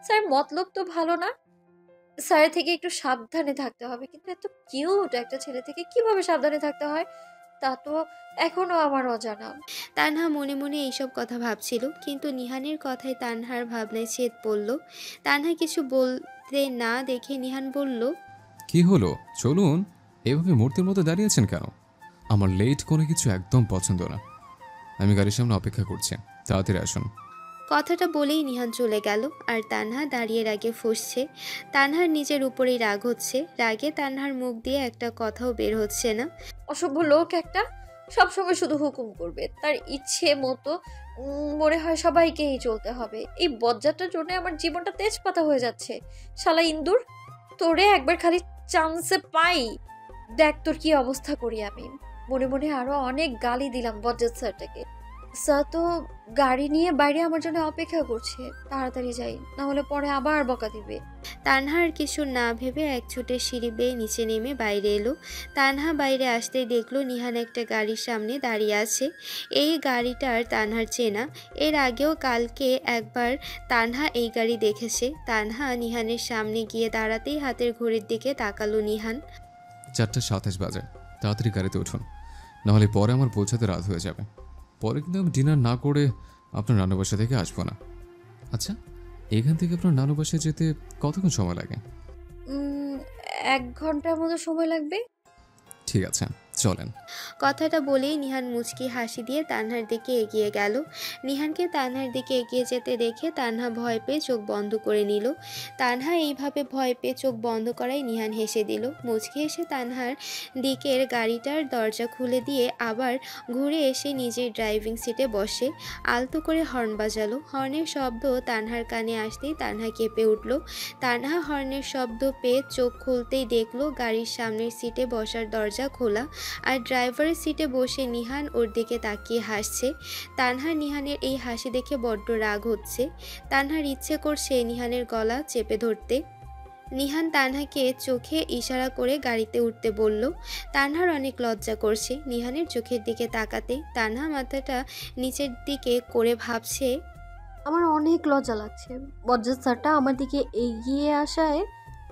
স্যার মতলব তো ভালো না। স্যারের থেকে একটু সাবধানে থাকতে হবে, কিন্তু এত কিউট একটা ছেলে থেকে কিভাবে সাবধানে থাকতে হয় তা তো এখনো আমার অজানা। তানহা মনে মনে এইসব কথা ভাবছিল, কিন্তু নিহানের কথায় তানহার ভাবনায় ছেদ পড়ল। তানহা কিছু বলতে না দেখে নিহান বলল, কি হলো? চলুন। এভাবে মূর্তির মতো দাঁড়িয়েছেন কেন? আমার লেট কোনো কিছু একদম পছন্দ না। আমি গাড়ির সামনে অপেক্ষা করছি, তাড়াতাড়ি আসুন। কথাটা বলেই নিহান চলে গেল। আর তানহা দাঁড়িয়ে রাগে ফুঁসছে। তানহার নিজের উপরেই রাগ হচ্ছে। রাগে তানহার মুখ দিয়ে একটা কথাও বের হচ্ছে না। অসভ্য লোক একটা, সবসময় শুধু হুকুম করবে, তার ইচ্ছে মতো মনে হয় সবাইকেই চলতে হবে। এই বজ্জাটার জন্য আমার জীবনটা তেজপাতা হয়ে যাচ্ছে। শালা ইন্দুর, তোরে একবার খালি চান্সে পাই, দেখ তোর কি অবস্থা করি আমি। মনে মনে আরো অনেক গালি দিলাম বজ্জাত স্যারটাকে। স্যার তো গাড়ি নিয়ে বাইরে আমার জন্য অপেক্ষা করছে, তাড়াতাড়ি যাই, না হলে পরে আবার বকা দিবে। তানহার কিছু না ভেবে এক ছুটে সিঁড়ি বেয়ে নিচে নেমে বাইরে এলো। তানহা বাইরে আসতেই দেখলো নিহান একটা গাড়ির সামনে দাঁড়িয়ে আছে। এই গাড়িটার তানহার চেনা। এর আগেও কালকে একবার তানহা এই গাড়ি দেখেছে। তানহা নিহানের সামনে গিয়ে দাঁড়াতেই হাতের ঘড়ির দিকে তাকালো নিহান। 4:27 বাজে, তাড়াতাড়ি গাড়িতে উঠুন, নাহলে পরে আমার পৌঁছাতে রাত হয়ে যাবে। পরে কিন্তু আমি ডিনার না করে আপনার নানু বাসা থেকে আসবো না। আচ্ছা, এখান থেকে আপনার নানু বাসায় যেতে কতক্ষণ সময় লাগে? 1 ঘন্টার মতো সময় লাগবে। ঠিক আছে, চলেন। কথাটা বলেই নিহান মুচকি হাসি দিয়ে তানহার দিকে এগিয়ে গেল। নিহানকে তানহার দিকে এগিয়ে যেতে দেখে তানহা ভয় পেয়ে চোখ বন্ধ করে নিল। তানহা এইভাবে ভয় পেয়ে চোখ বন্ধ করায় নিহান হেসে দিল। মুচকি এসে তানহার দিকের গাড়িটার দরজা খুলে দিয়ে আবার ঘুরে এসে নিজের ড্রাইভিং সিটে বসে আলতো করে হর্ন বাজালো। হর্নের শব্দ তানহার কানে আসতেই তানহা কেঁপে উঠল। তানহা হর্নের শব্দ পেয়ে চোখ খুলতেই দেখলো গাড়ির সামনের সিটে বসার দরজা খোলা, আর ড্রাইভারের সিটে বসে নিহান ওর দিকে তাকিয়ে হাসছে। তানহার নিহানের এই হাসি দেখে বড্ড রাগ হচ্ছে। তানহার ইচ্ছে করছে নিহানের গলা চেপে ধরতে। নিহান তানহাকে চোখে ইশারা করে গাড়িতে উঠতে বলল। তানহার অনেক লজ্জা করছে নিহানের চোখের দিকে তাকাতে। তানহা মাথাটা নিচের দিকে করে ভাবছে, আমার অনেক লজ্জা লাগছে। বজ্জাত স্যারটা আমার দিকে এগিয়ে আসায়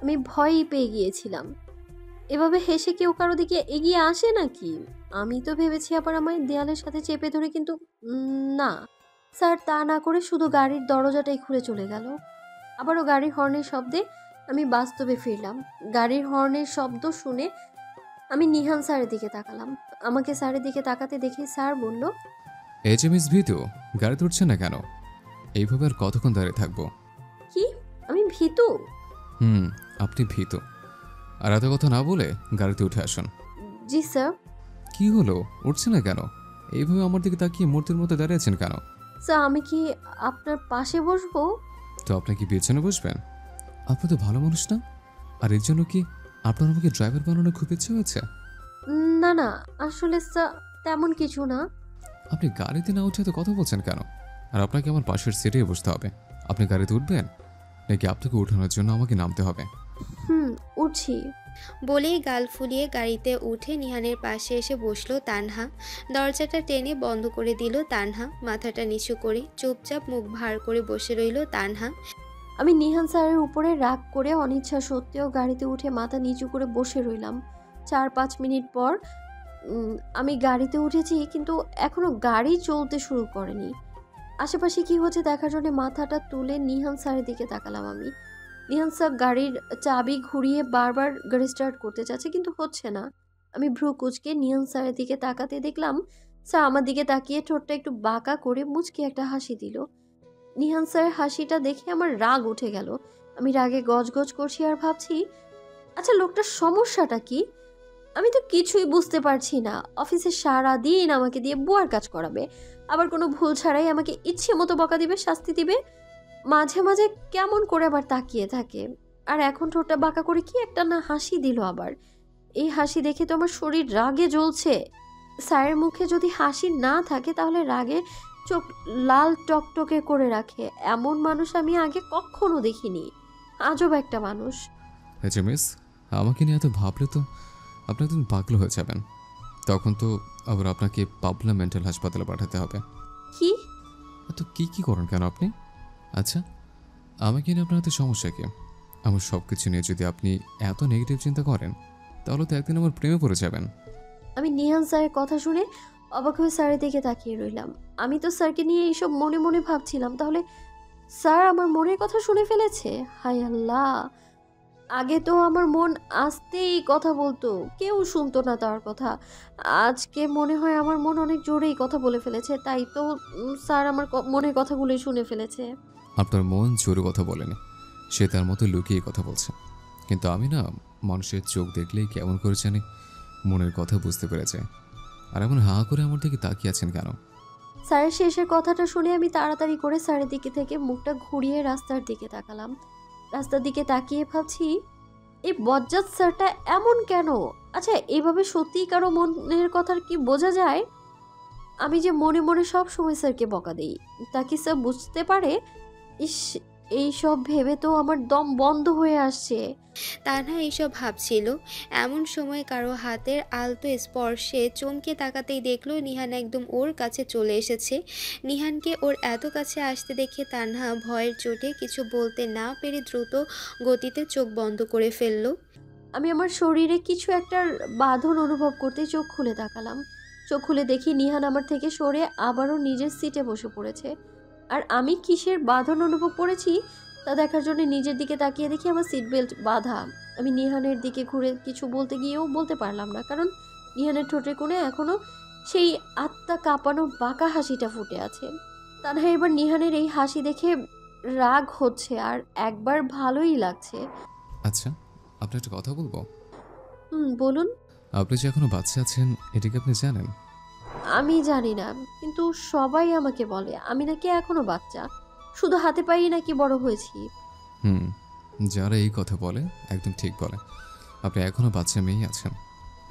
আমি ভয়ই পেয়ে গিয়েছিলাম। এভাবে হেসে কেউ কারো দিকে এগিয়ে আসে নাকি? আমি তো ভেবেছি আবার আমায় দেয়ালের সাথে চেপে ধরে, কিন্তু না, স্যার তা না করে শুধু গাড়ির দরজাটাই খুলে চলে গেল। আবারও গাড়ির হর্নের শব্দে আমি বাস্তবে ফিরলাম। গাড়ির হর্নের শব্দ শুনে আমি নিহান স্যারের দিকে তাকালাম। আমাকে স্যারের দিকে তাকাতে দেখে স্যার বলল, এই যে মিস ভীতু, গাড়িতে উঠছে না কেন? এইভাবে আর কতক্ষণ দাঁড়িয়ে থাকবো? কি আমি ভীতু? আপনি ভীতু। আর এত কথা না বলে গাড়িতে উঠে আসুন। জি স্যার। কি হলো, উঠছে না কেন? এইভাবে আমার দিকে তাকিয়ে মূর্তির মধ্যে দাঁড়িয়ে আছেন কেন? স্যার আমি কি আপনার পাশে বসবো? তো আপনি কি পেছনে বসবেন? আপনি তো ভালো মানুষ না? আর এর জন্য কি আপনার আমাকে ড্রাইভার বানানোর খুব ইচ্ছে হয়েছে? না না, আসলে স্যার তেমন কিছু না। আপনি গাড়িতে না উঠে তো কথা বলছেন কেন? আর আপনাকে আমার পাশের সিটে বসতে হবে। আপনি গাড়িতে উঠবেন নাকি আপনাকে উঠানোর জন্য আমাকে নামতে হবে? উঠছি। বলেই গাল ফুলিয়ে গাড়িতে উঠে নিহানের পাশে এসে বসলো তানহা। দরজাটা টেনে বন্ধ করে দিল তানহা। মাথাটা নিচু করে চুপচাপ মুখ ভার করে বসে রইল তানহা। আমি নিহান স্যারের উপরে রাগ করে অনিচ্ছা সত্ত্বেও গাড়িতে উঠে মাথা নিচু করে বসে রইলাম। 4-5 মিনিট পর আমি গাড়িতে উঠেছি, কিন্তু এখনো গাড়ি চলতে শুরু করেনি। আশেপাশে কি হচ্ছে দেখার জন্য মাথাটা তুলে নিহান স্যারের দিকে তাকালাম আমি। নিহান স্যার গাড়ির চাবি ঘুরিয়ে বারবার গাড়ি স্টার্ট করতে চাচ্ছে, কিন্তু হচ্ছে না। আমি ভ্রু কুচকে নিহান স্যারের দিকে তাকাতে দেখলাম স্যার আমার দিকে তাকিয়ে ঠোঁটটা একটু বাঁকা করে মুচকি একটা হাসি দিল। নিহান স্যারের হাসিটা দেখে আমার রাগ উঠে গেল। আমি রাগে গজগজ করছি আর ভাবছি, আচ্ছা লোকটার সমস্যাটা কি? আমি তো কিছুই বুঝতে পারছি না। অফিসে সারা দিন আমাকে দিয়ে বুয়ার কাজ করাবে, আবার কোনো ভুল ছাড়াই আমাকে ইচ্ছে মতো বকা দিবে, শাস্তি দিবে। মাঝে মাঝে কেমন করে আবার তাকিয়ে থাকে। আর এখন ঠোঁটটা বাঁকা করে কি একটা না হাসি দিল আবার। এই হাসি দেখে তো আমার শরীর রাগে জ্বলছে। স্যারের মুখে যদি হাসি না থাকে তাহলে রাগে চোখ লাল টকটকে করে রাখে। এমন মানুষ আমি আগে কখনো দেখিনি। আজব একটা মানুষ। আচ্ছা মিস, আমাকে নিয়ে এত ভাবলে তো আপনি একদিন পাগল হয়ে যাবেন। তখন তো আবার আপনাকে পাবনা মেন্টাল হাসপাতালে পাঠাতে হবে। কি তো কি করেন কেন আপনি? আচ্ছা, আমাকে নিয়ে আপনার এত সমস্যা কি? আমার সব কিছু নিয়ে যদি আপনি এত নেগেটিভ চিন্তা করেন তাহলে তো একদিন আমার প্রেমে পড়ে যাবেন। আমি নিহান স্যারের কথা শুনে অবাক হয়ে স্যারের দিকে তাকিয়ে রইলাম। আমি তো স্যারকে নিয়ে এইসব মনে মনে ভাবছিলাম, তাহলে স্যার আমার মনের কথা শুনে ফেলেছে। হায় আল্লাহ, আগে তো আমার মন আস্তেই কথা বলতো, কেউ শুনতো না তার কথা। আজকে মনে হয় আমার মন অনেক জোরেই কথা বলে ফেলেছে, তাই তো স্যার আমার মনের কথাগুলোই শুনে ফেলেছে। আপনার মন জোরে কথা বলেনি, সে তার মতো লুকিয়ে কথা বলছে। কিন্তু আমি না, মানুষের চোখ দেখলেই কেমন করে জানি মনের কথা বুঝতে পেরে যায়। আর এমন হা করে আমার দিকে তাকিয়ে আছেন কেন? স্যারের শেষের কথাটা শুনে আমি তাড়াতাড়ি করে স্যারের দিকে থেকে মুখটা ঘুরিয়ে রাস্তার দিকে তাকালাম। রাস্তার দিকে তাকিয়ে ভাবছি, এই বজ্জাত স্যারটা এমন কেন? আচ্ছা, এইভাবে সত্যিই কারো মনের কথার কি বোঝা যায়? আমি যে মনে মনে সব সময় স্যারকে বকা দিই, তা কি স্যার বুঝতে পারে? ইস, এইসব ভেবে তো আমার দম বন্ধ হয়ে আসছে। তানহা এইসব ভাবছিল, এমন সময় কারো হাতের আলতো স্পর্শে চমকে তাকাতেই দেখলো নিহান একদম ওর কাছে চলে এসেছে। নিহানকে ওর এত কাছে আসতে দেখে তানহা ভয়ের চোটে কিছু বলতে না পেরে দ্রুত গতিতে চোখ বন্ধ করে ফেলল। আমি আমার শরীরে কিছু একটা বাঁধন অনুভব করতে চোখ খুলে তাকালাম। চোখ খুলে দেখি নিহান আমার থেকে সরে আবারও নিজের সিটে বসে পড়েছে। আর আমি কিসের বাঁধন অনুভব করেছি তা দেখার জন্য নিজের দিকে তাকিয়ে দেখি আমার সিট বেল্ট বাঁধা। আমি নিহানের দিকে ঘুরে কিছু বলতে গিয়েও বলতে পারলাম না, কারণ নিহানের ঠোঁটের কোণে এখনো সেই আত্মা কাঁপানো বাঁকা হাসিটা ফুটে আছে। তানহা এবার নিহানের এই হাসি দেখে রাগ হচ্ছে আর একবার ভালোই লাগছে। আচ্ছা, আপনার একটা কথা বলবো? বলুন। আপনি যে এখনো বাচ্চা আছেন, এটা কি আপনি জানেন? আমি জানি না, কিন্তু সবাই আমাকে বলে আমি নাকি এখনো বাচ্চা, শুধু হাতে পাই নাকি বড় হয়েছি। যারা এই কথা বলে একদম ঠিক বলে। আপনি এখনো বাচ্চা মেয়েই আছেন।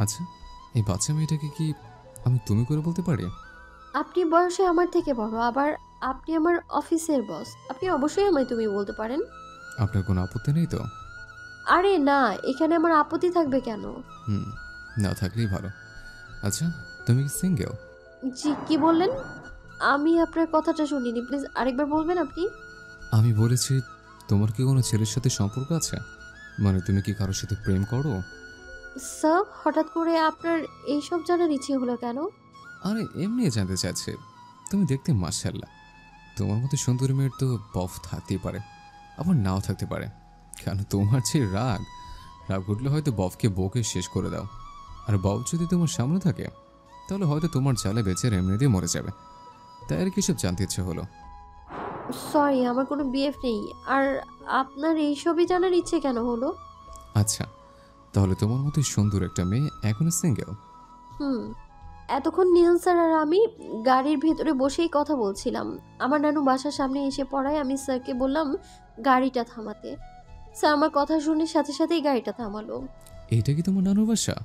আচ্ছা, এই বাচ্চা মেয়েটাকে কি আমি তুমি করে বলতে পারি? আপনি বয়সে আমার থেকে বড়, আবার আপনি আমার অফিসের বস, আপনি অবশ্যই আমায় তুমি বলতে পারেন। আপনার কোনো আপত্তি নেই তো? আরে না, এখানে আমার আপত্তি থাকবে কেন? না থাকলেই ভালো। আচ্ছা, তুমি কি সিঙ্গেল? জি, কি বললেন? আমি আপনার কথাটা শুনিনি, প্লিজ আরেকবার বলবেন আপনি। আমি বলেছি, তোমার কি কোনো ছেলের সাথে সম্পর্ক আছে? মানে তুমি কি কারোর সাথে প্রেম করো? স্যার, হঠাৎ করে আপনার এইসব জানার ইচ্ছে হলো কেন? আরে এমনি জানতে চাইছে। তুমি দেখতে মাশাআল্লাহ। তোমার মতো সুন্দরী মেয়ের তো বফ থাকতেই পারে, আবার নাও থাকতে পারে। কেন তোমার যে রাগ উঠলে হয়তো বফকে বউকে শেষ করে দাও। আর বউ যদি তোমার সামনে থাকে তাহলে হয়তো তোমার জালে বেঁচে এমনিতেই মরে যাবে। তাই আর কি সব জানতে ইচ্ছে হলো। সরি, আমার কোনো বিএফ নেই। আর আপনার এইসবই জানার ইচ্ছে কেন হলো? আচ্ছা, তাহলে তোমার মতো সুন্দর একটা মেয়ে এখনো সিঙ্গেল? এতক্ষণ নিহান স্যার আর আমি গাড়ির ভেতরে বসেই কথা বলছিলাম। আমার নানু বাসার সামনে এসে পড়ায় আমি স্যারকে বললাম গাড়িটা থামাতে। স্যার আমার কথা শুনে সাথে সাথেই গাড়িটা থামালো। এইটা কি তোমার নানুর বাসা?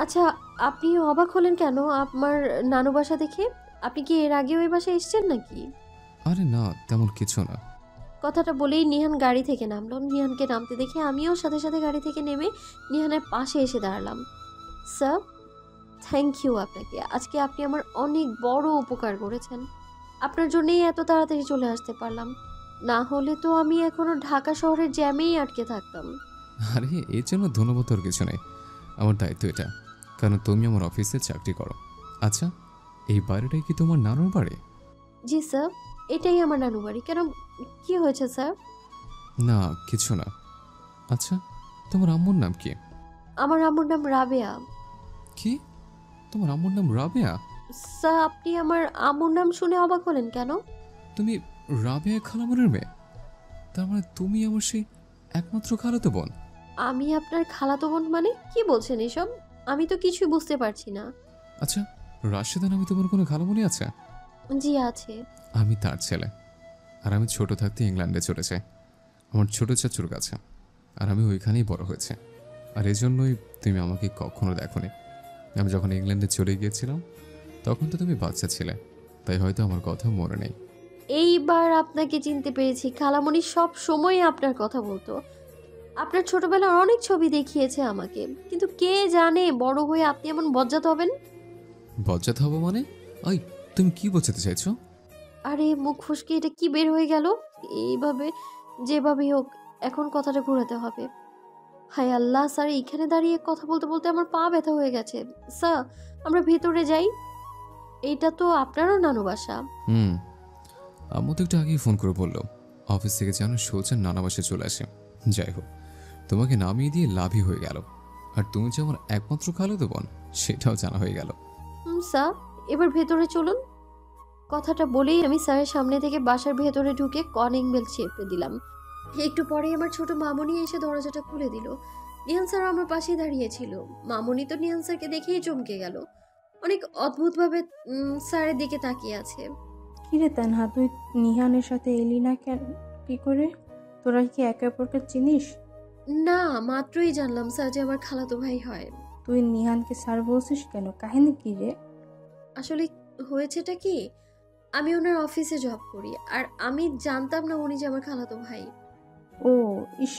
আচ্ছা, আপনি অবাক হলেন কেন আমার নানু বাসা দেখে? আপনি কি এর আগে ওই বাসায় এসেছেন নাকি? আরে না, তেমন কিছু না। কথাটা বলেই নিহান গাড়ি থেকে নামলো। নিহানকে নামতে দেখে আমিও সাথে সাথে গাড়ি থেকে নেমে নিহানের পাশে এসে দাঁড়ালাম। স্যার, থ্যাংক ইউ আপনাকে। আজকে আপনি আমার অনেক বড় উপকার করেছেন। আপনার জন্যই এত তাড়াতাড়ি চলে আসতে পারলাম, না হলে তো আমি এখনো ঢাকা শহরের জ্যামেই আটকে থাকতাম। আরে এর জন্য ধন্যবাদ তোর কিছু নেই, আমার দায়িত্ব এটা, কারণ তুমি আমার অফিসে চাকরি করো। আচ্ছা, এই বাড়িটাই কি তোমার নানুর বাড়ি? জি স্যার, এটাই আমার নানু বাড়ি। কেন, কি হয়েছে স্যার? না কিছু না। আচ্ছা, তোমার আম্মুর নাম কি? আমার আম্মুর নাম রাবেয়া। কি, তোমার আম্মুর নাম রাবেয়া? স্যার, আপনি আমার আম্মুর নাম শুনে অবাক হলেন কেন? তুমি রাবেয়া খালামনের মেয়ে? তার মানে তুমি আমার সেই একমাত্র খালাতো বোন? আমি আপনার খালাতো বোন মানে? কি বলছেন এসব? আমি তো কিছুই বুঝতে পারছি না। আচ্ছা, রাশেদা নামে তোমার কোনো খালামণি আছে? জি আছে। আমি তার ছেলে। আর আমি ছোট থাকতে ইংল্যান্ডে চলে যাই আমার ছোট চাচুর কাছে, আর আমি ওইখানেই বড় হয়েছে। আর এই জন্যই তুমি আমাকে কখনো দেখোনি। আমি যখন ইংল্যান্ডে চলে গিয়েছিলাম তখন তো তুমি বাচ্চা ছিলে, তাই হয়তো আমার কথা মনে নেই। এইবার আপনাকে চিনতে পেরেছি। খালামণি সব সময় আপনার কথা বলতো। আপনার ছোটবেলার অনেক ছবি দেখিয়েছে আমাকে, কিন্তু কে জানে বড় হয়ে আপনি এমন বজ্জাত হবেন। বজ্জাত হবো মানে? ওই তুমি কি বোঝাতে চাইছো? আরে মুখ ফসকে এটা কি বের হয়ে গেল? এইভাবে যেভাবেই হোক এখন কথাটা ঘোরাতে হবে। হায় আল্লাহ, স্যার এইখানে দাঁড়িয়ে কথা বলতে বলতে আমার পা ব্যথা হয়ে গেছে। স্যার, আমরা ভেতরে যাই। এইটা তো আপনারও নানু বাসা। আম্মু তো একটু আগেই ফোন করে বললো অফিস থেকে যেন সোজা নানা বাসায় চলে আসে। যাই হোক, তোমাকে নামিয়ে দিয়ে লাভই হয়ে গেল। আর তুমি যে আমার একমাত্র খালাতো বোন সেটাও জানা হয়ে গেল। স্যার, এবার ভেতরে চলুন। কথাটা বলেই আমি স্যারের সামনে থেকে বাসার ভেতরে ঢুকে কলিং বেল চেপে দিলাম। একটু পরেই আমার ছোট মামনি এসে দরজাটা খুলে দিল। নিহান স্যার আমার পাশেই দাঁড়িয়েছিল। মামনি তো নিহান স্যারকে দেখেই চমকে গেল। অনেক অদ্ভুতভাবে স্যারের দিকে তাকিয়ে আছে। কিরে তানহা, তুই নিহানের সাথে এলি না কেন? কি করে? তোরা কি একে অপরকে চিনিস? না, মাত্রই জানলাম স্যার যে আমার খালাতো ভাই হয়। তুই নিহানকে স্যার বলছিস কেন? কাহিনী কি রে? আসলে হয়েছেটা কি, আমি ওনার অফিসে জব করি, আর আমি জানতাম না উনি যে আমার খালাতো ভাই। ও ইস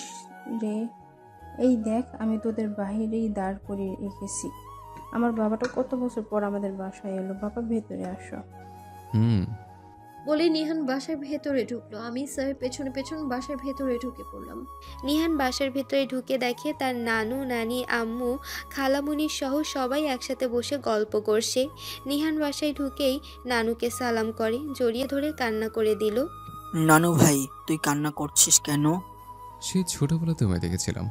রে, এই দেখ আমি তোদের বাহিরেই দাঁড় করিয়ে রেখেছি। আমার বাবাটা কত বছর পর আমাদের বাসায় এলো। বাবা ভেতরে আসো। বলে নিহান বাসার ভেতরে ঢুকলো। আমি স্যার পেছনে পেছন বাসার ভেতরে ঢুকে পড়লাম। নিহান বাসার ভেতরে ঢুকে দেখে তার নানু, নানি, আম্মু, খালামুনি সহ সবাই একসাথে বসে গল্প করছে। নিহান বাসায় ঢুকেই নানুকে সালাম করে, জড়িয়ে ধরে কান্না করে দিল। নানু ভাই, তুই কান্না করছিস কেন? সে ছোটবেলা তোমায় দেখেছিলাম,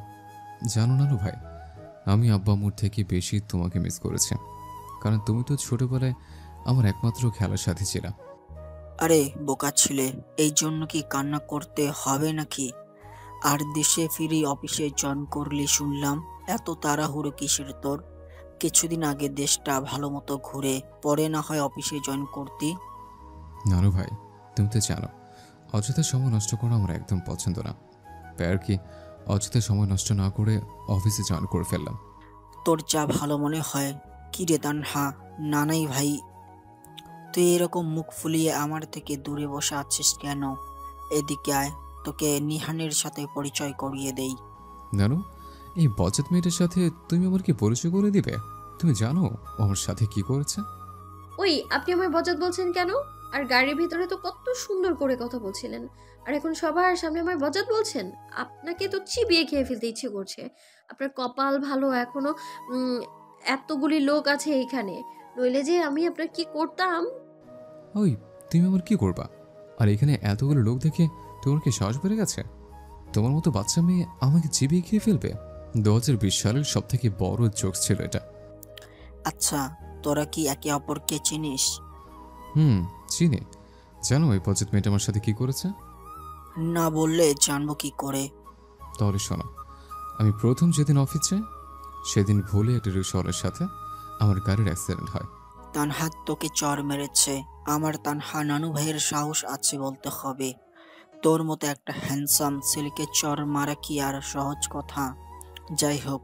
জানো নানু ভাই, আমি আব্বা আম্মুর থেকে বেশি তোমাকে মিস করেছি, কারণ তুমি তো ছোটবেলায় আমার একমাত্র খেলার সাথী ছিলা। আরে বোকা ছেলে, এই জন্য কি কান্না করতে হবে নাকি? আর দেশে ফিরে অফিসে জয়েন করলি শুনলাম, এত তাড়াহুড়ো কিসের তোর? কিছুদিন আগে দেশটা ভালো মতো ঘুরে পরে না হয় অফিসে জয়েন করতি। নানু ভাই, তুমি তো জানো অযথা সময় নষ্ট করা আমার একদম পছন্দ না। আর কি অযথা সময় নষ্ট না করে অফিসে জয়েন করে ফেললাম। তোর যা ভালো মনে হয়। কি রে তানহা, নানাই ভাই, তুই এরকম মুখ ফুলিয়ে আমার থেকে দূরে বসে আছিস কেন? এদিকে আয়, তোকে নিহানের সাথে পরিচয় করিয়ে দেই। নানু, এই বচত মেয়েটার সাথে তুমি আমার কি পরিচয় করে দিবে? তুমি জানো ও আমার সাথে কি করেছে? ওই, আপনি আমায় বজাত বলছেন কেন? আর গাড়ির ভিতরে তো কত সুন্দর করে কথা বলছিলেন, আর এখন সবার সামনে আমায় বজাত বলছেন? আপনাকে তো চিবিয়ে খেয়ে ফেলতে ইচ্ছে করছে। আপনার কপাল ভালো, এখনো এতগুলি লোক আছে এইখানে, নইলে যে আমি আপনার কি করতাম। ওই, তুমি আমার কি করবা? আর এখানে এতগুলো লোক দেখে তোমার কি সাহস বেড়ে গেছে? তোমার মতো বাচ্চা মেয়ে আমাকে চিবিয়ে খেয়ে ফেলবে? 2020 সালের সব থেকে বড় জোকস ছিল এটা। আচ্ছা, তোরা কি একে অপরকে চিনিস? চিনি। জানো ওই বচত মেয়েটা আমার সাথে কি করেছে? না বললে জানবো কি করে? তাহলে শোনো, আমি প্রথম যেদিন অফিস যাই সেদিন ভুলে একটা রিক্সাওয়ালার সাথে আমার গাড়ির অ্যাক্সিডেন্ট হয়। তানহা তোকে চর মেরেছে। আমার তানহা নানু ভাইয়ের সাহস আছে বলতে হবে। তোর মতো একটা হ্যান্ডসাম ছেলেকে চর মারা কি আর সহজ কথা? যাই হোক,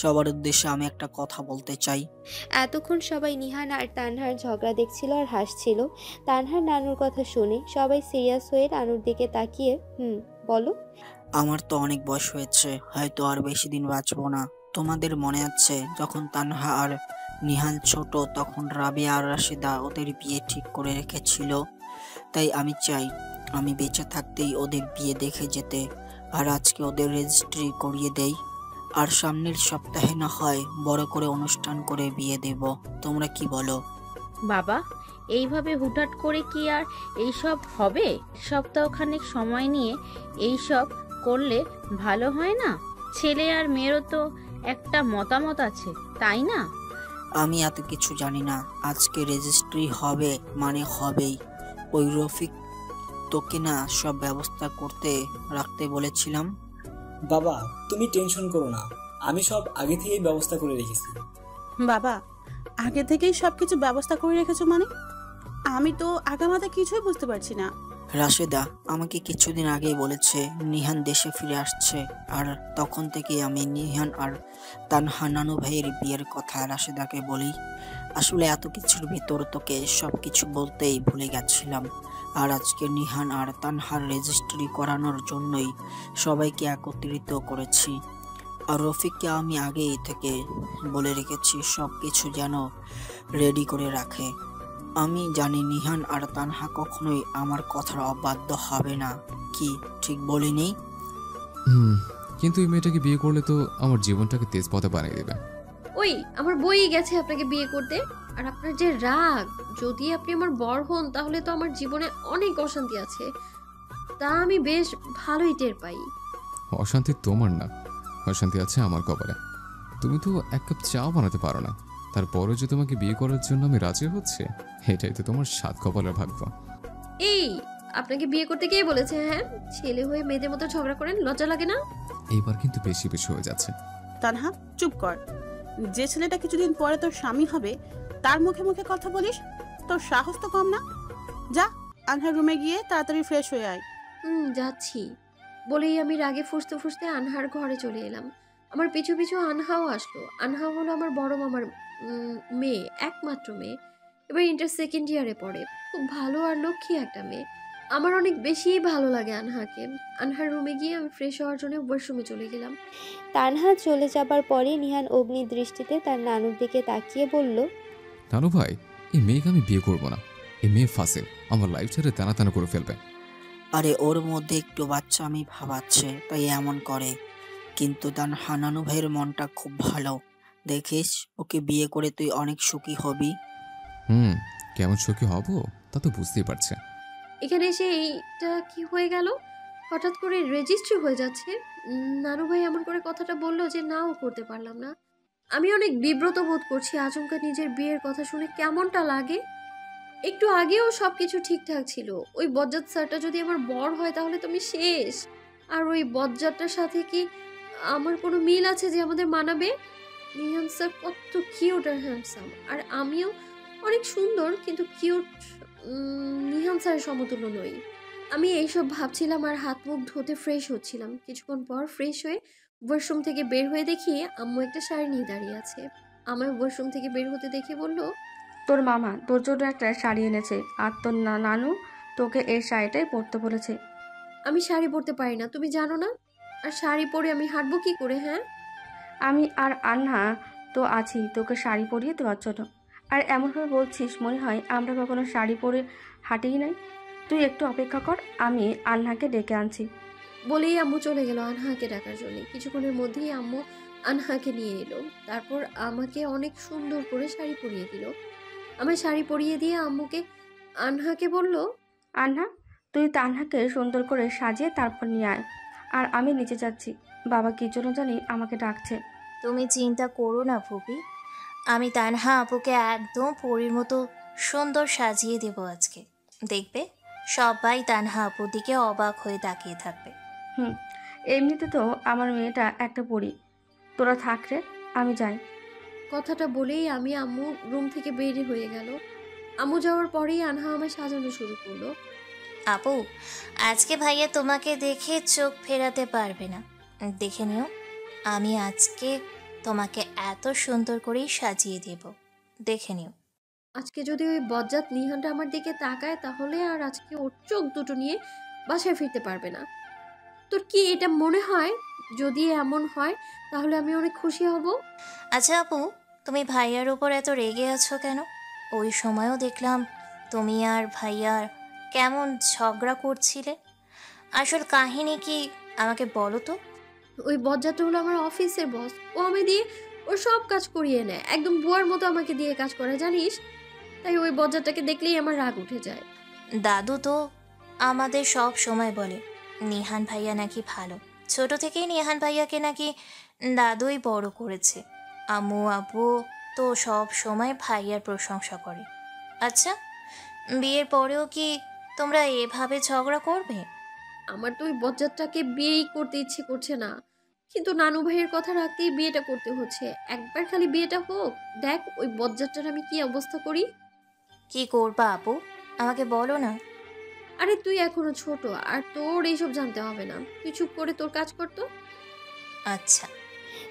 সবার উদ্দেশ্যে আমি একটা কথা বলতে চাই। এতক্ষণ সবাই নিহান আর তানহার ঝগড়া দেখছিল আর হাসছিল। তানহার নানুর কথা শুনে সবাই সিরিয়াস হয়ে নানুর দিকে তাকিয়ে বলো। আমার তো অনেক বয়স হয়েছে, হয়তো আর বেশি দিন বাঁচবো না। তোমাদের মনে আছে যখন তানহা আর নিহান ছোট, তখন রাবিয়া আর রাশিদা ওদের বিয়ে ঠিক করে রেখেছিল? তাই আমি চাই আমি বেঁচে থাকতেই ওদের বিয়ে দেখে যেতে, আর আজকে ওদের রেজিস্ট্রি করিয়ে দেই। আর সামনের সপ্তাহে না হয় বড় করে অনুষ্ঠান করে বিয়ে দেব। তোমরা কি বলো? বাবা, এইভাবে হুটহাট করে কি আর এইসব হবে? সপ্তাহখানেক সময় নিয়ে এইসব করলে ভালো হয় না? ছেলে আর মেয়েরও তো একটা মতামত আছে, তাই না? আমি এত কিছু জানি না। আজকে রেজিস্ট্রি হবে মানে হবেই। ওই রফিক তোকে না সব ব্যবস্থা করতে রাখতে বলেছিলাম। বাবা, তুমি টেনশন করো না, আমি সব আগে থেকেই ব্যবস্থা করে রেখেছি। বাবা, আগে থেকেই সবকিছু ব্যবস্থা করে রেখেছো মানে? আমি তো আগামাথা কিছুই বুঝতে পারছি না। রাশেদা আমাকে কিছুদিন আগেই বলেছে নিহান দেশে ফিরে আসছে, আর তখন থেকে আমি নিহান আর তানহা নানু ভাইয়ের বিয়ের কথা রাশেদাকে বলি। আসলে এত কিছুর ভিতর তোকে সবকিছু বলতেই ভুলে গেছিলাম। আর আজকে নিহান আর তানহার রেজিস্ট্রি করানোর জন্যই সবাইকে একত্রিত করেছি। আর রফিককে আমি আগেই থেকে বলে রেখেছি সব কিছু যেন রেডি করে রাখে। আমি জানি নিহান আর তানহা কখনোই আমার কথার অবাধ্য হবে না। কি ঠিক বলিনি? কিন্তু এই মেয়েটাকে বিয়ে করলে তো আমার জীবনটাকে তেজপাতা বানিয়ে দেবে। ওই, আমার বই গেছে আপনাকে বিয়ে করতে। আর আপনার যে রাগ, যদি আপনি আমার বর হন তাহলে তো আমার জীবনে অনেক অশান্তি আছে, তা আমি বেশ ভালোই টের পাই। অশান্তি তোমার না, অশান্তি আছে আমার কপালে। তুমি তো এক কাপ চা বানাতে পারো না, তারপরে যে তোমাকে বিয়ে করার জন্য আমি রাজি হচ্ছে, এটাই তো তোমার সাত কপালের ভাগ্য। এই, আপনাকে বিয়ে করতে কে বলেছে? হ্যাঁ, ছেলে হয়ে মেয়েদের মতো ঝগড়া করেন, লজ্জা লাগে না? এইবার কিন্তু বেশি বেশি হয়ে যাচ্ছে। তানহা, চুপ কর। যে ছেলেটা কিছুদিন পরে তোর স্বামী হবে তার মুখে মুখে কথা বলিস? তোর সাহস তো কম না। যা, আনহার রুমে গিয়ে তাড়াতাড়ি ফ্রেশ হয়ে আয়। যাচ্ছি বলেই আমি রাগে ফুঁসতে ফুঁসতে আনহার ঘরে চলে এলাম। আমার পিছু পিছু আনহাও আসলো। আনহা হলো আমার বড় মামার মেয়ে, একমাত্র মেয়ে। এবার ইন্টার সেকেন্ড ইয়ারে পড়ে। খুব ভালো আর লক্ষ্মী একটা মেয়ে। আমার অনেক বেশি ভালো লাগে আনহাকে। আনহার রুমে গিয়ে আমি ফ্রেশ হওয়ার জন্য ওয়াশরুমে চলে গেলাম। তানহা চলে যাবার পরে নিহান অগ্নি দৃষ্টিতে তার নানুর দিকে তাকিয়ে বলল, নানু ভাই, এই মেয়েকে আমি বিয়ে করবো না। এই মেয়ে ফাসিল, আমার লাইফ ছেড়ে টানা টানা করে ফেলবে। আরে ওর মধ্যে একটু বাচ্চা আমি ভাবাচ্ছে তাই এমন করে, কিন্তু তানহা নানু ভাইয়ের মনটা খুব ভালো। দেখিস, ওকে বিয়ে করে তুই অনেক সুখী হবি। কেমন সুখী হব তা তো বুঝতেই পারছে। এখানে এসে এইটা কি হয়ে গেল? হঠাৎ করে রেজিস্ট্রি হয়ে যাচ্ছে। নানু ভাই এমন করে কথাটা বললো যে নাও করতে পারলাম না। আমি অনেক বিব্রত বোধ করছি। আচমকা নিজের বিয়ের কথা শুনে কেমনটা লাগে। একটু আগেও সবকিছু ঠিকঠাক ছিল। ওই বজ্জাত স্যারটা যদি আমার বর হয় তাহলে তো আমি শেষ। আর ওই বজ্জাতটার সাথে কি আমার কোনো মিল আছে যে আমাদের মানাবে? নিহান স্যার কত কিউট আর হ্যান্ডসাম, আর আমিও অনেক সুন্দর, কিন্তু কিউট নিহান স্যারের সমতুল্য নই। আমি এইসব ভাবছিলাম আর হাত মুখ ধুতে ফ্রেশ হচ্ছিলাম। কিছুক্ষণ পর ফ্রেশ হয়ে ওয়াশরুম থেকে বের হয়ে দেখি আম্মু একটা শাড়ি নিয়ে দাঁড়িয়ে আছে। আমায় ওয়াশরুম থেকে বের হতে দেখে বলল, তোর মামা তোর জন্য একটা শাড়ি এনেছে, আর তোর নানু তোকে এই শাড়িটাই পরতে বলেছে। আমি শাড়ি পরতে পারি না, তুমি জানো না? আর শাড়ি পরে আমি হাঁটবো কি করে? হ্যাঁ, আমি আর আন্না তো আছি তোকে শাড়ি পরিয়ে দেওয়ার জন্য। আর এমনভাবে বলছিস মনে হয় আমরা কখনো শাড়ি পরে হাঁটিই নাই। তুই একটু অপেক্ষা কর, আমি আন্নাকে ডেকে আনছি। বলেই আম্মু চলে গেল আনহাকে ডাকার জন্য। কিছুক্ষণের মধ্যেই আম্মু আনহাকে নিয়ে এলো। তারপর আমাকে অনেক সুন্দর করে শাড়ি পরিয়ে দিল। আমায় শাড়ি পরিয়ে দিয়ে আম্মুকে আনহাকে বলল, আন্না তুই তানহাকে সুন্দর করে সাজিয়ে তারপর নিয়ে আয়, আর আমি নিচে যাচ্ছি। বাবা কি জন্য জানি আমাকে ডাকছে। তুমি চিন্তা করো না ফুপি, আমি তানহা আপুকে একদম পরীর মতো সুন্দর সাজিয়ে দেব আজকে। দেখবে সবাই তানহা আপুর দিকে অবাক হয়ে তাকিয়ে থাকবে। এমনিতে তো আমার মেয়েটা একটা পরী। তোরা থাক রে, আমি যাই। কথাটা বলেই আমি আম্মু রুম থেকে বের হয়ে গেল। আম্মু যাওয়ার পরেই আনহা আমায় সাজানো শুরু করলো। আপু, আজকে ভাইয়া তোমাকে দেখে চোখ ফেরাতে পারবে না। দেখে নিও, আমি আজকে তোমাকে এত সুন্দর করেই সাজিয়ে দেব, দেখে নিও। আজকে যদি ওই বজ্জাত নিহানটা আমার দিকে তাকায় তাহলে আর আজকে ওর চোখ দুটো নিয়ে বাসায় ফিরতে পারবে না। তোর কি এটা মনে হয়? যদি এমন হয় তাহলে আমি অনেক খুশি হব। আচ্ছা আপু, তুমি ভাইয়ার উপর এত রেগে আছো কেন? ওই সময়ও দেখলাম তুমি আর ভাইয়ার কেমন ঝগড়া করছিলে। আসল কাহিনী কি আমাকে বলো তো। ওই বজ্জাতটা হলো আমার অফিসের বস। ও আমি দিয়ে ওর সব কাজ করিয়ে নেয়, একদম বুয়ার মতো আমাকে দিয়ে কাজ করে, জানিস? তাই ওই বজ্জাতটাকে দেখলেই আমার রাগ উঠে যায়। দাদু তো আমাদের সব সময় বলে নিহান ভাইয়া নাকি ভালো। ছোট থেকেই নিহান ভাইয়াকে নাকি দাদুই বড় করেছে। আম্মু আব্বু তো সব সময় ভাইয়ার প্রশংসা করে। আচ্ছা, বিয়ের পরেও কি তোমরা এভাবে ঝগড়া করবে? আমার তো ওই বজ্জাতটাকে বিয়েই করতে ইচ্ছে করছে না, কিন্তু নানু ভাইয়ের কথা রাখতেই বিয়েটা করতে হচ্ছে। একবার খালি বিয়েটা হোক, দেখ ওই বজ্জাতটার আমি কি অবস্থা করি। কি করবা আপু, আমাকে বলো না। আরে তুই এখনো ছোট, আর তোর এইসব জানতে হবে না। তুই চুপ করে তোর কাজ করতো। আচ্ছা।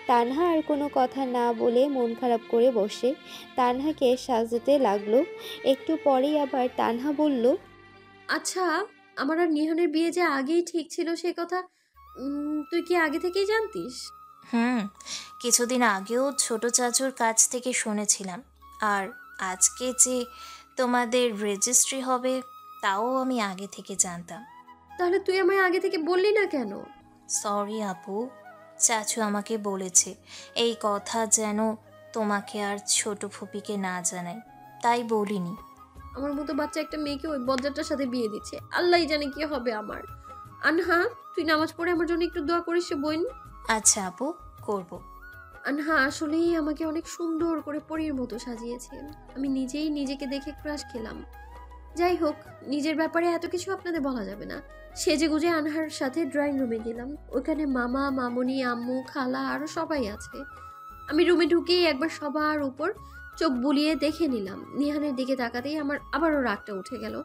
তানহা আর কোনো কথা না বলে মন খারাপ করে বসে তানহাকে সাজাতে লাগলো। একটু পরেই আবার তানহা বলল, আচ্ছা, আমার আর নিহানের বিয়ে যে আগেই ঠিক ছিল সে কথা তুই কি আগে থেকেই জানতিস? কিছুদিন আগেও ছোট চাচুর কাছ থেকে শুনেছিলাম। আর আজকে যে তোমাদের রেজিস্ট্রি হবে তাও আমি আগে থেকে জানতাম। তাহলে তুই আমায় আগে থেকে বললি না কেন? সরি আপু, চাচু আমাকে বলেছে এই কথা যেন তোমাকে আর ছোট ফুপিকে না জানাই, তাই বলিনি। আমার মতো বাচ্চা একটা মেয়েকে ওই বজ্জারটার সাথে বিয়ে দিচ্ছে, আল্লাহই জানে কি হবে আমার। আনহা, তুই নামাজ পড়ে আমার জন্য একটু দোয়া করিস বোন। আচ্ছা আপু, করব। আনহা আসলেই আমাকে অনেক সুন্দর করে পরীর মতো সাজিয়েছে। আমি নিজেই নিজেকে দেখে ক্রাশ খেলাম। যাই হোক, নিজের ব্যাপারে এত কিছু আপনাদের বলা যাবে না। সেজে গুজে আনহার সাথে ড্রয়িং রুমে গেলাম। ওখানে মামা, মামনি, আম্মু, খালা আরো সবাই আছে। আমি রুমে ঢুকেই একবার সবার উপর চোখ বুলিয়ে দেখে নিলাম। নিহানের দিকে তাকাতেই আমার আবারও রাগটা উঠে গেল।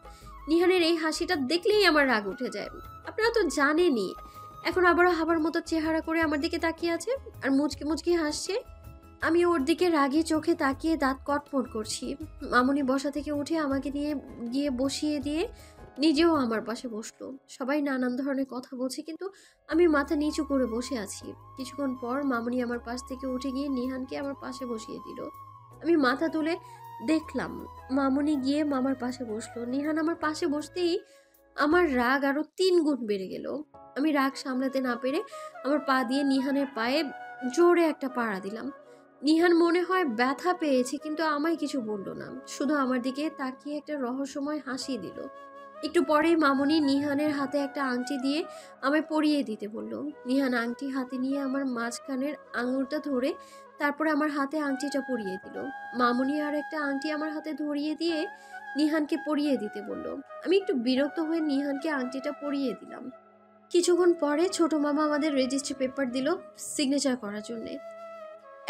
নিহানের এই হাসিটা দেখলেই আমার রাগ উঠে যায়। আপনারা তো জানেনই, এখন আবারও হাবার মতো চেহারা করে আমার দিকে তাকিয়ে আছে আর মুচকি মুচকি হাসছে। আমি ওর দিকে রাগে চোখে তাকিয়ে দাঁত কটমট করছি। মামুনি বসা থেকে উঠে আমাকে নিয়ে গিয়ে বসিয়ে দিয়ে নিজেও আমার পাশে বসলো। সবাই নানান ধরনের কথা বলছে, কিন্তু আমি মাথা নিচু করে বসে আছি। কিছুক্ষণ পর মামুনি আমার পাশ থেকে উঠে গিয়ে নিহানকে আমার পাশে বসিয়ে দিল। আমি মাথা তুলে দেখলাম মামুনি গিয়ে মামার পাশে বসলো। নিহান আমার পাশে বসতেই আমার রাগ আরো 3 গুণ বেড়ে গেল। আমি রাগ সামলাতে না পেরে আমার পা দিয়ে নিহানের পায়ে জোরে একটা পাড়া দিলাম। নিহান মনে হয় ব্যথা পেয়েছে, কিন্তু আমায় কিছু বলল না, শুধু আমার দিকে তাকিয়ে একটা রহস্যময় হাসি দিল। একটু পরে মামুনি নিহানের হাতে একটা আংটি দিয়ে আমায় পরিয়ে দিতে বলল। নিহান আংটি হাতে নিয়ে আমার মাঝখানের আঙুলটা ধরে তারপরে আমার হাতে আংটিটা পরিয়ে দিল। মামুনি আর একটা আংটি আমার হাতে ধরিয়ে দিয়ে নিহানকে পরিয়ে দিতে বলল। আমি একটু বিরক্ত হয়ে নিহানকে আংটিটা পরিয়ে দিলাম। কিছুক্ষণ পরে ছোট মামা আমাদের রেজিস্ট্রি পেপার দিল সিগনেচার করার জন্যে।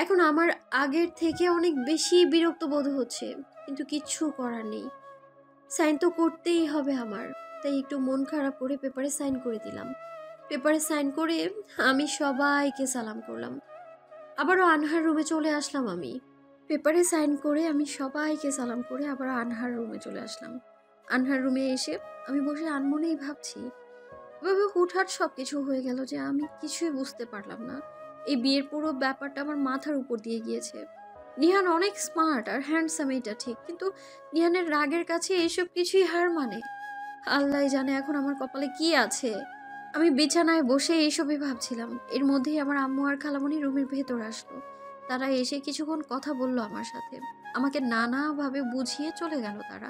এখন আমার আগের থেকে অনেক বেশি বিরক্ত বোধ হচ্ছে, কিন্তু কিচ্ছু করার নেই, সাইন তো করতেই হবে আমার। তাই একটু মন খারাপ করে পেপারে সাইন করে দিলাম। পেপারে সাইন করে আমি সবাইকে সালাম করলাম। আবারও আনহার রুমে চলে আসলাম। আমি পেপারে সাইন করে আমি সবাইকে সালাম করে আবার আনহার রুমে চলে আসলাম। আনহার রুমে এসে আমি বসে আনমনেই ভাবছি, এভাবে হুটহাট সব কিছু হয়ে গেল যে আমি কিছুই বুঝতে পারলাম না। এই বিয়ের পুরো ব্যাপারটা আমার মাথার উপর দিয়ে গিয়েছে। নিহান অনেক স্মার্ট আর হ্যান্ডসাম, এটা ঠিক, কিন্তু নিহানের রাগের কাছে এইসব কিছুই হার মানে। আল্লাহ জানে এখন আমার কপালে কি আছে। আমি বিছানায় বসে এইসবই ভাবছিলাম। এর মধ্যেই আমার আম্মু আর খালামণি রুমের ভেতর আসলো। তারা এসে কিছুক্ষণ কথা বললো আমার সাথে, আমাকে নানাভাবে বুঝিয়ে চলে গেল তারা।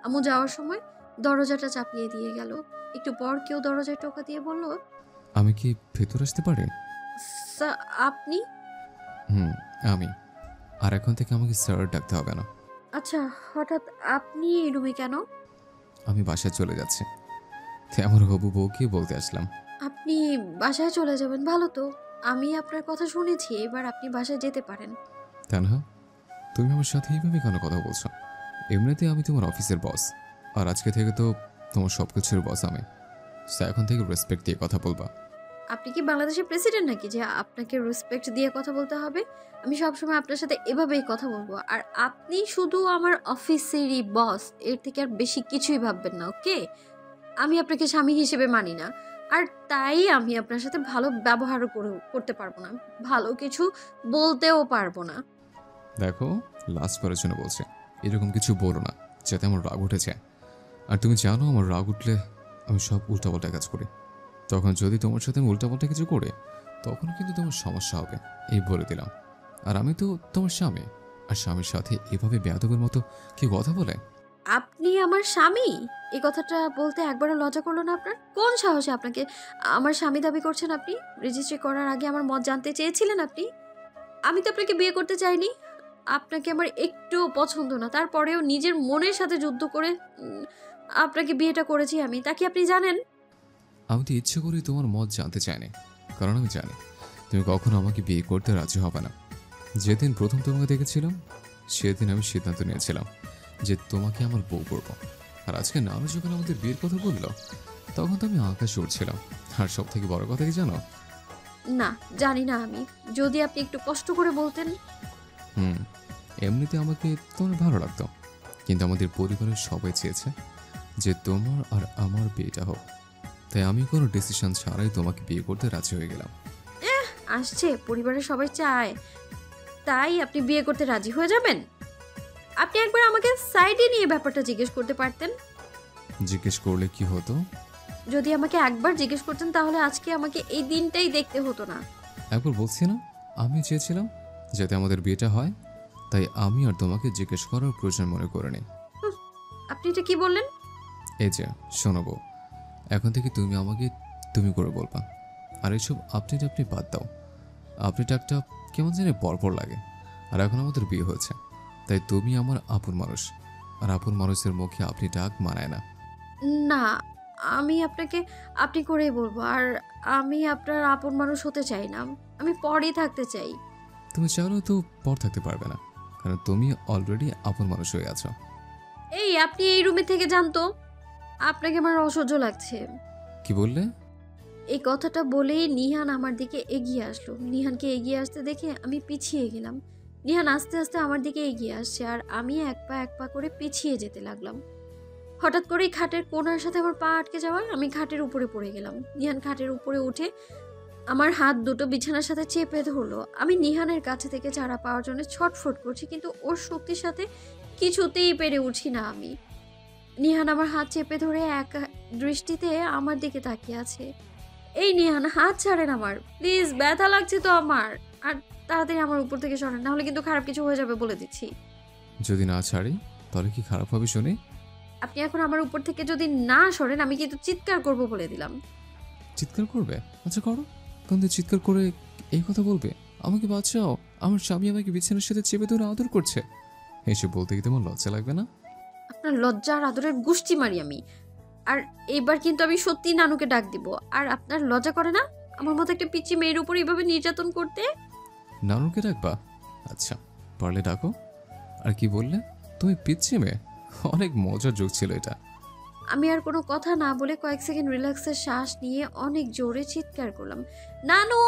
আম্মু যাওয়ার সময় দরজাটা চাপিয়ে দিয়ে গেল। একটু পর কেউ দরজায় টোকা দিয়ে বলল, আমি কি ভেতর আসতে পারি? আপনি? আমি। আর এখন থেকে আমাকে স্যার ডাকতে হবে না। আচ্ছা, হঠাৎ আপনি এই রুমে কেন? আমি বাসায় চলে যাচ্ছি, তাই আমার হবু বউকে বলতে আসলাম। আপনি বাসায় চলে যাবেন? ভালো তো, আমি আপনার কথা শুনেছি, এবার আপনি বাসায় যেতে পারেন। তানহা, তুমি আমার সাথে এইভাবে কেন কথা বলছো? এমনিতে আমি তোমার অফিসের বস, আর আজকে থেকে তো তোমার সব কিছুর বস আমি। এখন থেকে রেসপেক্ট দিয়ে কথা বলবা। আপনি কি বাংলাদেশের প্রেসিডেন্ট নাকি যে আপনাকে রেসপেক্ট দিয়ে কথা বলতে হবে? আমি সবসময় আপনার সাথে এভাবেই কথা বলবো। আর আপনি শুধু আমার অফিসেরই বস, এর থেকে আর বেশি কিছুই ভাববেন না, ওকে? আমি আপনাকে স্বামী হিসেবে মানি না, আর তাই আমি আপনার সাথে ভালো ব্যবহারও করতে পারবো না, ভালো কিছু বলতেও পারবো না। দেখো, লাস্ট বারের জন্য বলছে, এরকম কিছু বলো না যাতে আমার রাগ উঠেছে। আর তুমি জানো আমার রাগ উঠলে আমি সব উল্টাপাল্টা কাজ করি। তখন যদি তোমার সাথে আমি উল্টাপাল্টা কিছু করে, তখন কিন্তু তোমার সমস্যা হবে, এই বলে দিলাম। আর আমি তো তোমার স্বামী, আর স্বামীর সাথে এভাবে বেয়াদবের মতো কি কথা বলে? আপনি আমার স্বামী? এই কথাটা বলতে একবারও লজ্জা করলো না আপনার? কোন সাহসে আপনাকে আমার স্বামী দাবি করছেন আপনি? রেজিস্ট্রি করার আগে আমার মত জানতে চেয়েছিলেন আপনি? আমি তো আপনাকে বিয়ে করতে চাইনি, আপনাকে আমার একটুও পছন্দ না, তারপরেও নিজের মনের সাথে যুদ্ধ করে আপনাকে বিয়েটা করেছি আমি, তা কি আপনি জানেন? আমি তো ইচ্ছে করেই তোমার মত জানতে চাইনি, কারণ আমি জানি তুমি কখনো আমাকে বিয়ে করতে রাজি হবে না। যেদিন প্রথম তোমাকে দেখেছিলাম সেদিন আমি সিদ্ধান্ত নিয়েছিলাম যে তোমাকে আমার বউ করবো। আর আজকে নানু যখন আমাদের বিয়ের কথা বললো, তখন তো আমি আকাশে উঠছিলাম। আর সব থেকে বড় কথা কি জানো? না, জানি না আমি, যদি আপনি একটু কষ্ট করে বলতেন। এমনিতে আমাকে তোমার ভালো লাগতো, কিন্তু আমাদের পরিবারের সবাই চেয়েছে যে তোমার আর আমার বিয়েটা হোক, তাই আমি কোনো ডিসিশন ছাড়াই তোমাকে বিয়ে করতে রাজি হয়ে গেলাম। আসছে, পরিবারের সবাই চায় তাই আপনি বিয়ে করতে রাজি হয়ে যাবেন? আপনি একবার আমাকে সাইডে নিয়ে ব্যাপারটা জিজ্ঞেস করতে পারতেন। জিজ্ঞেস করলে কি হতো? যদি আমাকে একবার জিজ্ঞেস করতেন তাহলে আজকে আমাকে এই দিনটাই দেখতে হতো না। একবার বলছি না আমি চেয়েছিলাম যাতে আমাদের বিয়েটা হয়, তাই আমি আর তোমাকে জিজ্ঞেস করার প্রয়োজন মনে করিনি। আপনি এটা কি বললেন? এই যে শোনাবো, এখন থেকে তুমি আমাকে তুমি করে বলবা। আর এইসব আপনি বাদ দাও, আপনি ডাকটা কেমন জানি পরপর লাগে। আর এখন আমাদের বিয়ে হয়েছে, তাই তুমি আমার আপন মানুষ, আর আপন মানুষের মুখে আপনি ডাক মানায় না। না, আমি আপনাকে আপনি করেই বলবো, আর আমি আপনার আপন মানুষ হতে চাই না, আমি পরেই থাকতে চাই। তুমি চাইলেও তো পর থাকতে পারবে না, কারণ তুমি অলরেডি আপন মানুষ হয়ে আছো। এই আপনি এই রুমে থেকে জানতো, আপনাকে আমার অসহ্য লাগছে। কি বললে? এই কথাটা বলেই নিহান আমার দিকে এগিয়ে আসলো। নিহানকে এগিয়ে আসতে দেখে আমি পিছিয়ে গেলাম। নিহান আস্তে আস্তে আমার দিকে এগিয়ে আসছে, আর আমি এক পা করে পিছিয়ে যেতে লাগলাম। হঠাৎ করেই খাটের কোণার সাথে আমার পা আটকে যাওয়ায় আমি খাটের উপরে পড়ে গেলাম। নিহান খাটের উপরে উঠে আমার হাত দুটো বিছানার সাথে চেপে ধরলো। আমি নিহানের কাছে থেকে ছাড়া পাওয়ার জন্য ছটফট করছি, কিন্তু ওর শক্তির সাথে কিছুতেই পেরে উঠছি না আমি। নিহান আমার হাত চেপে ধরে এক দৃষ্টিতে আমার দিকে তাকিয়ে আছে। এই নিহান, হাত ছাড়েন আমার প্লিজ, ব্যথা লাগছে তো আমার। আর তাড়াতাড়ি আমার উপর থেকে সরেন, নাহলে কিন্তু খারাপ কিছু হয়ে যাবে বলে দিচ্ছি। যদি না ছাড়ি তাহলে কি খারাপ হবে শুনি? আপনি এখন আমার উপর থেকে যদি না সরেন আমি কিন্তু চিৎকার করব বলে দিলাম। চিৎকার করবে? আচ্ছা করো, কিন্তু চিৎকার করে এই কথা বলবে, আমাকে বাঁচাও, আমার স্বামী আমাকে বিছানার সাথে চেপে ধরে আদর করছে। এসব বলতে কি তোমার লজ্জা লাগবে না? আপনার লজ্জা আর আদরের গুষ্টি মারি আমি। আর এইবার কিন্তু আমি সত্যি নানুকে ডাক দিব। আর আপনার লজ্জা করে না আমার মতো একটা পিচ্চি মেয়ের উপর এইভাবে নির্যাতন করতে? নানুকে ডাকবা? আচ্ছা পারলে ডাকো। আর কি বললে তুমি পিচ্ছি মেয়ে? অনেক মজার যোগ ছিল এটা। আমি আর কোনো কথা না বলে কয়েক সেকেন্ড রিল্যাক্সের শ্বাস নিয়ে অনেক জোরে চিৎকার করলাম, নানু!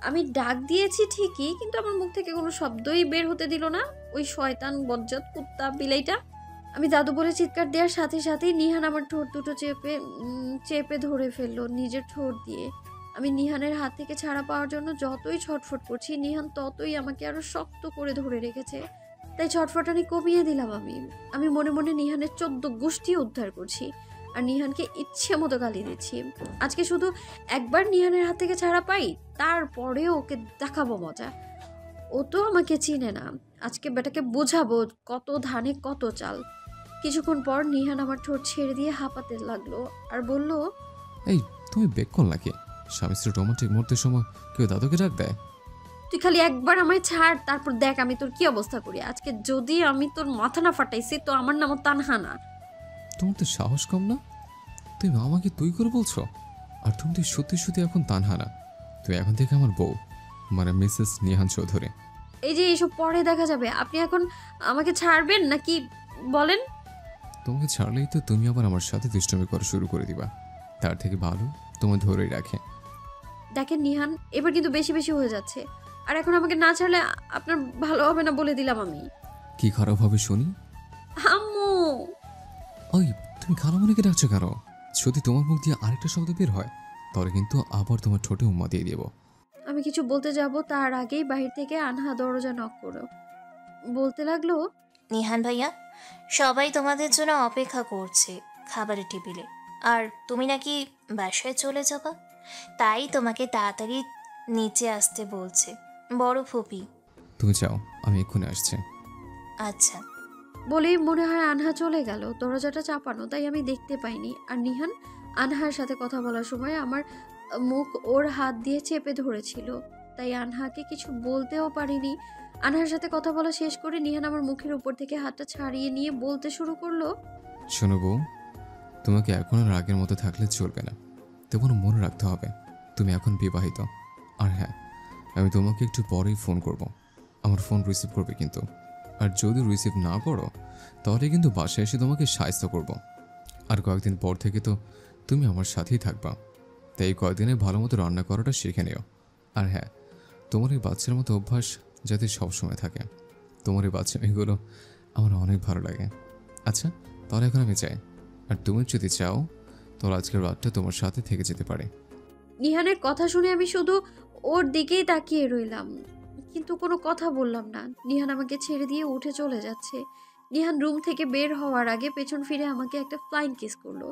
আমি ডাক দিয়েছি ঠিকই, কিন্তু আমার মুখ থেকে কোনো শব্দই বের হতে দিল না ওই শয়তান বজ্জাত কুত্তা বিলাইটা। আমি দাদু বলে চিৎকার দেওয়ার সাথে সাথেই নিহান আমার ঠোঁট দুটো চেপে ধরে ফেললো নিজের ঠোঁট দিয়ে। আমি নিহানের হাত থেকে ছাড়া পাওয়ার জন্য যতই ছটফট করছি, নিহান ততই আমাকে আরো শক্ত করে ধরে রেখেছে। তাই ছটফটানি কমিয়ে দিলাম আমি মনে মনে নিহানের 14 গোষ্ঠী উদ্ধার করছি আর নিহানকে ইচ্ছে মতো গালি দিচ্ছি। আজকে শুধু একবার নিহানের হাত থেকে ছাড়া পাই, তারপরে ওকে দেখাবো মজা। ও তো আমাকে চিনে না, আজকে বেটাকে বোঝাবো কত ধানে কত চাল। কিছুক্ষণ পর নিহান আমার ঠোঁট ছেড়ে দিয়ে হাঁপাতে লাগলো আর বলল, এই তুমি বেকল নাকি? স্বামী স্ত্রী রোমান্টিক মুহূর্তের সময় কেউ দাদুকে ডাক দেয়? তুই খালি একবার আমায় ছাড়, তারপর দেখ আমি তোর কি অবস্থা করি। আজকে যদি আমি তোর মাথা না ফাটাইছি তো আমার নামও তানহা না। তোমার তো সাহস কম না? তুমি আমাকে তুই করে বলছো? আর তুমি তো সত্যি সত্যি এখন তানহা না, তুই এখন থেকে আমার বউ, মানে মিসেস নিহান চৌধুরী। এই যে এইসব পরে দেখা যাবে, আপনি এখন আমাকে ছাড়বেন নাকি বলেন? তোমাকে ছাড়লেই তো তুমি আবার আমার সাথে দুষ্টুমি করা শুরু করে দিবা। তার থেকে ভালো তোমায় ধরেই রাখে। দেখেন নিহান, এবার কিন্তু বেশি বেশি হয়ে যাচ্ছে। আর এখন আমাকে না ছাড়লে আপনার ভালো হবে না বলে দিলাম আমি। কি খারাপ হবে শুনি? আম্মু! ওই তুমি খালামণিকে ডাকছো কেন? যদি তোমার মুখ দিয়ে আরেকটা শব্দ বের হয় তাহলে কিন্তু আবার তোমার ঠোঁটে উম্মা দিয়ে দেবো। আমি কিছু বলতে যাব তার আগেই বাহির থেকে আনহা দরজা নক করো বলতে লাগলো, নিহান ভাইয়া, সবাই তোমাদের জন্য অপেক্ষা করছে খাবারের টেবিলে, আর তুমি নাকি বাসায় চলে যাবা, তাই তোমাকে তাড়াতাড়ি নিচে আসতে বলছে বড় ফুপি। তুমি যাও, আমি এক্ষুনি আসছি। আচ্ছা বলেই মনে হয় আনহা চলে গেল। দরজাটা চাপানো, তাই আমি দেখতে পাইনি। আর নিহান আনহার সাথে কথা বলার সময় আমার মুখ ওর হাত দিয়ে চেপে ধরেছিল, তাই আনহাকে কিছু বলতেও পারিনি। আনহার সাথে কথা বলা শেষ করে নিহান আমার মুখের উপর থেকে হাতটা ছাড়িয়ে নিয়ে বলতে শুরু করলো, শোনো বউ, তোমাকে এখন আর আগের মতো থাকলে চলবে না। তোমার মনে রাখতে হবে তুমি এখন বিবাহিত। আর হ্যাঁ, আমি তোমাকে একটু পরেই ফোন করব। আমার ফোন রিসিভ করবে কিন্তু। আর যদি রিসিভ না করো তাহলে কিন্তু বাসায় এসে তোমাকে সাহায্য করব। আর কয়েকদিন পর থেকে তো তুমি আমার সাথেই থাকবা, তাই এই কয়েকদিনে ভালো মতো রান্না করাটা শিখে নিও। আর হ্যাঁ, তোমার এই বাচ্চার মতো অভ্যাস যাতে সবসময় থাকে। তোমার এই বাচ্চা মেয়েগুলো আমার অনেক ভালো লাগে। আচ্ছা তাহলে এখন আমি চাই, আর তুমি যদি চাও তাহলে আজকের রাতটা তোমার সাথে থেকে যেতে পারে। নিহানের কথা শুনে আমি শুধু ওর দিকেই তাকিয়ে রইলাম, কিন্তু কোনো কথা বললাম না। নিহান আমাকে ছেড়ে দিয়ে উঠে চলে যাচ্ছে। নিহান রুম থেকে বের হওয়ার আগে পেছন ফিরে আমাকে একটা ফ্লাইং কিস করলো।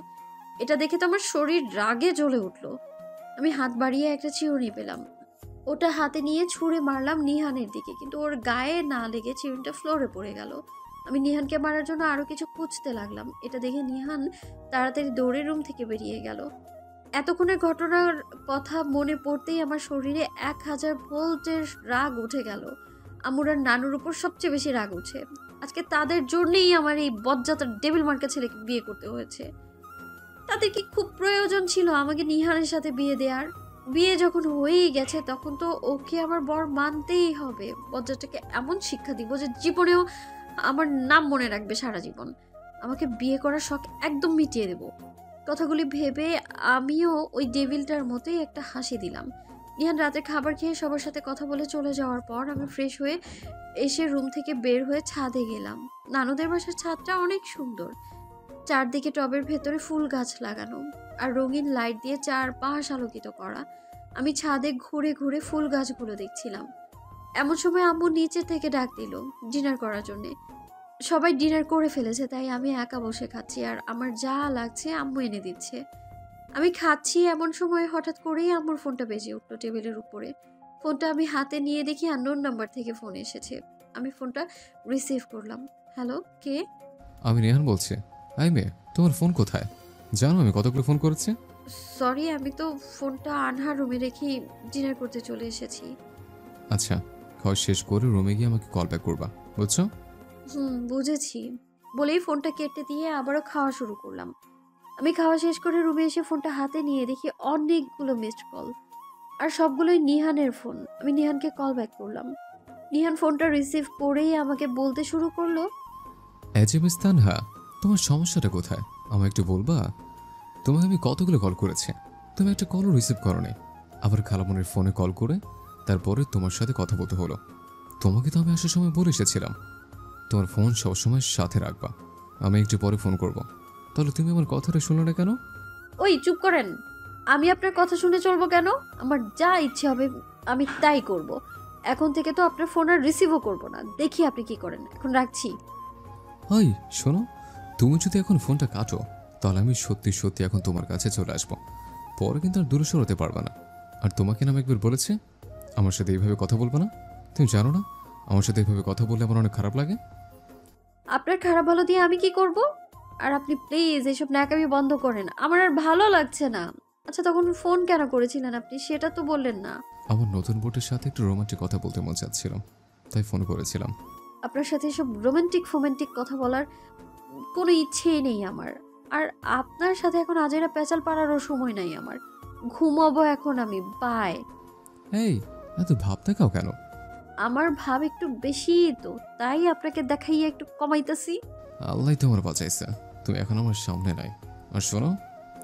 এটা দেখে তো আমার শরীর রাগে জ্বলে উঠলো। আমি হাত বাড়িয়ে একটা চিরুনি পেলাম, ওটা হাতে নিয়ে ছুঁড়ে মারলাম নিহানের দিকে, কিন্তু ওর গায়ে না লেগে চিরুনিটা ফ্লোরে পড়ে গেল। আমি নিহানকে মারার জন্য আরো কিছু খুঁজতে লাগলাম। এটা দেখে নিহান তাড়াতাড়ি দৌড়ে রুম থেকে বেরিয়ে গেল। এতক্ষণের ঘটনার কথা মনে পড়তেই আমার শরীরে 1000 ভোল্টের রাগ উঠে গেল। আমুর আর নানুর উপর সবচেয়ে বেশি রাগ উঠে। আজকে তাদের জন্যই আমার এই বজ্জাতের ডেভিল মার্কা ছেলেকে বিয়ে করতে হয়েছে। তাদের কি খুব প্রয়োজন ছিল আমাকে নিহানের সাথে বিয়ে দেওয়ার? বিয়ে যখন হয়েই গেছে তখন তো ওকে আমার বর মানতেই হবে। বজ্জাটাকে এমন শিক্ষা দিব যে জীবনেও আমার নাম মনে রাখবে সারা জীবন। আমাকে বিয়ে করার শখ একদম মিটিয়ে দেব। কথাগুলি ভেবে আমিও ওই ডেভিলটার মতোই একটা হাসি দিলাম। নিহান রাতে খাবার খেয়ে সবার সাথে কথা বলে চলে যাওয়ার পর আমি ফ্রেশ হয়ে এসে রুম থেকে বের হয়ে ছাদে গেলাম। নানুদের বাসার ছাদটা অনেক সুন্দর, চারদিকে টবের ভেতরে ফুল গাছ লাগানো আর রঙিন লাইট দিয়ে চারপাশ আলোকিত করা। আমি ছাদে ঘুরে ঘুরে ফুল গাছগুলো দেখছিলাম। এমন সময় আম্মু নিচে থেকে ডাক দিল ডিনার করার জন্যে। সবাই ডিনার করে ফেলেছে, তাই আমি একা বসে খাচ্ছি আর আমার যা লাগছে আম্মু এনে দিচ্ছে। আমি খাচ্ছি এমন সময় হঠাৎ করেই আম্মুর ফোনটা বেজে উঠলো টেবিলের উপরে। ফোনটা আমি হাতে নিয়ে দেখি আননোন নাম্বার থেকে ফোন এসেছে। আমি ফোনটা রিসিভ করলাম। হ্যালো, কে? আমি রেহান বলছি। আই মেয়ে, তোমার ফোন কোথায়? জানো আমি কতগুলো ফোন করেছি? সরি, আমি তো ফোনটা আনহার রুমে রেখে ডিনার করতে চলে এসেছি। আচ্ছা, খাওয়া শেষ করে রুমে গিয়ে আমাকে কল ব্যাক করবা, বুঝছো? বুঝেছি। বলেই ফোনটা কেটে দিয়ে আবারও খাওয়া শুরু করলাম। আমি খাওয়া শেষ করে রুমে এসে ফোনটা হাতে নিয়ে দেখি অনেকগুলো মিসড কল, আর সবগুলোই নিহানের ফোন। আমি নিহানকে কল ব্যাক করলাম। নিহান ফোনটা রিসিভ করেই আমাকে বলতে শুরু করলো, এজেমিস তানহা, তোমার সমস্যাটা কোথায় আমায় একটু বলবা? তোমাকে আমি কতগুলো কল করেছি, তুমি একটা কলও রিসিভ করো নি। আবার খালামনের ফোনে কল করে তারপরে তোমার সাথে কথা বলতে হলো। তোমাকে তো আমি আসার সময় বলে এসেছিলাম তোমার ফোন সবসময় সাথে রাখবা, আমি একটু পরে ফোন করব। তাহলে তুমি আমার কথাটা শুনলে না কেন? ওই চুপ করেন। আমি আপনার কথা শুনে চলবো কেন? আমার যা ইচ্ছে হবে আমি তাই করব। এখন থেকে তো আপনার ফোন আর রিসিভও করবো না। দেখি আপনি কি করেন। এখন রাখছি। হাই শোনো, তুমি যদি এখন ফোনটা কাটো তাহলে আমি সত্যি সত্যি এখন তোমার কাছে চলে আসবো। পরে কিন্তু আর দূরে সরাতে পারবে না। আর তোমাকে না আমি একবার বলেছি আমার সাথে এইভাবে কথা বলবে না। তুমি জানো না আমার সাথে এইভাবে কথা বললে আমার অনেক খারাপ লাগে। আপনার খারাপ ভালো দিয়ে আমি কি করব? আর আপনি প্লিজ এসব ন্যাকামি বন্ধ করেন, আমার আর ভালো লাগছে না। আচ্ছা, তখন ফোন কেন করেছিলেন আপনি, সেটা তো বললেন না। আমার নতুন বোটের সাথে একটু রোমান্টিক কথা বলতে মন চাচ্ছিল, তাই ফোন করেছিলাম। আপনার সাথে এসব রোমান্টিক কথা বলার কোনো ইচ্ছেই নেই আমার। আর আপনার সাথে এখন আজেরা পেঁচাল পাড়ারও সময় নাই আমার। ঘুমাবো এখন আমি। বাই। এই এত ভাব দেখাও কেন? আমার ভাব একটু বেশি তো, তাই আপনাকে দেখাইয়া একটু কমাইতেছি। আল্লাহ তোমার বাঁচাইছে, তুমি এখন আমার সামনে নাই। আর শোনো,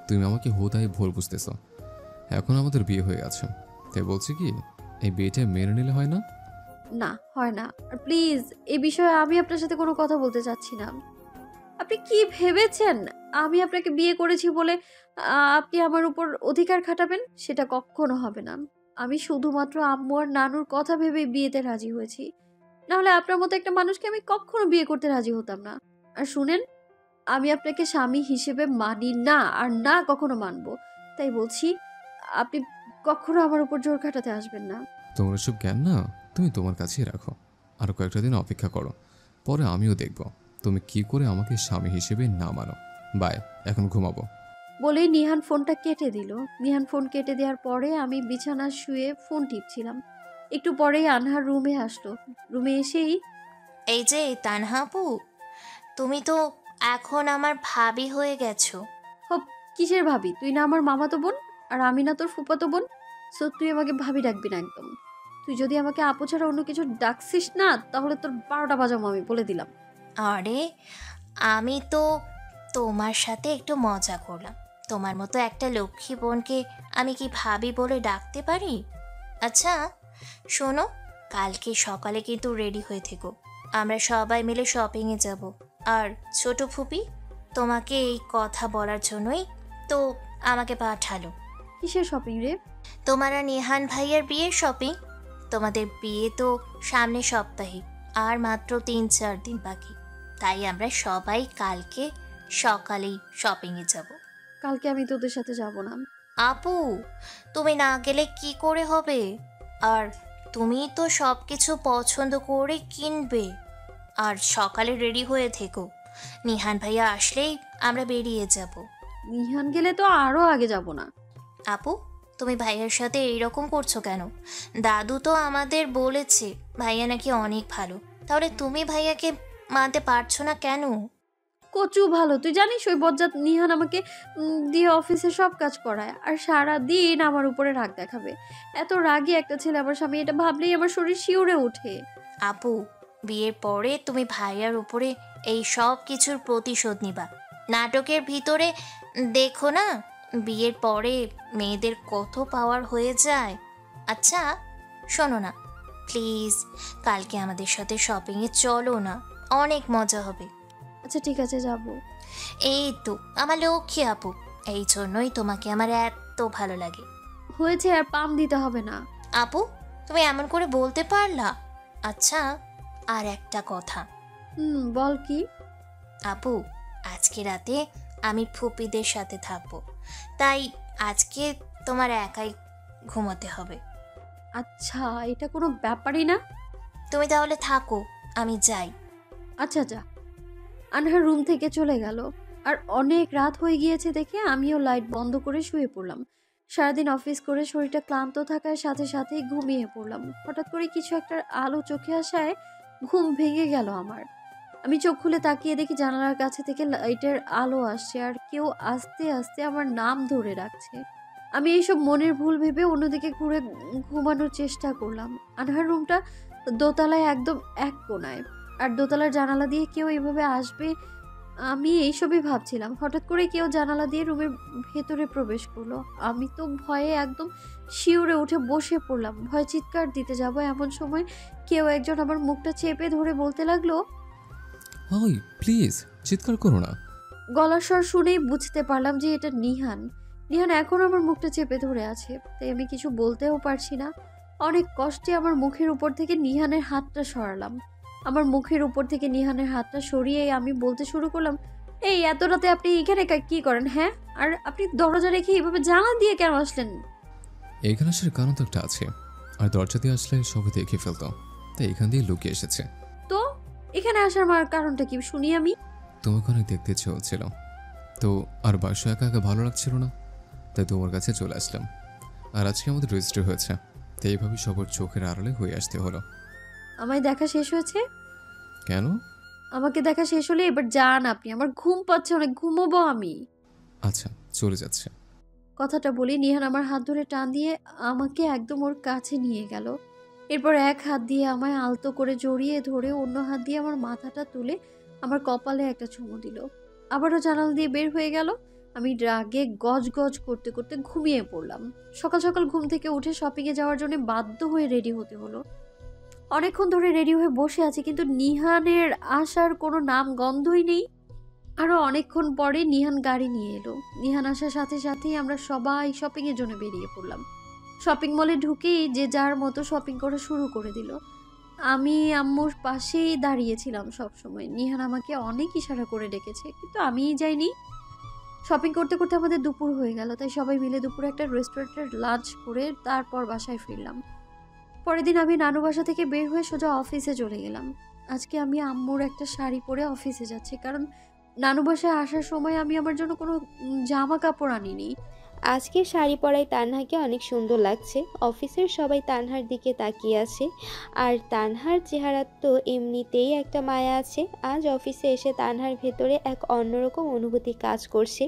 তুমি আমাকে হোদায় ভুল বুঝতেছ। এখন আমাদের বিয়ে হয়ে গেছে, তাই বলছি কি এই বিয়েটা মেনে নিলে হয় না? না, হয় না। আর প্লিজ এই বিষয়ে আমি আপনার সাথে কোনো কথা বলতে চাচ্ছি না। আপনি কি ভেবেছেন আমি আপনাকে বিয়ে করেছি বলে আপনি আমার উপর অধিকার খাটাবেন? সেটা কখনো হবে না। আমি শুধুমাত্র আম্মু আর নানুর কথা ভেবে বিয়েতে রাজি হয়েছি। না হলে আপনার মতো একটা মানুষকে আমি কখনো বিয়ে করতে রাজি হতাম না। আর শুনেন, আমি আপনাকে স্বামী হিসেবে মানি না, আর না কখনো মানবো। তাই বলছি আপনি কখনো আমার উপর জোর খাটাতে আসবেন না। তোমার সব জ্ঞান না তুমি তোমার কাছেই রাখো। আরো কয়েকটা দিন অপেক্ষা করো, পরে আমিও দেখব তুমি কি করে আমাকে স্বামী হিসেবে না মানো। বাই, এখন ঘুমাবো। বলেই নিহান ফোনটা কেটে দিল। নিহান ফোন কেটে দেওয়ার পরে আমি বিছানা শুয়ে ফোন টিপছিলাম। একটু পরেই আনহার রুমে আসলো। রুমে এসেই, এই যে তানহা আপু, তুমি তো এখন আমার ভাবি হয়ে গেছো। হপ, কিসের ভাবি? তুই না আমার মামাতো বোন, আর আমি না তোর ফুফাতো বোন। সো তুই আমাকে ভাবি ডাকবি না একদম। তুই যদি আমাকে আপু ছাড়া অন্য কিছু ডাকছিস না, তাহলে তোর 12টা বাজাবো আমি, বলে দিলাম। আরে আমি তো তোমার সাথে একটু মজা করলাম। তোমার মতো একটা লক্ষ্মী বোনকে আমি কি ভাবি বলে ডাকতে পারি? আচ্ছা শোনো, কালকে সকালে কিন্তু রেডি হয়ে থেকো, আমরা সবাই মিলে শপিংয়ে যাব। আর ছোট ফুপি তোমাকে এই কথা বলার জন্যই তো আমাকে পাঠালো। কিসের শপিং রে? তোমার আর নিহান ভাইয়ের বিয়ের শপিং। তোমাদের বিয়ে তো সামনের সপ্তাহে, আর মাত্র 3-4 দিন বাকি। তাই আমরা সবাই কালকে সকালেই শপিংয়ে যাব। কালকে আমি তোদের সাথে যাব না। আপু, তুমি না গেলে কি করে হবে? আর তুমি তো সব কিছু পছন্দ করে কিনবে। আর সকালে রেডি হয়ে থেকো, নিহান ভাইয়া আসলেই আমরা বেরিয়ে যাব। নিহান গেলে তো আরো আগে যাব না। আপু, তুমি ভাইয়ার সাথে এইরকম করছো কেন? দাদু তো আমাদের বলেছে ভাইয়া নাকি অনেক ভালো। তাহলে তুমি ভাইয়াকে মানতে পারছো না কেন? কচু ভালো, তুই জানিস ওই বজ্জাত নিহান আমাকে দিয়ে অফিসে সব কাজ করায়, আর সারা দিন আমার উপরে রাগ দেখাবে। এত রাগী একটা ছেলে আমার স্বামী, এটা ভাবলেই আমার শরীর শিউরে ওঠে। আপু, বিয়ের পরে তুমি ভাইয়ার উপরে এই সব কিছুর প্রতিশোধ নিবা। নাটকের ভিতরে দেখো না, বিয়ের পরে মেয়েদের কত পাওয়ার হয়ে যায়। আচ্ছা শোনো না, প্লিজ কালকে আমাদের সাথে শপিংয়ে চলো না, অনেক মজা হবে। আচ্ছা ঠিক আছে, যাব। এই তো আমার লক্ষ্মী আপু, এই জন্যই তোমাকে আমার এত ভালো লাগে। হয়েছে, আর পাম দিতে হবে না। আপু, তুমি এমন করে বলতে পারলা? আচ্ছা আর একটা কথা। বল। কি? আপু, আজকে রাতে আমি ফুপিদের সাথে থাকবো, তাই আজকে তোমার একাই ঘুমাতে হবে। আচ্ছা, এটা কোনো ব্যাপারই না। তুমি তাহলে থাকো, আমি যাই। আচ্ছা যা। আনহার রুম থেকে চলে গেল। আর অনেক রাত হয়ে গিয়েছে দেখে আমিও লাইট বন্ধ করে শুয়ে পড়লাম। সারাদিন অফিস করে শরীরটা ক্লান্ত থাকার সাথে সাথেই ঘুমিয়ে পড়লাম। হঠাৎ করে কিছু একটা আলো চোখে আসায় ঘুম ভেঙে গেল আমার। আমি চোখ খুলে তাকিয়ে দেখি জানালার কাছে থেকে লাইটের আলো আসছে আর কেউ আস্তে আস্তে আমার নাম ধরে রাখছে। আমি এইসব মনের ভুল ভেবে অন্যদিকে ঘুরে ঘুমানোর চেষ্টা করলাম। আনহার রুমটা দোতলায় একদম এক কোণায়, আর দোতলার জানালা দিয়ে কেউ এভাবে আসবে আমি এইসবই ভাবছিলাম। হঠাৎ করে কেউ জানালা দিয়ে রুমের ভেতরে প্রবেশ করলো। আমি তো ভয়ে একদম শিউরে উঠে বসে পড়লাম। ভয় চিৎকার দিতে যাব এমন সময় কেউ একজন আমার মুখটা চেপে ধরে বলতে লাগলো, ওই প্লিজ চিৎকার করো না। গলার স্বর শুনেই বুঝতে পারলাম যে এটা নিহান। নিহান এখন আমার মুখটা চেপে ধরে আছে, তাই আমি কিছু বলতেও পারছি না। অনেক কষ্টে আমার মুখের উপর থেকে নিহানের হাতটা সরালাম। আমার মুখের উপর থেকে নিহানের হাতটা সরিয়ে আমি বলতে শুরু করলাম, এই এত রাতে আপনি এখানে কি করেন? হ্যাঁ, আর আপনি দরজা রেখে এভাবে জানালা দিয়ে কেন আসলেন? এখানে আসার কারণ তো একটা আছে, আর দরজা দিয়ে আসলে সবাই দেখে ফেলতো, তাই এখান দিয়ে লুকিয়ে এসেছে। তো এখানে আসার কারণটা কি শুনি আমি? তোমাকে অনেক দেখতে ইচ্ছে হচ্ছিল, তো আর বাসা একা একা ভালো লাগছিল না, তাই তোমার কাছে চলে আসলাম। আর আজকে আমাদের রেজিস্টার হয়েছে, তাই এইভাবে সবার চোখের আড়ালে হয়ে আসতে হলো। আমায় দেখা শেষ হয়েছে? কেন? আমাকে দেখা শেষ হলে এবার যান আপনি, আমার ঘুম পাচ্ছে, অনেক ঘুমোবো আমি। আচ্ছা চলে যাচ্ছে। কথাটা বলি নিহান আমার হাত ধরে টান দিয়ে আমাকে একদম ওর কাছে নিয়ে গেল। এরপর এক হাত দিয়ে আমায় আলতো করে জড়িয়ে ধরে অন্য হাত দিয়ে আমার মাথাটা তুলে আমার কপালে একটা চুমু দিল। আবারও জানালা দিয়ে বের হয়ে গেল। আমি রাগে গজ গজ করতে করতে ঘুমিয়ে পড়লাম। সকাল সকাল ঘুম থেকে উঠে শপিংয়ে যাওয়ার জন্য বাধ্য হয়ে রেডি হতে হলো। অনেকক্ষণ ধরে রেডি হয়ে বসে আছি, কিন্তু নিহানের আসার কোনো নাম গন্ধই নেই। আরও অনেকক্ষণ পরে নিহান গাড়ি নিয়ে এলো। নিহান আসার সাথে সাথেই আমরা সবাই শপিংয়ের জন্য বেরিয়ে পড়লাম। শপিং মলে ঢুকেই যে যার মতো শপিং করা শুরু করে দিল। আমি আম্মুর পাশেই দাঁড়িয়েছিলাম সবসময়। নিহান আমাকে অনেক ইশারা করে ডেকেছে, কিন্তু আমিই যাইনি। শপিং করতে করতে আমাদের দুপুর হয়ে গেল, তাই সবাই মিলে দুপুরে একটা রেস্টুরেন্টের লাঞ্চ করে তারপর বাসায় ফিরলাম। পরের দিন আমি নানু বাসা থেকে বের হয়ে সোজা অফিসে চলে গেলাম। আজকে আমি আম্মুর একটা শাড়ি পরে অফিসে যাচ্ছি, কারণ নানু বাসায় আসার সময় আমি আমার জন্য কোনো জামা কাপড় আনিনি। আজকে শাড়ি পরায় তানহাকে অনেক সুন্দর লাগছে। অফিসের সবাই তানহার দিকে তাকিয়ে আছে, আর তানহার চেহারার তো এমনিতেই একটা মায়া আছে। আজ অফিসে এসে তানহার ভেতরে এক অন্যরকম অনুভূতি কাজ করছে,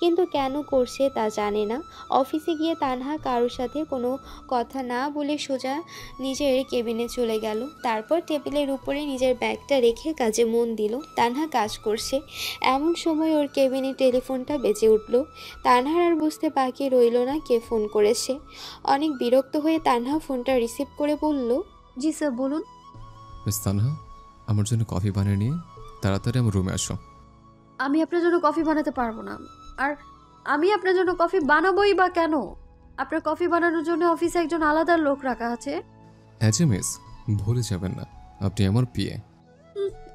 কিন্তু কেন করছে তা জানে না। অফিসে গিয়ে তানহা কারোর সাথে কোনো কথা না বলে সোজা নিজের কেবিনে চলে গেল। তারপর টেবিলের উপরে নিজের ব্যাগটা রেখে কাজে মন দিল। তানহা কাজ করছে, এমন সময় ওর কেবিনে টেলিফোনটা বেজে উঠল। তানহার আর বুঝতে বাকি রইল না কে ফোন করেছে। অনেক বিরক্ত হয়ে তানহা ফোনটা রিসিভ করে বলল, জি স্যার বলুন। মিস তানহা, আমার জন্য কফি বানিয়ে নিয়ে তাড়াতাড়ি আমার রুমে আসো। আমি আপনার জন্য কফি বানাতে পারবো না। আর আমি আপনার জন্য কফি বানাবোই বা কেন? আপনার কফি বানানোর জন্য অফিসে একজন আলাদা লোক রাখা আছে। মিস ভুলে যাবেন না, আপনি আমার পিএ।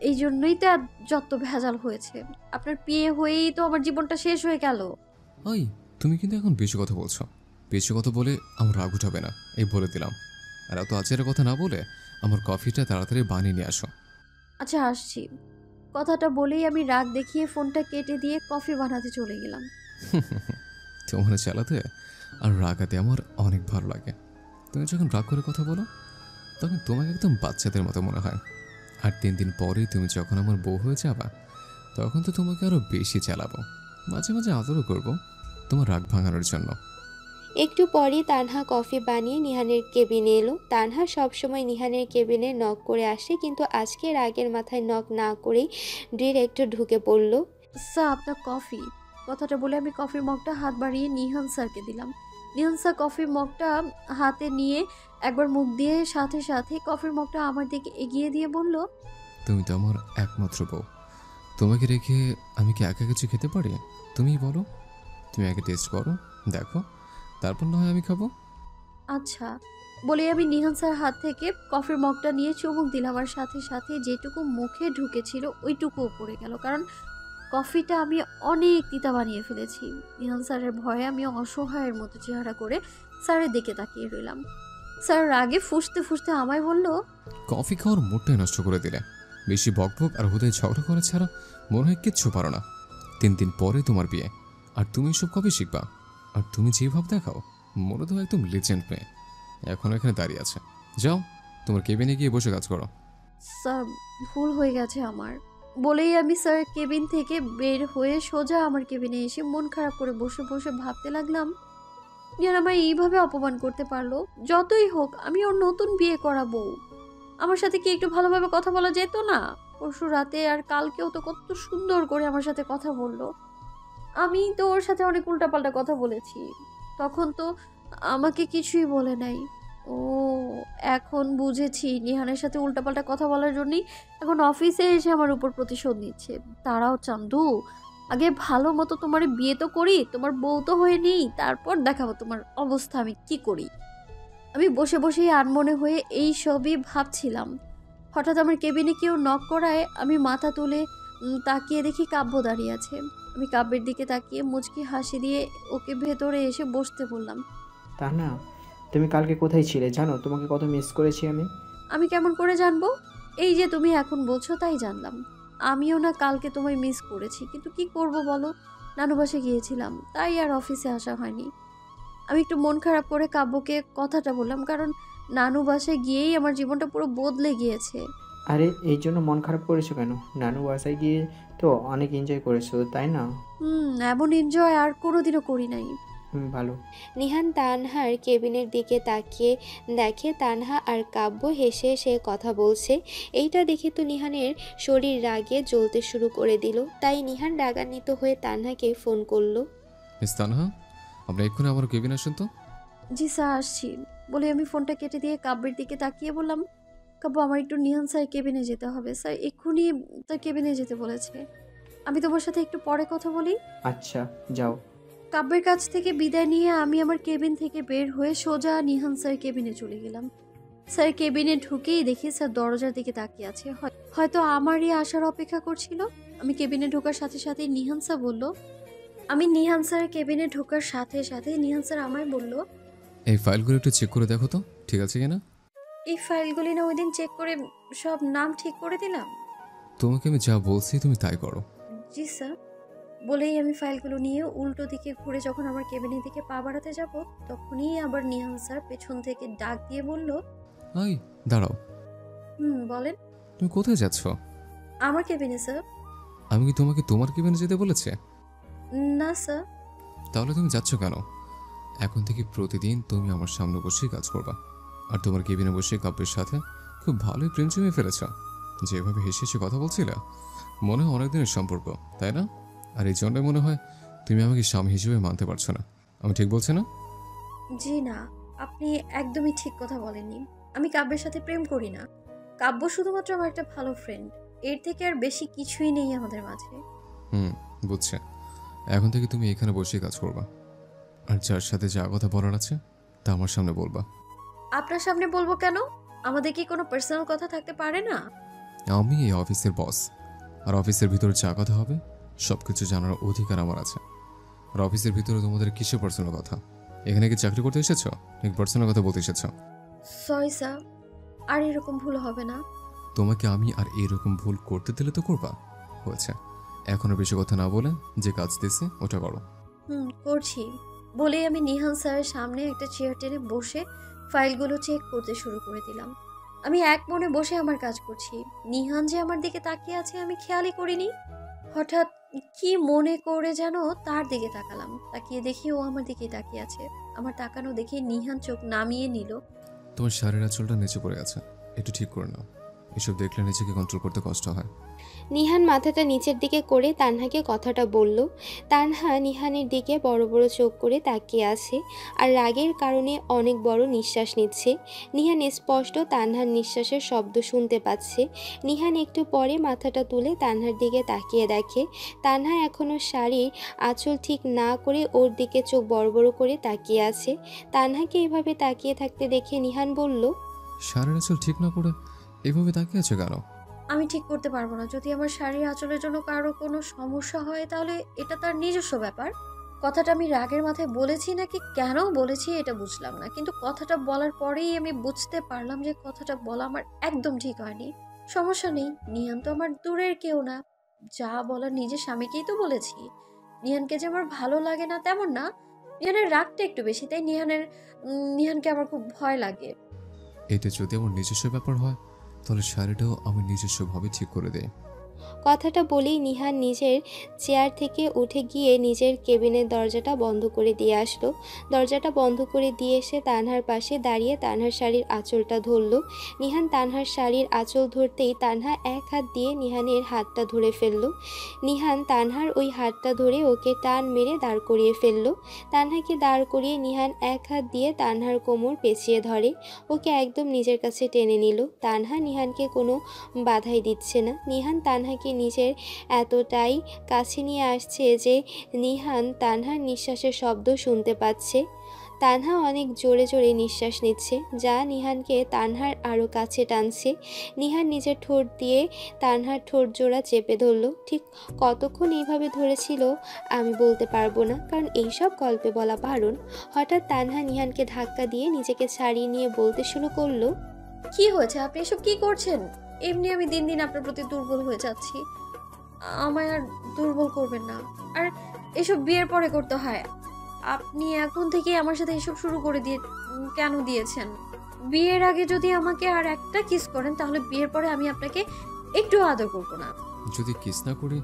এই জন্যই তো যত ভেজাল হয়েছে। আপনার পিএ হয়েই তো আমার জীবনটা শেষ হয়ে গেল। ওই তুমি কিন্তু এখন বেশি কথা বলছো। বেশি কথা বলে আমার রাগ উঠাবে না, এই বলে দিলাম। আর এত আচারের কথা না বলে আমার কফিটা তাড়াতাড়ি বানিয়ে নিয়ে আসো। আচ্ছা আসছি। কথাটা বলেই আমি রাগ দেখিয়ে ফোনটা কেটে দিয়ে কফি বানাতে চলে গেলাম। তোমার চালাতে আর রাগাতে আমার অনেক ভালো লাগে। তুমি যখন রাগ করে কথা বলো তখন তোমাকে একদম বাচ্চাদের মতো মনে হয়। আর 3 দিন পরেই তুমি যখন আমার বউ হয়ে যাবা তখন তো তোমাকে আরও বেশি চালাবো, মাঝে মাঝে আদরও করবো তোমার রাগ ভাঙানোর জন্য। একটু পরই তানহা কফি বানিয়ে নিহানের কেবিনে এলো। তানহা সবসময় নিহানের কেবিনে নক করে আসে, কিন্তু আজকে রাগের মাথায় নক না করেই ডিরেক্ট ঢুকে পড়ল। স্যার আপনার কফি। কথাটা বলে আমি কফির মগটা হাত বাড়িয়ে নিহান স্যারকে দিলাম। নিহান স্যার কফির মগটা হাতে নিয়ে একবার মুখ দিয়ে সাথে সাথে কফির মগটা আমার দিকে এগিয়ে দিয়ে বলল, তুমি তো আমার একমাত্র বউ, তোমাকে রেখে আমি কি একা কিছু খেতে পারি? তুমিই বলো। তুমি আগে টেস্ট করো, দেখো, তারপর না হয় আমি খাবো। আচ্ছা বলে আমি নিহান স্যার হাত থেকে কফির মগটা নিয়ে চুমুক দিলাম, আর সাথে সাথে যেটুকু মুখে ঢুকেছিল ওইটুকুও পড়ে গেল, কারণ কফিটা আমি অনেক তিতা বানিয়ে ফেলেছি। নিহান স্যারের ভয়ে আমি অসহায়ের মতো চেহারা করে স্যারের দিকে তাকিয়ে রইলাম। স্যার রাগে ফুঁসতে ফুঁসতে আমায় বলল, কফি খাওয়ার মুডটাই নষ্ট করে দিলে। বেশি বকবক আর হুদয় ঝগড়া করা ছাড়া মনে হয় কিচ্ছু পারো না। 3 দিন পরে তোমার বিয়ে, আর তুমি এসব কবে শিখবা? আর তুমি যে ভাব দেখাও, মনে তো একদম লিজেন্ড মেয়ে, এখন এখানে দাঁড়িয়ে আছে। যাও তোমার কেবিনে গিয়ে বসে কাজ করো। স্যার, ভুল হয়ে গেছে আমার। বলেই আমি স্যার কেবিন থেকে বের হয়ে সোজা আমার কেবিনে এসে মন খারাপ করে বসে বসে ভাবতে লাগলাম, যেন আমায় এইভাবে অপমান করতে পারলো। যতই হোক আমি ওর নতুন বিয়ে করা বউ, আমার সাথে কি একটু ভালোভাবে কথা বলা যেত না? পরশু রাতে আর কালকেও তো কত সুন্দর করে আমার সাথে কথা বললো। আমি তো ওর সাথে অনেক উল্টাপাল্টা কথা বলেছি, তখন তো আমাকে কিছুই বলে নাই। ও, এখন বুঝেছি নিহানের সাথে উল্টাপাল্টা কথা বলার জন্যই এখন অফিসে এসে আমার উপর প্রতিশোধ নিচ্ছে। তারাও চান্দু, আগে ভালো মতো তোমার বিয়ে তো করি, তোমার বউ তো হয়ে নেই, তারপর দেখাবো তোমার অবস্থা আমি কি করি। আমি বসে বসেই আনমনে হয়ে এই সবই ভাবছিলাম। হঠাৎ আমার কেবিনে কেউ নক করায় আমি মাথা তুলে তাকিয়ে দেখি কাব্য দাঁড়িয়ে আছে। আমি কাব্যের দিকে তাকিয়ে মুচকি হাসি দিয়ে ওকে ভেতরে এসে বসতে বললাম। তা না, তুমি কালকে কোথায় ছিলে জানো? তোমাকে কত মিস করেছি আমি। আমি কেমন করে জানবো? এই যে তুমি এখন বলছো তাই জানলাম। আমিও না কালকে তোমায় মিস করেছি, কিন্তু কি করব বলো, নানু বাসে গিয়েছিলাম, তাই আর অফিসে আসা হয়নি। আমি একটু মন খারাপ করে কাব্যকে কথাটা বললাম, কারণ নানু বাসে গিয়েই আমার জীবনটা পুরো বদলে গিয়েছে। আরে এই জন্য মন খারাপ করেছো কেন? নানু বাসায় গিয়ে তো অনেক এনজয় করেছো, তাই না? এমন এনজয় আর কোনোদিনও করি নাই। ভালো। নিহান তানহার কেবিনের দিকে তাকিয়ে দেখে তানহা আর কাব্য হেসে হেসে কথা বলছে। এইটা দেখে তো নিহানের শরীর রাগে জ্বলতে শুরু করে দিল। তাই নিহান রাগান্বিত হয়ে তানহাকে ফোন করলো। মিস তানহা, আপনি এক্ষুনি আমার কেবিন আসুন তো। জি স্যার, আসছি বলে আমি ফোনটা কেটে দিয়ে কাব্যের দিকে তাকিয়ে বললাম, কাব্য আমার একটু নিহান স্যার কেবিনে যেতে হবে, স্যার এক্ষুনি তার কেবিনে যেতে বলেছে। আমি তোমার সাথে একটু পরে কথা বলি। আচ্ছা, যাও। কাব্যের কাছ থেকে বিদায় নিয়ে আমি আমার কেবিন থেকে বের হয়ে সোজা নিহান স্যার কেবিনে চলে গেলাম। স্যার কেবিনে ঢুকেই দেখি স্যার দরজার দিকে তাকিয়ে আছে, হয়তো আমারই আসার অপেক্ষা করছিল। আমি কেবিনে ঢোকার সাথে সাথে নিহান স্যার বলল, আমি নিহান স্যার কেবিনে ঢোকার সাথে সাথে নিহান স্যার আমায় বলল, এই ফাইলগুলো একটু চেক করে দেখো তো ঠিক আছে কিনা। এই ফাইলগুলি না ওই দিন চেক করে সব নাম ঠিক করে দিলাম। তোমাকে আমি যা বলছি তুমি তাই করো। জি স্যার। বলেই আমি ফাইলগুলো নিয়ে উল্টো দিকে ঘুরে যখন আমার কেবিনের দিকে পা বাড়াতে যাব, তখনই আবার নিহান স্যার পেছন থেকে ডাক দিয়ে বলল, এই দাঁড়াও। বলেন। তুমি কোথায় যাচ্ছ? আমার কেবিনে স্যার। আমি কি তোমাকে তোমার কেবিনে যেতে বলেছে? না স্যার। তাহলে তুমি যাচ্ছ কেন? এখন থেকে প্রতিদিন তুমি আমার সামনে বসেই কাজ করবা, আর তোমার কেবিনে বসে কাব্যের সাথে খুব ভালোই প্রেম জমিয়ে ফেলেছ। যেভাবে হেসে হেসে কথা বলছিলে, মনে হয় অনেক দিনের সম্পর্ক, তাই না? আর এই জন্যই মনে হয় তুমি আমাকে স্বামী হিসেবে মানতে পারছো না। আমি ঠিক বলছি না? জি না, আপনি একদমই ঠিক কথা বলেননি। আমি কাব্যের সাথে প্রেম করি না। কাব্য শুধুমাত্র আমার একটা ভালো ফ্রেন্ড, এর থেকে আর বেশি কিছুই নেই আমাদের মাঝে। বুঝছে। এখন থেকে তুমি এখানে বসেই কাজ করবা, আর যার সাথে যা কথা বলার আছে তা আমার সামনে বলবা। আপনার সামনে বলবো কেন? আমাদের কি কোনো পার্সোনাল কথা থাকতে পারে না? আমি এই অফিসের বস, আর অফিসের ভিতরে যা কথা হবে সবকিছু জানার অধিকার আমার আছে। আর অফিসের ভিতরে তোমাদের কিসের পার্সোনাল কথা? এখানে কি চাকরি করতে এসেছো নাকি পার্সোনাল কথা বলতে এসেছো? সরি স্যার, আর এরকম ভুল হবে না। তোমাকে আমি আর এরকম ভুল করতে দিলে তো করবা। হয়েছে, এখনো বেশি কথা না বলে যে কাজ দিয়েছে ওটা করো। করছি বলেই আমি নিহান স্যারের সামনে একটা চেয়ার টেনে বসে ফাইলগুলো চেক করতে শুরু করে দিলাম। আমি এক মনে বসে আমার কাজ করছি। নিহান যে আমার দিকে তাকিয়ে আছে আমি খেয়ালই করিনি। হঠাৎ কি মনে করে যেন তার দিকে তাকালাম, তাকিয়ে দেখি ও আমার দিকে তাকিয়ে আছে। আমার তাকানো দেখে নিহান চোখ নামিয়ে নিল। তোমার শাড়ির আঁচলটা নিচে পড়ে গেছে, একটু ঠিক করে নাও। এসব দেখলে নিজেকে কন্ট্রোল করতে কষ্ট হয়। নিহান মাথাটা নিচের দিকে করে তানহাকে কথাটা বলল। তানহা নিহানের দিকে বড় বড় চোখ করে তাকিয়ে আছে, আর রাগের কারণে অনেক বড় নিঃশ্বাস নিচ্ছে। নিহান স্পষ্ট তানহার নিঃশ্বাসের শব্দ শুনতে পাচ্ছে। নিহান একটু পরে মাথাটা তুলে তানহার দিকে তাকিয়ে দেখে তানহা এখনও শাড়ির আঁচল ঠিক না করে ওর দিকে চোখ বড় বড় করে তাকিয়ে আছে। তানহাকে এভাবে তাকিয়ে থাকতে দেখে নিহান বলল, শাড়ির আঁচল ঠিক না করে এভাবে তাকিয়ে আছো কেন? আমি ঠিক করতে পারবো না। যদি আমার শাড়ির আঁচলের জন্য কারো কোনো সমস্যা হয় তাহলে এটা তার নিজস্ব ব্যাপার। কথাটা আমি রাগের মাথায় বলেছি নাকি কেন বলেছি এটা বুঝলাম না, কিন্তু কথাটা বলার পরেই আমি বুঝতে পারলাম যে কথাটা বলা আমার একদম ঠিক হয়নি। সমস্যা নেই, নিহান তো আমার দূরের কেউ না, যা বলার নিজের স্বামীকেই তো বলেছি। নিহানকে যে আমার ভালো লাগে না তেমন না, নিহানের রাগটা একটু বেশি, তাই নিহানকে আমার খুব ভয় লাগে। এটা যদি আমার নিজস্ব ব্যাপার হয় তাহলে শাড়িটাও আমি নিজস্বভাবে ঠিক করে দেয়। কথাটা বলেই নিহান নিজের চেয়ার থেকে উঠে গিয়ে নিজের কেবিনের দরজাটা বন্ধ করে দিয়ে আসলো। দরজাটা বন্ধ করে দিয়ে এসে তানহার পাশে দাঁড়িয়ে তানহার শাড়ির আঁচলটা ধরল। নিহান তানহার শাড়ির আঁচল ধরতেই তানহা এক হাত দিয়ে নিহানের হাতটা ধরে ফেলল। নিহান তানহার ওই হাতটা ধরে ওকে টান মেরে দাঁড় করিয়ে ফেলল। তানহাকে দাঁড় করিয়ে নিহান এক হাত দিয়ে তানহার কোমর পেঁচিয়ে ধরে, ওকে একদম নিজের কাছে টেনে নিল। তানহা নিহানকে কোনো বাধাই দিচ্ছে না। নিহান তানহাকে নিজের এতটাই কাছে নিয়ে আসছে যে নিহান তানহার নিঃশ্বাসের শব্দ শুনতে পাচ্ছে। তানহা অনেক জোরে জোরে নিঃশ্বাস নিচ্ছে, যা নিহানকে তানহার আরও কাছে টানছে। নিহান নিজের ঠোঁট দিয়ে তানহার ঠোঁট জোড়া চেপে ধরল। ঠিক কতক্ষণ এইভাবে ধরেছিল আমি বলতে পারবো না, কারণ এইসব গল্পে বলা বারণ। হঠাৎ তানহা নিহানকে ধাক্কা দিয়ে নিজেকে ছাড়িয়ে নিয়ে বলতে শুরু করলো, কি হয়েছে? আপনি এসব কি করছেন? এমনি আমি দিন দিন আপনার প্রতি দুর্বল হয়ে যাচ্ছি, আমায় আর দুর্বল করবেন না। আর এসব বিয়ের পরে করতে হয়। আপনি এখন থেকে আমার সাথে এসব শুরু করে কেন দিয়েছেন? বিয়ের আগে যদি আমাকে আর একটা কিস করেন তাহলে বিয়ের পরে আমি আপনাকে একটু আদর করব না। যদি কিস না করি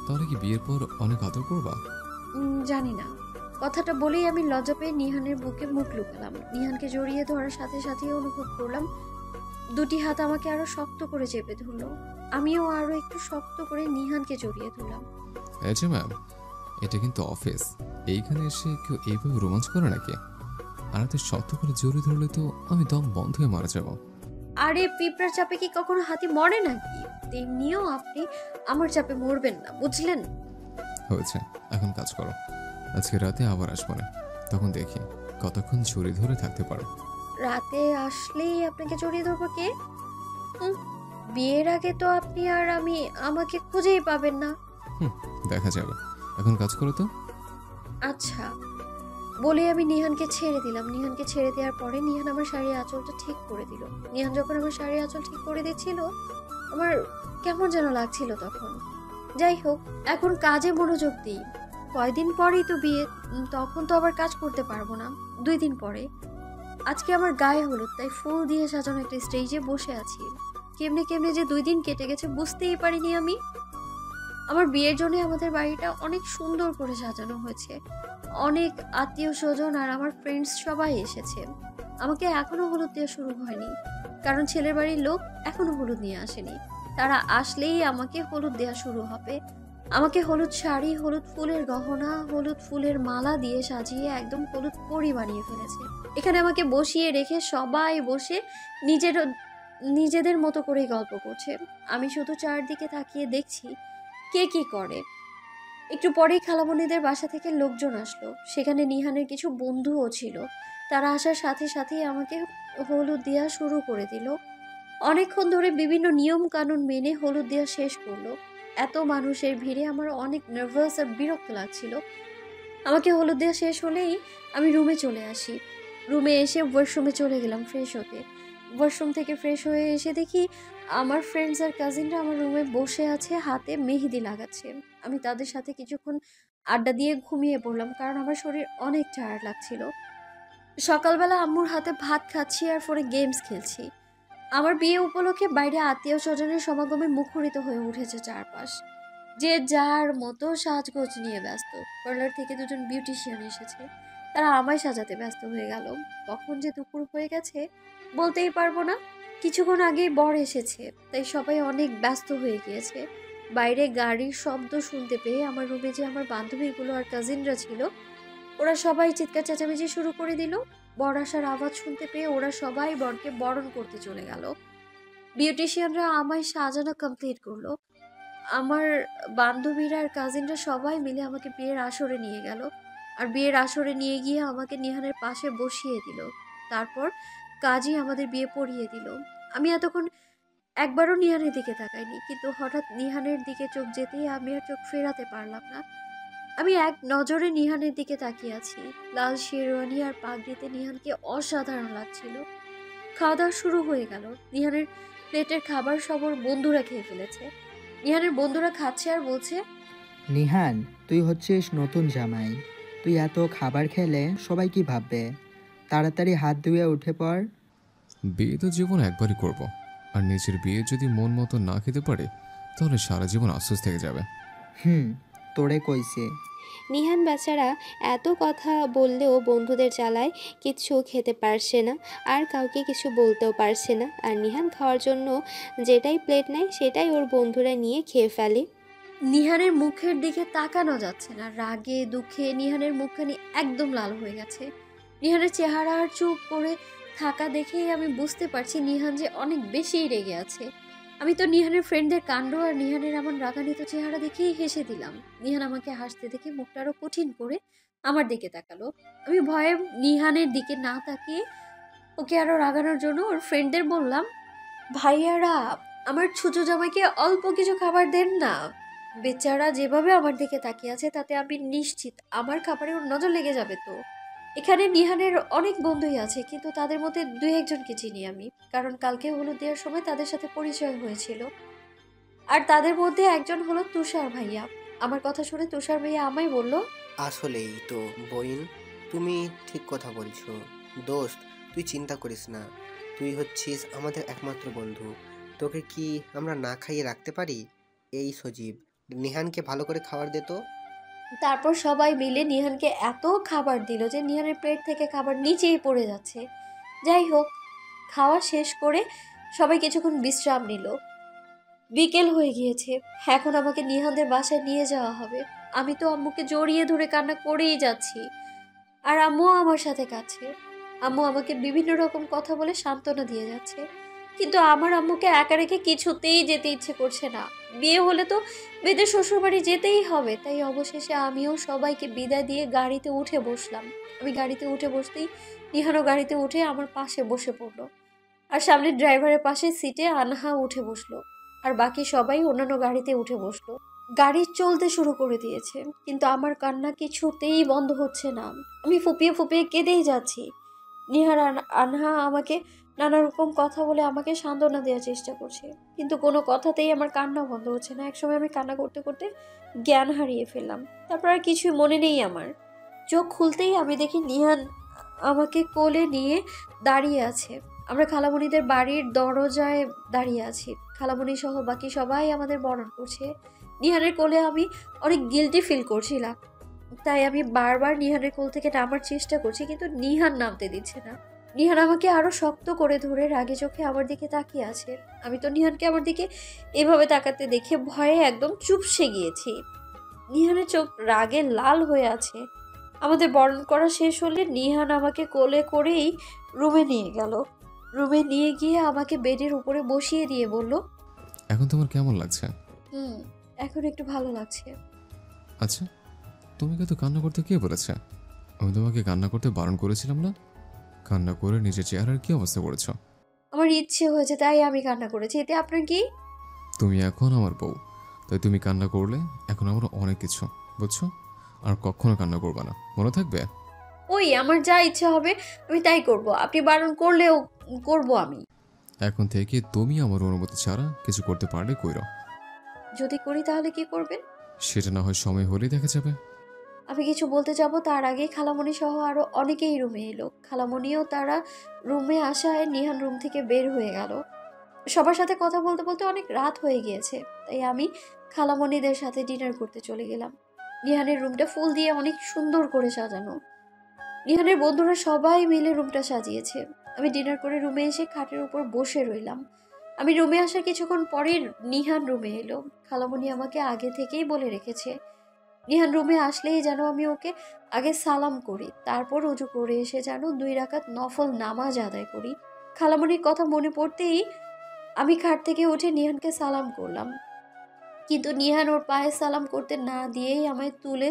তাহলে কি বিয়ের পর অনেক আদর করবা? জানি না। কথাটা বলেই আমি লজ্জা পেয়ে নিহানের বুকে মুখ লুকালাম। নিহানকে জড়িয়ে ধরার সাথে সাথে অনুভব করলাম দুটি হাত আমাকে আরো শক্ত করে চেপে ধরলো। আমিও আরো একটু শক্ত করে নিহানকে জড়িয়ে ধরলাম। আচ্ছা ম্যাম, এটা কিন্তু অফিস, এইখানে এসে কেউ এইভাবে রোমাঞ্চ করে নাকি? আর এত শক্ত করে জড়িয়ে ধরলে তো আমি দম বন্ধ হয়ে মারা যাবো। আরে পিঁপড়ার চাপে কি কখনো হাতি মরে নাকি? তেমনিও আপনি আমার চাপে মরবেন না, বুঝলেন? হয়েছে, এখন কাজ করো। আজকে রাতে আবার আসবো না, তখন দেখি কতক্ষণ জড়িয়ে ধরে থাকতে পারো। রাতে আসলেই আপনাকে জড়িয়ে ধরবো কে? বিয়ের আগে তো আপনি আর আমি আমাকে খুঁজেই পাবেন না। দেখা যাবে, এখন কাজ করো তো। আচ্ছা বলে আমি নিহানকে ছেড়ে দিলাম। নিহানকে ছেড়ে দেওয়ার পরে নিহান আমার শাড়ির আঁচলটা ঠিক করে দিল। নিহান যখন আমার শাড়ির আঁচল ঠিক করে দিচ্ছিল আমার কেমন যেন লাগছিল তখন। যাই হোক, এখন কাজে মনোযোগ দিই। কয়দিন পরেই তো বিয়ে, তখন তো আবার কাজ করতে পারবো না। 2 দিন পরে। আজকে আমার গায়ে হলুদ, তাই ফুল দিয়ে সাজানো একটা স্টেজে বসে আছি। কেমনে কেমনে যে 2 দিন কেটে গেছে বুঝতেই পারিনি আমি। আমার বিয়ের জন্য আমাদের বাড়িটা অনেক সুন্দর করে সাজানো হয়েছে। অনেক আত্মীয় স্বজন আর আমার ফ্রেন্ডস সবাই এসেছে। আমাকে এখনো হলুদ দেওয়া শুরু হয়নি, কারণ ছেলের বাড়ির লোক এখনো হলুদ নিয়ে আসেনি। তারা আসলেই আমাকে হলুদ দেওয়া শুরু হবে। আমাকে হলুদ শাড়ি, হলুদ ফুলের গহনা, হলুদ ফুলের মালা দিয়ে সাজিয়ে একদম হলুদ পরি বানিয়ে ফেলেছে। এখানে আমাকে বসিয়ে রেখে সবাই বসে নিজেদের মতো করেই গল্প করছে। আমি শুধু চারদিকে তাকিয়ে দেখছি কে কি করে। একটু পরেই খালামণিদের বাসা থেকে লোকজন আসলো। সেখানে নিহানের কিছু বন্ধুও ছিল। তারা আসার সাথে সাথেই আমাকে হলুদ দেওয়া শুরু করে দিল। অনেকক্ষণ ধরে বিভিন্ন নিয়ম কানুন মেনে হলুদ দেওয়া শেষ করলো। এত মানুষের ভিড়ে আমার অনেক নার্ভাস আর বিরক্ত লাগছিল। আমাকে হলুদ দেওয়া শেষ হলেই আমি রুমে চলে আসি। রুমে এসে ওয়াশরুমে চলে গেলাম ফ্রেশ হতে। ওয়াশরুম থেকে ফ্রেশ হয়ে এসে দেখি আমার ফ্রেন্ডস আর কাজিনরা আমার রুমে বসে আছে, হাতে মেহেদি লাগাচ্ছে। আমি তাদের সাথে কিছুক্ষণ আড্ডা দিয়ে ঘুমিয়ে পড়লাম, কারণ আমার শরীর অনেক টায়ার্ড লাগছিল। সকালবেলা আম্মুর হাতে ভাত খাচ্ছি আর ফোনে গেমস খেলছি। আমার বিয়ে উপলক্ষে বাইরে আত্মীয় স্বজনের সমাগমে মুখরিত হয়ে উঠেছে চারপাশ। যে যার মতো সাজগোজ নিয়ে ব্যস্ত। পার্লার থেকে 2জন বিউটিশিয়ান এসেছে, তারা আমায় সাজাতে ব্যস্ত হয়ে গেল। কখন যে দুপুর হয়ে গেছে বলতেই পারবো না। কিছুক্ষণ আগেই বর এসেছে, তাই সবাই অনেক ব্যস্ত হয়ে গিয়েছে। বাইরে গাড়ির শব্দ শুনতে পেয়ে আমার রুমে যে আমার বান্ধবীগুলো আর কাজিনরা ছিল, ওরা সবাই চিৎকার চেঁচামেচি শুরু করে দিল। বর আসার আওয়াজ শুনতে পেয়ে ওরা সবাই বরকে বরণ করতে চলে গেল। বিউটিশিয়ানরা আমায় সাজানো কমপ্লিট করলো। আমার বান্ধবীরা আর কাজিনরা সবাই মিলে আমাকে বিয়ের আসরে নিয়ে গেল। আর বিয়ের আসরে নিয়ে গিয়ে আমাকে নিহানের পাশে বসিয়ে দিল। তারপর কাজী আমাদের বিয়ে পড়িয়ে দিল। আমি এতক্ষণ একবারও নিহানের দিকে তাকাইনি, কিন্তু হঠাৎ নিহানের দিকে চোখ যেতেই আমি আর চোখ ফেরাতে পারলাম না। আমি এক নজরে নিহানের দিকে তাকিয়ে আছি। লাল শেরওয়ানি আর পাগড়িতে নিহানকে অসাধারণ লাগছিল। খাওয়া দাওয়া শুরু হয়ে গেল। নিহানের প্লেটের খাবার সব ওর বন্ধুরা খেয়ে ফেলেছে। নিহানের বন্ধুরা খাচ্ছে আর বলছে, নিহান, তুই হচ্ছিস নতুন জামাই। তুই এত খাবার খেলে সবাই কি ভাববে? তাড়াতাড়ি হাত ধুয়ে উঠে পড়। বিয়ে তো জীবন একবারই করব, আর নিজের বিয়ে যদি মন মতো না খেতে পারে তাহলে সারা জীবন আফসোস থেকে যাবে। তোরে কইছে। নিহান বেচারা এত কথা বললেও বন্ধুদের জ্বালায় কিছু খেতে পারছে না, আর কাউকে কিছু বলতেও পারছে না। আর নিহান খাওয়ার জন্য যেটাই প্লেট নেয় সেটাই ওর বন্ধুরা নিয়ে খেয়ে ফেলে। নিহানের মুখের দিকে তাকানো যাচ্ছে না। রাগে দুঃখে নিহানের মুখখানি একদম লাল হয়ে গেছে। নিহানের চেহারা আর চুপ করে থাকা দেখেই আমি বুঝতে পারছি নিহান যে অনেক বেশি রেগে আছে। আমি তো নিহানের ফ্রেন্ডদের কাণ্ড আর নিহানের এমন রাগান্বিত চেহারা দেখেই হেসে দিলাম। নিহান আমাকে হাসতে দেখে মুখটা আরো কঠিন করে আমার দিকে তাকালো। আমি ভয়ে নিহানের দিকে না তাকিয়ে ওকে আরো রাগানোর জন্য ওর ফ্রেন্ডদের বললাম, ভাইয়ারা আমার ছোট জামাইকে অল্প কিছু খাবার দেন না। বেচারা যেভাবে আমার দিকে তাকিয়ে আছে তাতে আমি নিশ্চিত আমার খাবারে ওর নজর লেগে যাবে। তো এখানে নিহানের অনেক বন্ধুই আছে, কিন্তু তাদের মধ্যে 2-1জনকে চিনি আমি, কারণ কালকে হলুদ দেওয়ার সময় তাদের সাথে পরিচয় হয়েছিল। আর তাদের মধ্যে একজন হলো তুষার ভাইয়া। আমার কথা শুনে তুষার ভাইয়া আমায় বলল, আসলেই তো বইন, তুমি ঠিক কথা বলছো। দোস্ত, তুই চিন্তা করিস না, তুই হচ্ছিস আমাদের একমাত্র বন্ধু। তোকে কি আমরা না খাইয়ে রাখতে পারি? এই সজীব, নিহানকে ভালো করে খাবার দে তো। তারপর সবাই মিলে নিহানকে এত খাবার দিল যে নিহানের প্লেট থেকে খাবার নিচেই পড়ে যাচ্ছে। যাই হোক, খাওয়া শেষ করে সবাই কিছুক্ষণ বিশ্রাম নিল। বিকেল হয়ে গিয়েছে, এখন আমাকে নিহানদের বাসায় নিয়ে যাওয়া হবে। আমি তো আম্মুকে জড়িয়ে ধরে কান্না করেই যাচ্ছি, আর আম্মুও আমার সাথে কাছে। আম্মু আমাকে বিভিন্ন রকম কথা বলে সান্ত্বনা দিয়ে যাচ্ছে, কিন্তু আমার আম্মুকে একা রেখে কিছুতেই যেতে ইচ্ছে করছে না। বিয়ে হলে তো বেদে শ্বশুরবাড়ি যেতেই হবে। তাই অবশেষে আমিও সবাইকে বিদায় দিয়ে গাড়িতে উঠে বসলাম। আমি গাড়িতে উঠে বসতেই নিহানও গাড়িতে উঠে আমার পাশে বসে পড়লো, আর সামনে ড্রাইভারের পাশে সিটে আনহা উঠে বসলো, আর বাকি সবাই অন্যান্য গাড়িতে উঠে বসলো। গাড়ি চলতে শুরু করে দিয়েছে, কিন্তু আমার কান্না কিছুতেই বন্ধ হচ্ছে না। আমি ফুপিয়ে ফুপিয়ে কেঁদেই যাচ্ছি। নিহার আনহা আমাকে নানা রকম কথা বলে আমাকে সান্ত্বনা দেওয়ার চেষ্টা করছে, কিন্তু কোনো কথাতেই আমার কান্না বন্ধ হচ্ছে না। একসময় আমি কান্না করতে করতে জ্ঞান হারিয়ে ফেললাম। তারপর আর কিছুই মনে নেই আমার। চোখ খুলতেই আমি দেখি নিহান আমাকে কোলে নিয়ে দাঁড়িয়ে আছে। আমরা খালামণিদের বাড়ির দরজায় দাঁড়িয়ে আছি। খালামণি সহ বাকি সবাই আমাদের বরণ করছে। নিহানের কোলে আমি অনেক গিল্টি ফিল করছিলাম, তাই আমি বারবার নিহানের কোল থেকে নামার চেষ্টা করছি, কিন্তু নিহান নামতে দিচ্ছে না। নিহান আমাকে আরো শক্ত করে ধরে রাগে চোখে আমার দিকে তাকিয়ে আছে। আমি তো নিহানকে আমার দিকে এভাবে তাকাতে দেখে ভয়ে একদম চুপসে গিয়েছি। নিহানের চোখ রাগে লাল হয়ে আছে। আমাদের বরণ করা শেষ হলে নিহান আমাকে কোলে করেই রুমে নিয়ে গেল। রুমে নিয়ে গিয়ে আমাকে বেডের উপরে বসিয়ে দিয়ে বলল, এখন তোমার কেমন লাগছে? এখন একটু ভালো লাগছে। আচ্ছা, তোমাকে তো কান্না করতে কে বলেছে? আমি তোমাকে কান্না করতে বারণ করেছিলাম না? কান্না করে নিজের চেহারার কি অবস্থা করেছ? আমার ইচ্ছে হয়েছে তাই আমি কান্না করেছি, এতে আপনার কি? তুমি এখন আমার বউ, তাই তুমি কান্না করলে এখন আমার অনেক কিছু, বুঝছো? আর কখনো কান্না করবে না, মনে থাকবে? ওই আমার যা ইচ্ছা হবে আমি তাই করব, আপনি বারণ করলেও করব। আমি এখন থেকে তুমি আমার অনুমতি ছাড়া কিছু করতে পারলে কইরো। যদি করি তাহলে কি করবেন? সেটা না হয় সময় হলেই দেখা যাবে। আমি কিছু বলতে যাব তার আগেই খালামণি সহ আরো অনেকেই রুমে এলো। খালামণিও তারা রুমে আসায় নিহান রুম থেকে বের হয়ে গেল। সবার সাথে কথা বলতে বলতে অনেক রাত হয়ে গিয়েছে, তাই আমি খালামণিদের সাথে ডিনার করতে চলে গেলাম। নিহানের রুমটা ফুল দিয়ে অনেক সুন্দর করে সাজানো। নিহানের বন্ধুরা সবাই মিলে রুমটা সাজিয়েছে। আমি ডিনার করে রুমে এসে খাটের উপর বসে রইলাম। আমি রুমে আসার কিছুক্ষণ পরে নিহান রুমে এলো। খালামণি আমাকে আগে থেকেই বলে রেখেছে নিহান রুমে আসলেই যেন আমি ওকে আগে সালাম করি, তারপর উজু করে এসে যেন 2 রাকাত নফল নামাজ আদায় করি। খালামণির কথা মনে পড়তেই আমি খাট থেকে উঠে নিহানকে সালাম করলাম, কিন্তু নিহান ওর পায়ে সালাম করতে না দিয়েই আমায় তুলে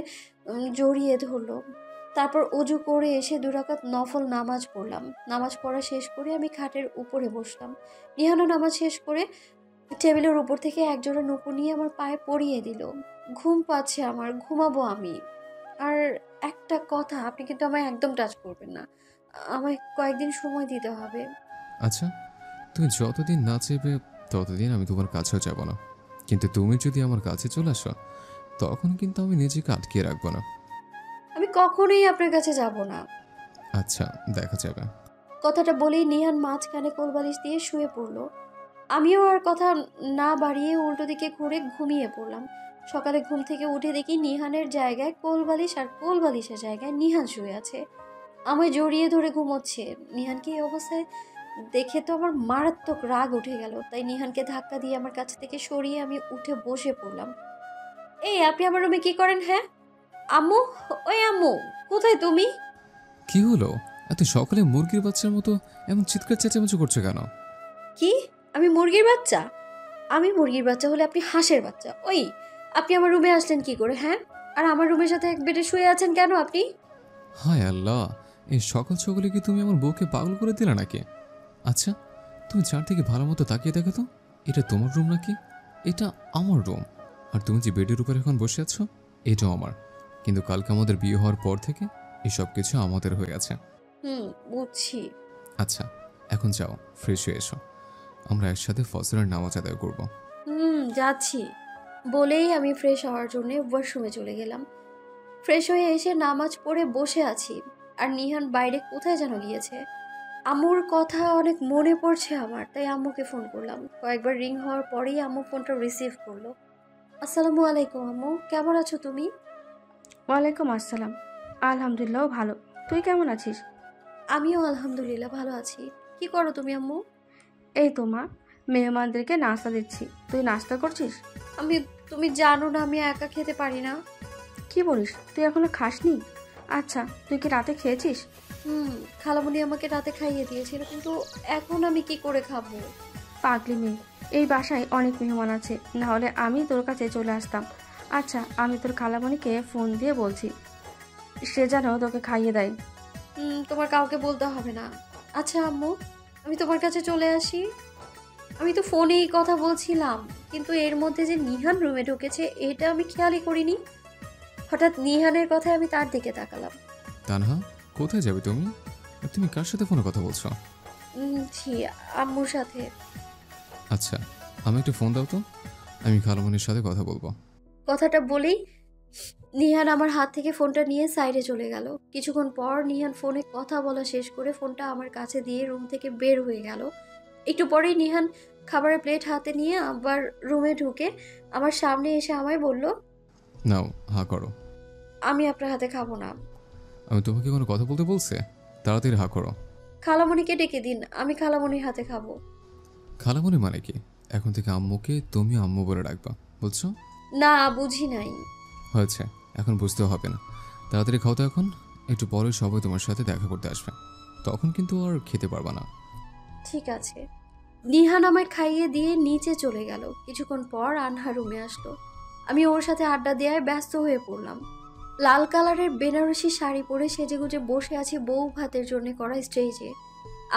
জড়িয়ে ধরলো। তারপর উজু করে এসে 2 রাকাত নফল নামাজ পড়লাম। নামাজ পড়া শেষ করে আমি খাটের উপরে বসলাম। নিহানও নামাজ শেষ করে টেবিলের উপর থেকে একজোড়া নূপুর নিয়ে আমার পায়ে পরিয়ে দিল। ঘুম পাচ্ছে আমার, ঘুমাবো আমি। আর একটা কথা, আপনি কিন্তু আমায় একদম টাচ করবেন না, আমায় কয়েকদিন সময় দিতে হবে। আচ্ছা, তুমি যতদিন না চেপে ততদিন আমি তোমার কাছেও যাব না। কিন্তু তুমি যদি আমার কাছে চলে আসো তখন কিন্তু আমি নিজেকে আটকিয়ে রাখবো না। আমি কখনোই আপনার কাছে যাব না। আচ্ছা, দেখা যাবে। কথাটা বলেই নিহান মাঝখানে কোলবালিশ দিয়ে শুয়ে পড়লো। আমিও আর কথা না বাড়িয়ে উল্টো দিকে ঘুরে ঘুমিয়ে পড়লাম। সকালে ঘুম থেকে উঠে দেখি নিহানের জায়গায় কোলবালিশ আর কোলবালিশের জায়গায় নিহান শুয়ে আছে, আমায় জড়িয়ে ধরে ঘুমোচ্ছে। নিহানকে এই অবস্থায় দেখে তো আমার মারাত্মক রাগ উঠে গেল। তাই নিহানকে ধাক্কা দিয়ে আমার কাছ থেকে সরিয়ে আমি উঠে বসে পড়লাম। এই আপনি আমার রুমে কি করেন? হ্যাঁ আম্মু, ওই আম্মু, কোথায় তুমি? কি হলো? এত সকালে মুরগির বাচ্চার মতো এমন চিৎকার চেঁচামেচি করছো কেন? কি? আমি মুরগির বাচ্চা? আমি মুরগির বাচ্চা হলে আপনি হাঁসের বাচ্চা। ওই আপনি আমার রুমে আসলেন কি করে? হ্যাঁ, আর আমার রুমের সাথে এক বেডে শুয়ে আছেন কেন আপনি? হায় আল্লাহ, এই সকাল সকালে কি তুমি আমার বউকে পাগল করে দিলে নাকি? আচ্ছা, তুমি চারদিকে ভালো মতো তাকিয়ে দেখো তো, এটা তোমার রুম নাকি? এটা আমার রুম। আর তুমি যে বেডের উপর এখন বসে আছো এটাও আমার। কিন্তু কালকে আমাদের বিয়ে হওয়ার পর থেকে এই সব কিছু আমাদের হয়ে আছে। বুঝছি। আচ্ছা, এখন যাও, ফ্রেশ হয়ে এসো, আমরা একসাথে ফজরের নামাজ আদায় করব। যাচ্ছি বলেই আমি ফ্রেশ হওয়ার জন্য ওয়াশরুমে চলে গেলাম। ফ্রেশ হয়ে এসে নামাজ পড়ে বসে আছি, আর নিহান বাইরে কোথায় যেন গিয়েছে। আম্মুর কথা অনেক মনে পড়ছে আমার, তাই আম্মুকে ফোন করলাম। কয়েকবার রিং হওয়ার পরেই আম্মু ফোনটা রিসিভ করলো। আসসালামু আলাইকুম আম্মু, কেমন আছো তুমি? ওয়ালাইকুম আসসালাম। আলহামদুলিল্লাহ ভালো, তুই কেমন আছিস? আমিও আলহামদুলিল্লাহ ভালো আছি। কি করো তুমি আম্মু? এই তো মা, মেহমানদেরকে নাস্তা দিচ্ছি। তুই নাস্তা করছিস? তুমি জানো না আমি একা খেতে পারি না। কি বলিস, তুই এখনো খাসনি? আচ্ছা, তুই কি রাতে খেয়েছিস? খালামণি আমাকে রাতে খাইয়ে দিয়েছিল, কিন্তু এখন আমি কি করে খাবো? পাগলি মেয়ে, এই বাসায় অনেক মেহমান আছে, না হলে আমি তোর কাছে চলে আসতাম। আচ্ছা, আমি তোর খালামণিকে ফোন দিয়ে বলছি, সে যেন তোকে খাইয়ে দেয়। তোমার কাউকে বলতে হবে না। আচ্ছা আম্মু, আমি তোমার কাছে চলে আসি। আমি তো ফোনেই কথা বলছিলাম, কিন্তু এর মধ্যে যে নিহান রুমে ঢুকেছে এটা আমি খেয়ালই করিনি। হঠাৎ নিহানের কথায় আমি তার দিকে তাকালাম। তানহা, কোথায় যাবে তুমি? আর তুমি কার সাথে ফোনে কথা বলছো? জি, আম্মুর সাথে। আচ্ছা, আমি একটু ফোন দাও তো, আমি খালামণির সাথে কথা বলবো। কথাটা বলেই নিহান আমার হাত থেকে ফোনটা নিয়ে সাইডে চলে গেল। কিছুক্ষণ পর নিহান ফোনে কথা বলা শেষ করে ফোনটা আমার কাছে দিয়ে রুম থেকে বের হয়ে গেল। একটু পরেই নিহান খাবারের প্লেট হাতে নিয়ে আবার রুমে ঢুকে আমার সামনে এসে আমায় বলল, নাও হা করো। আমি আপনার হাতে খাবো না। আমি তোমাকে কোনো কথা বলতে বলছে? তাড়াতাড়ি হা করো। খালামণিকে ডেকে দিন, আমি খালামণির হাতে খাবো। খালামণি মানে কি? এখন থেকে আম্মুকে তুমি আম্মু বলে ডাকবা, বুঝছো? না, বুঝি নাই। হয়েছে, এখন বুঝতেও হবে না। তাড়াতাড়ি খাও তো এখন, একটু পরে সবাই তোমার সাথে দেখা করতে আসবে, তখন কিন্তু আর খেতে পারবা না। ঠিক আছে। নিহান আমায় খাইয়ে দিয়ে নিচে চলে গেল। কিছুক্ষণ পর আনহা রুমে আসলো। আমি ওর সাথে আড্ডা দেওয়ায় ব্যস্ত হয়ে পড়লাম। লাল কালারের বেনারসি শাড়ি পরে সেজেগুজে বসে আছি বউ ভাতের জন্য করা স্টেজে।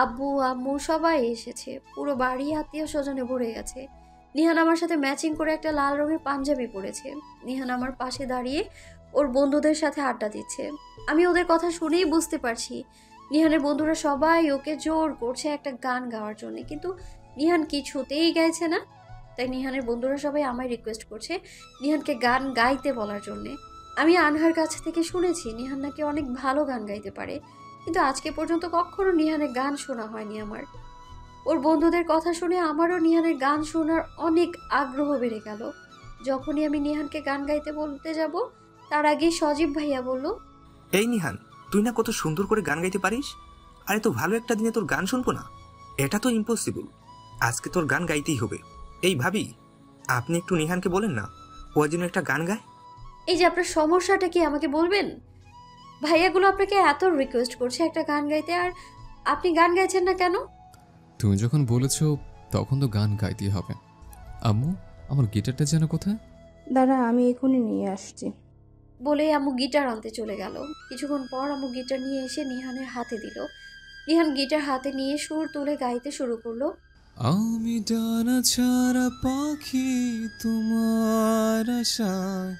আব্বু আম্মু সবাই এসেছে, পুরো বাড়ি আত্মীয় স্বজনে ভরে গেছে। নিহান আমার সাথে ম্যাচিং করে একটা লাল রঙের পাঞ্জাবি পরেছে। নিহান আমার পাশে দাঁড়িয়ে ওর বন্ধুদের সাথে আড্ডা দিচ্ছে। আমি ওদের কথা শুনেই বুঝতে পারছি নিহানের বন্ধুরা সবাই ওকে জোর করছে একটা গান গাওয়ার জন্য, কিন্তু নিহান কিছুতেই গাইছে না। তাই নিহানের বন্ধুরা সবাই আমায় রিকোয়েস্ট করছে নিহানকে গান গাইতে বলার জন্যে। আমি আনহার কাছ থেকে শুনেছি নিহান নাকি অনেক ভালো গান গাইতে পারে, কিন্তু আজকে পর্যন্ত কখনো নিহানের গান শোনা হয়নি আমার। ওর বন্ধুদের কথা শুনে আমারও নিহানের গান শোনার অনেক আগ্রহ বেড়ে গেল। যখনই আমি নিহানকে গান গাইতে বলতে যাব, তার আগেই সজীব ভাইয়া বলল, এই নিহান, তুই না কত সুন্দর করে গান গাইতে পারিস, আরে তো ভালো একটা দিনে তোর গান শুনবো না? এটা তো ইম্পসিবল, আজকে তোর গান গাইতেই হবে। এই ভাবি, আপনি একটু নিহানকে বলেন না ও যেন একটা গান গায়। এই যে আপনার সমস্যাটা কি আমাকে বলবেন? ভাইয়াগুলো আপনাকে এত রিকোয়েস্ট করছে একটা গান গাইতে, আর আপনি গান গাইছেন না কেন? তুমি যখন বলেছো তখন তো গান গাইতেই হবে। আম্মু, আমার গিটারটা যেন কোথায়? দাঁড়া, আমি এখনই নিয়ে আসছি। বলে আম্মু গিটার আনতে চলে গেল। কিছুক্ষণ পর আম্মু গিটার নিয়ে এসে নিহানের হাতে দিল। নিহান গিটার হাতে নিয়ে সুর তুলে গাইতে শুরু করলো। আমি ডানা ছাড়া পাখি, তোমার আশায়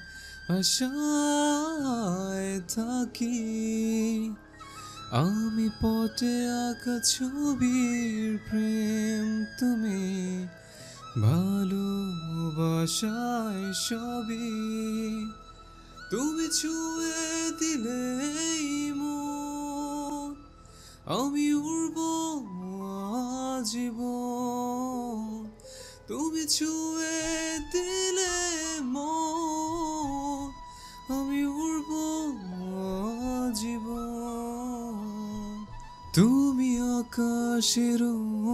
আশায় থাকি, আমি পটে আঁকা ছবির প্রেম তুমি ভালোবাসায় সবই তুমি ছুঁয়ে দিলেই মন, আমি উড়ব আজীবন। তুমি ছুঁয়ে দিলে মন, আমি উড়ব আজীবন। তুমি আকাশের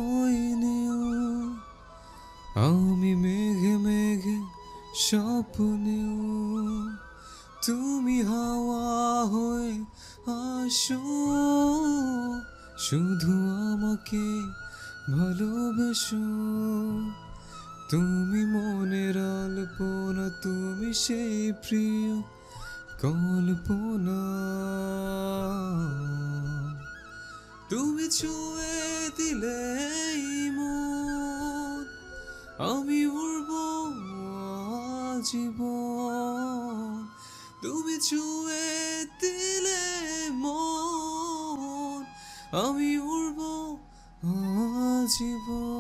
ওই নীল, আমি মেঘে মেঘে স্বপ্নেও। তুমি হাওয়া হয়ে আসো, শুধু আমাকে ভালোবেসো। তুমি মনের আলপনা, তুমি সেই প্রিয় কল্পনা। তুমি ছুঁয়ে দিলেই মন, আমি উড়ব আজীবন। তুমি ছুঁয়ে দিলে মন, আমি উড়ব আজীবন।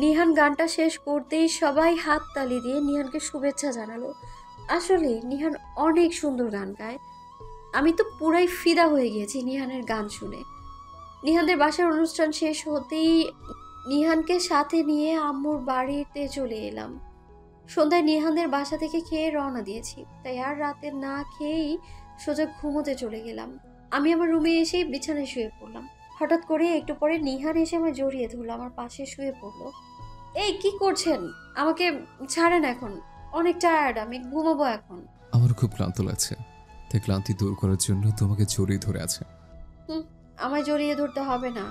নিহান গানটা শেষ করতেই সবাই হাত তালি দিয়ে নিহানকে শুভেচ্ছা জানালো। আসলে নিহান অনেক সুন্দর গান গায়। আমি তো পুরাই ফিদা হয়ে গিয়েছি নিহানের গান শুনে। নিহানদের বাসার অনুষ্ঠান শেষ হতেই নিহানকে সাথে নিয়ে আম্মুর বাড়িতে চলে এলাম। সন্ধ্যায় নিহানদের বাসা থেকে খেয়ে রওনা দিয়েছি, তাই আর রাতে না খেয়েই সোজা ঘুমোতে চলে গেলাম। আমি আমার রুমে এসেই বিছানায় শুয়ে পড়লাম। হঠাৎ করে একটু পরে নিহান এসে আমায় জড়িয়ে ধরলো, আমার পাশে শুয়ে পড়লো। এই কি করছেন? আমাকে ছাড়েন, এখন অনেক টায়ার্ড, আমি ঘুমাবো এখন। আমার খুব ক্লান্ত লাগছে, তাই ক্লান্তি দূর করার জন্য তোমাকে জড়িয়ে ধরে আছে। আমায় জড়িয়ে ধরতে হবে না।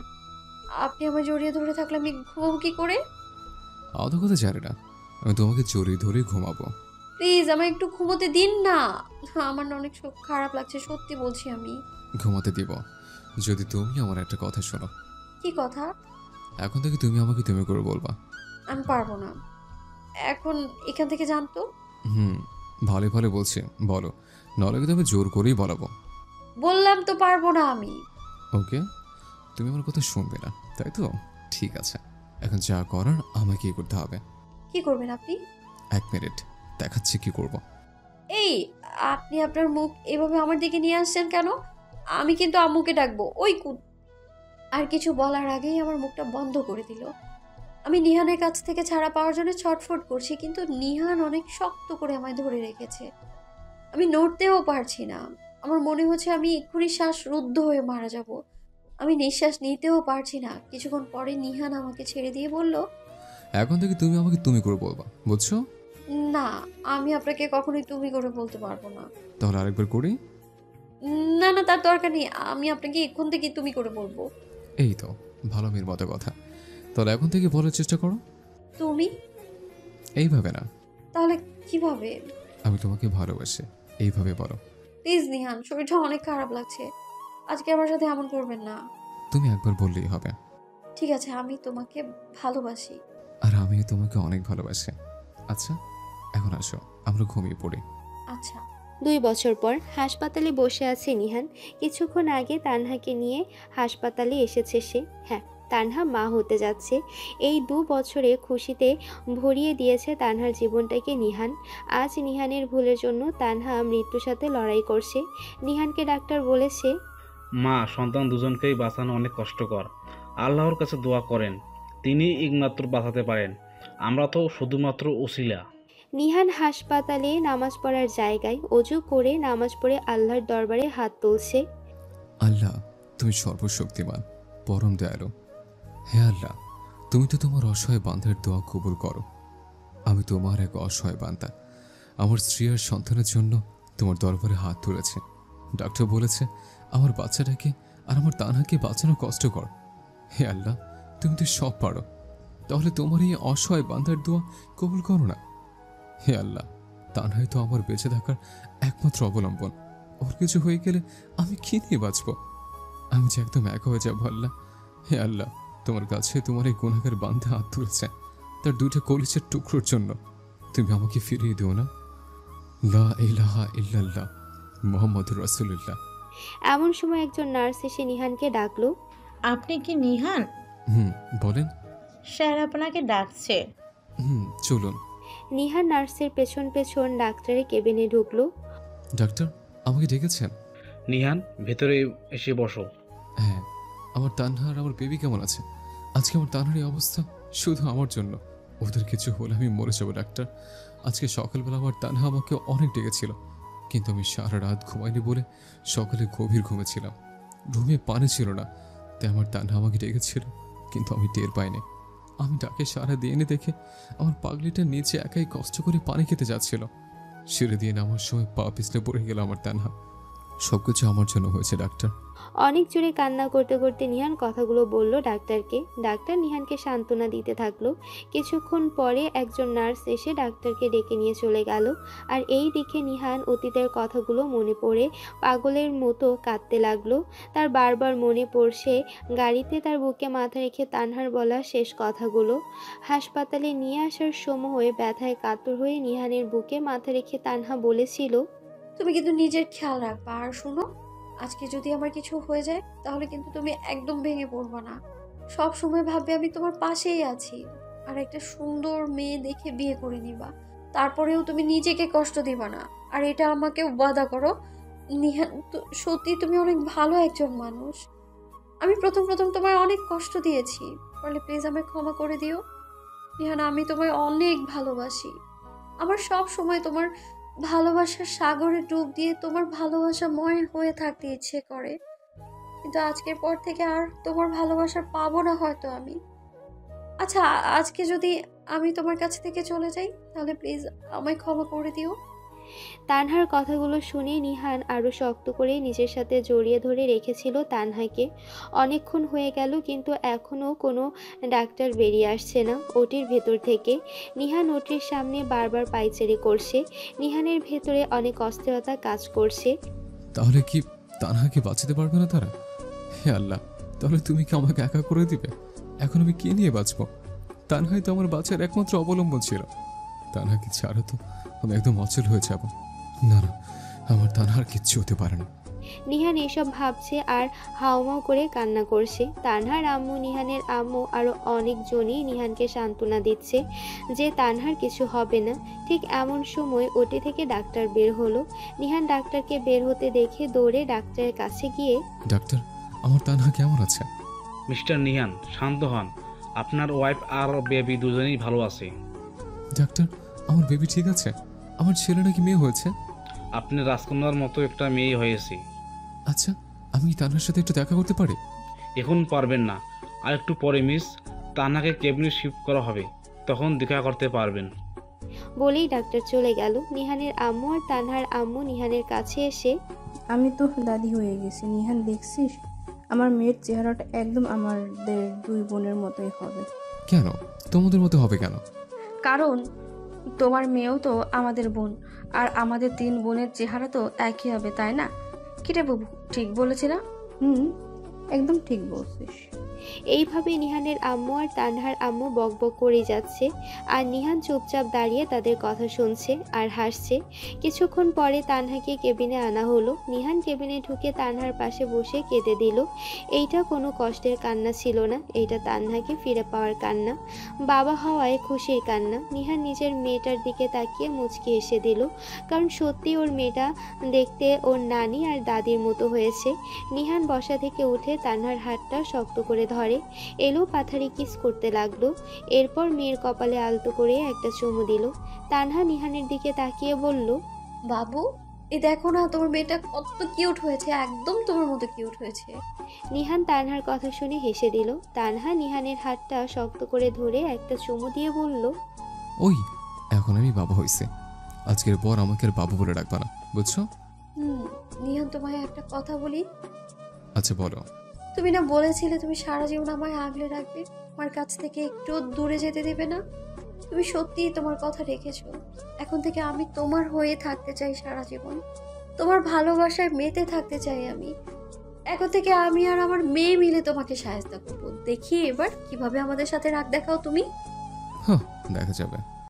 আপনি আমায় জড়িয়ে ধরে থাকলে আমি ঘুমাবো কি করে? অত কথা জানি না, আমি তোমাকে জড়িয়ে ধরে ঘুমাবো। প্লিজ আমায় একটু ঘুমোতে দিন না। আমার না অনেক খারাপ লাগছে, সত্যি বলছি। আমি ঘুমাতে দিব যদি তুমি আমার একটা কথা শোনো। কি কথা? এখন থেকে তুমি আমাকে তুমি করে বলবা। আমি পারবো না, এখন এখান থেকে জানতো। ভালো ভালো বলছি, বলো, নলে কিন্তু আমি জোর করেই বলাবো। বললাম তো পারবো না আমি। ওকে, তুমি আমার কথা শুনবে না, তাই তো? ঠিক আছে, এখন যা করার আমাকে করতে হবে। কি করবেন আপনি? 1 মিনিট, দেখাচ্ছি কি করব। এই, আপনি আপনার মুখ এভাবে আমার দিকে নিয়ে আসছেন কেন? আমি কিন্তু আম্মুকে ডাকবো। ওই আর কিছু বলার আগেই আমার মুখটা বন্ধ করে দিল। আমি নিহানের কাছ থেকে ছাড়া পাওয়ার জন্য ছটফট করছি, কিন্তু নিহান অনেক শক্ত করে আমায় ধরে রেখেছে। আমি নড়তেও পারছি না। আমার মনে হচ্ছে আমি এক্ষুনি শ্বাস রুদ্ধ হয়ে মারা যাব। আমি নিঃশ্বাস নিতেও পারছি না। কিছুক্ষণ পরে নিহান আমাকে ছেড়ে দিয়ে বলল, এখন থেকে তুমি আমাকে তুমি করে বলবা, বুঝছো? না, আমি আপনাকে কখনোই তুমি করে বলতে পারবো না। তাহলে আরেকবার করি। না না, তার দরকার নেই। আমি আপনাকে এখন থেকে তুমি করে বলবো। এই তো ভালো মেয়ের মতো কথা। তাহলে এখন থেকে বলার চেষ্টা করো। তুমি? এইভাবে না। তাহলে কিভাবে? আমি তোমাকে ভালোবাসি, এইভাবে বলো। প্লিজ নিহান, শরীরটা অনেক খারাপ লাগছে। আজকে আমার সাথে এমন করবেন না। তুমি একবার বললেই হবে। ঠিক আছে, আমি তোমাকে ভালোবাসি। আর আমি তোমাকে অনেক ভালোবাসি। আচ্ছা, এখন আসো আমরা ঘুমিয়ে পড়ি। আচ্ছা। 2 বছর পর হাসপাতালে বসে আছে নিহান। কিছুক্ষণ আগে তানহাকে নিয়ে হাসপাতালে এসেছে সে। হ্যাঁ, তানহা মা হতে যাচ্ছে। এই 2 বছরে খুশিতে ভরিয়ে দিয়েছে তানহার জীবনটাকে নিহান। আজ নিহানের ভুলের জন্য তানহা মৃত্যুর সাথে লড়াই করছে। নিহানকে ডাক্তার বলেছে, মা, সন্তান দুজনকেই বাঁচানো অনেক কষ্টকর। আল্লাহর কাছে দোয়া করেন, তিনি একমাত্র বাঁচাতে পারেন, আমরা তো শুধুমাত্র ওসিলা। নিহান হাসপাতালে নামাজ পড়ার জায়গায় অজু করে নামাজ পড়ে আল্লাহর দরবারে হাত তুলছে। আল্লাহ, তুমি সর্বশক্তিমান, পরম দয়ালু। হে আল্লাহ, তুমি তো তোমার অসহায় বান্দার দোয়া কবুল করো। আমি তোমার এক অসহায় বান্দা, আমার স্ত্রী আর সন্তানের জন্য তোমার দরবারে হাত তুলেছে। ডাক্তার বলেছে আমার বাচ্চাটাকে আর আমার তানহাকে বাঁচানো কষ্টকর। হে আল্লাহ, তুমি তো সব পারো, তাহলে তোমার এই অসহায় বান্দার দোয়া কবুল করো না। হে আল্লাহ, তানহাই তো আমার বেঁচে থাকার একমাত্র অবলম্বন। ওর কিছু হয়ে গেলে আমি কি নিয়ে বাঁচব? আমি যে একদম একা হয়ে যাবো আল্লাহ। হে আল্লাহ, তোমার কাছে তোমার এই গুনাহগার বান্দা হাত তুলেছে, তার 2টা কলিজার টুকরোর জন্য। তুমি আমাকে ফিরিয়ে দিও না। লা ইলাহা ইল্লাল্লাহ মুহাম্মাদুর রাসূলুল্লাহ। এমন সময় একজন নার্স এসে নিহানকে ডাকলো। আপনি কি নিহান? বলেন। স্যার আপনাকে ডাকছে। চলুন। নিহান নার্সের পেছন পেছন ডাক্তারের কেবিনে ঢুকলো। ডাক্তার, আমাকে ডেকেছেন? নিহান, ভেতরে এসে বসো। হ্যাঁ, আমার তানহা আর আমার বেবি কেমন আছে? আজকে আমার তানহার এই অবস্থা শুধু আমার জন্য। ওদের কিছু হলে আমি মরে যাবো ডাক্তার। আজকে সকালবেলা আমার তানহা আমাকে অনেক ডেকেছিল, কিন্তু আমি সারা রাত ঘুমাইনি বলে সকালে গভীর ঘুমেছিলাম। রুমে পানি ছিল না, তাই আমার তানহা আমাকে ডেকেছিল, কিন্তু আমি টের পাইনি। আমি ডাকে সারা দিয়ে দেখে আমার পাগলিটা নিচে একাই কষ্ট করে পানি খেতে যাচ্ছিল। সিঁড়ি দিয়ে নামার সময় পা পিছলে পড়ে গেল আমার তানহা। সবকিছু আমার জন্য হয়েছে ডাক্তার। অনেক জোরে কান্না করতে করতে নিহান কথাগুলো বলল ডাক্তারকে। ডাক্তার নিহানকে সান্ত্বনা দিতে থাকলো। কিছুক্ষণ পরে একজন নার্স এসে ডাক্তারকে ডেকে নিয়ে চলে গেল। আর এই দিকে নিহান অতীতের কথাগুলো মনে পড়ে পাগলের মতো কাঁদতে লাগলো। তার বারবার মনে পড়ছে গাড়িতে তার বুকে মাথা রেখে তানহার বলা শেষ কথাগুলো। হাসপাতালে নিয়ে আসার সময় ব্যথায় কাতর হয়ে নিহানের বুকে মাথা রেখে তানহা বলেছিল, তুমি কিন্তু নিজের খেয়াল রাখবা। আর শুনো, আজকে যদি আমার কিছু হয়ে যায় তাহলে কিন্তু তুমি একদম ভেঙে পড়বা না। সব সময় ভাববে আমি তোমার পাশেই আছি। আর একটা সুন্দর মেয়ে দেখে বিয়ে করে নিবা, তারপরেও তুমি নিজেকে কষ্ট দিবা না। আর এটা আমাকে ওয়াদা করো নিহান, সত্যি তুমি অনেক ভালো একজন মানুষ। আমি প্রথম তোমায় অনেক কষ্ট দিয়েছি, বলে প্লিজ আমায় ক্ষমা করে দিও নিহান। আমি তোমায় অনেক ভালোবাসি। আমার সব সময় তোমার ভালোবাসার সাগরে ডুব দিয়ে তোমার ভালোবাসাময় হয়ে থাকতে ইচ্ছে করে, কিন্তু আজকের পর থেকে আর তোমার ভালোবাসা পাবো না হয়তো আমি। আচ্ছা, আজকে যদি আমি তোমার কাছ থেকে চলে যাই তাহলে প্লিজ আমায় ক্ষমা করে দিও। তানহার কথাগুলো শুনে নিহান আরও শক্ত করে নিজের সাথে জড়িয়ে ধরে রেখেছিল তানহাকে। অনেকক্ষণ হয়ে গেল, কিন্তু এখনও কোনো ডাক্তার বেরিয়ে আসছে না ওটির ভেতর থেকে। নিহান ওটির সামনে বারবার পায়চারি করছে। নিহানের ভেতরে অনেক অস্থিরতা কাজ করছে। তাহলে কি তানহাকে বাঁচাতে পারবে না তারা? হে আল্লাহ, তাহলে তুমি কি আমাকে একা করে দিবে? এখন আমি কি নিয়ে বাঁচবো? তানহাই তো আমার বাঁচার একমাত্র অবলম্বন ছিল। তানহাকে ছাড়া তো আমি একদম অচল হয়ে যাব। না না, আমার তানহার কিচ্ছু হতে পারে না। নিহান এসব ভাবছে আর হাউমাউ করে কান্না করছে। তানহার আম্মু, নিহানের আম্মু আরও অনেকজনই নিহানকে সান্ত্বনা দিচ্ছে যে তানহার কিছু হবে না। ঠিক এমন সময় ওটি থেকে ডাক্তার বের হলো। নিহান ডাক্তারকে বের হতে দেখে দৌড়ে ডাক্তারের কাছে গিয়ে, ডাক্তার, আমার তানহা কেমন আছে? মিস্টার নিহান, শান্ত হন। আপনার ওয়াইফ আর বেবি দুজনেই ভালো আছে। ডাক্তার, আমার বেবি ঠিক আছে? আমার ছেলে নাকি মেয়ে হয়েছে? আপনার রাজকন্যার মতো একটা মেয়ে হয়েছে। আচ্ছা, আমি তানহার সাথে একটু দেখা করতে পারি? এখন পারবেন না, আর একটু পরে মিস তানহাকে কেবিনে শিফট করা হবে, তখন দেখা করতে পারবেন। বলেই ডাক্তার চলে গেল। নিহানের আম্মু আর তানহার আম্মু নিহানের কাছে এসে, আমি তো দাদি হয়ে গেছি নিহান, দেখছিস আমার মেয়ের চেহারাটা একদম আমাদের দুই বোনের মতোই হবে। কেন তোমাদের মতো হবে কেন? কারণ তোমার মেয়েও তো আমাদের বোন, আর আমাদের 3 বোনের চেহারা তো একই হবে, তাই না? কিরে বাবু, ঠিক বলেছি না? একদম ঠিক বলছিস। এইভাবে নিহানের আম্মু আর তানহার আম্মু বকবক করেই যাচ্ছে, আর নিহান চুপচাপ দাঁড়িয়ে তাদের কথা শুনছে আর হাসছে। কিছুক্ষণ পরে তানহাকে কেবিনে আনা হলো। নিহান কেবিনে ঢুকে তানহার পাশে বসে কেঁদে দিল। এইটা কোনো কষ্টের কান্না ছিল না, এইটা তানহাকে ফিরে পাওয়ার কান্না, বাবা হওয়ায় খুশির কান্না। নিহান নিজের মেয়েটার দিকে তাকিয়ে মুচকি হেসে দিল, কারণ সত্যি ওর মেয়েটা দেখতে ওর নানি আর দাদির মতো হয়েছে। নিহান বসা থেকে উঠে তানহার হাতটা শক্ত করে ধরে, এলো পাথারি কিস করতে লাগলো। এরপর মেয়ের কপালে আলতো করে একটা চুমু দিল। তানহা নিহানের দিকে তাকিয়ে বলল, বাবু, এই দেখো না তোমার মেয়েটা কত কিউট হয়েছে, একদম তোমার মতো কিউট হয়েছে। নিহান তানহার কথা শুনে হেসে দিল। তানহা নিহানের হাতটা শক্ত করে ধরে একটা চুমু দিয়ে বলল, ওই এখন আমি বাবা হইছে, আজকের পর আমাকে আর বাবু বলে ডাকবা না, বুঝছো? নিহান, তোমায় একটা কথা বলি। আচ্ছা বলো। তুমি না বলেছিলে তুমি সারা জীবন আমায় আগলে রাখবে, আমার কাছ থেকে একটু দূরে যেতে দেবে না। তুমি সত্যিই তোমার কথা রেখেছো। এখন থেকে আমি তোমার হয়ে থাকতে চাই সারা জীবন, তোমার ভালোবাসায় মেতে থাকতে চাই আমি। এখন থেকে আমি আর আমার মেয়ে মিলে তোমাকে সাহায্য করবো। দেখি এবার কিভাবে আমাদের সাথে রাগ দেখাও তুমি। হ্যাঁ, দেখা যাবে।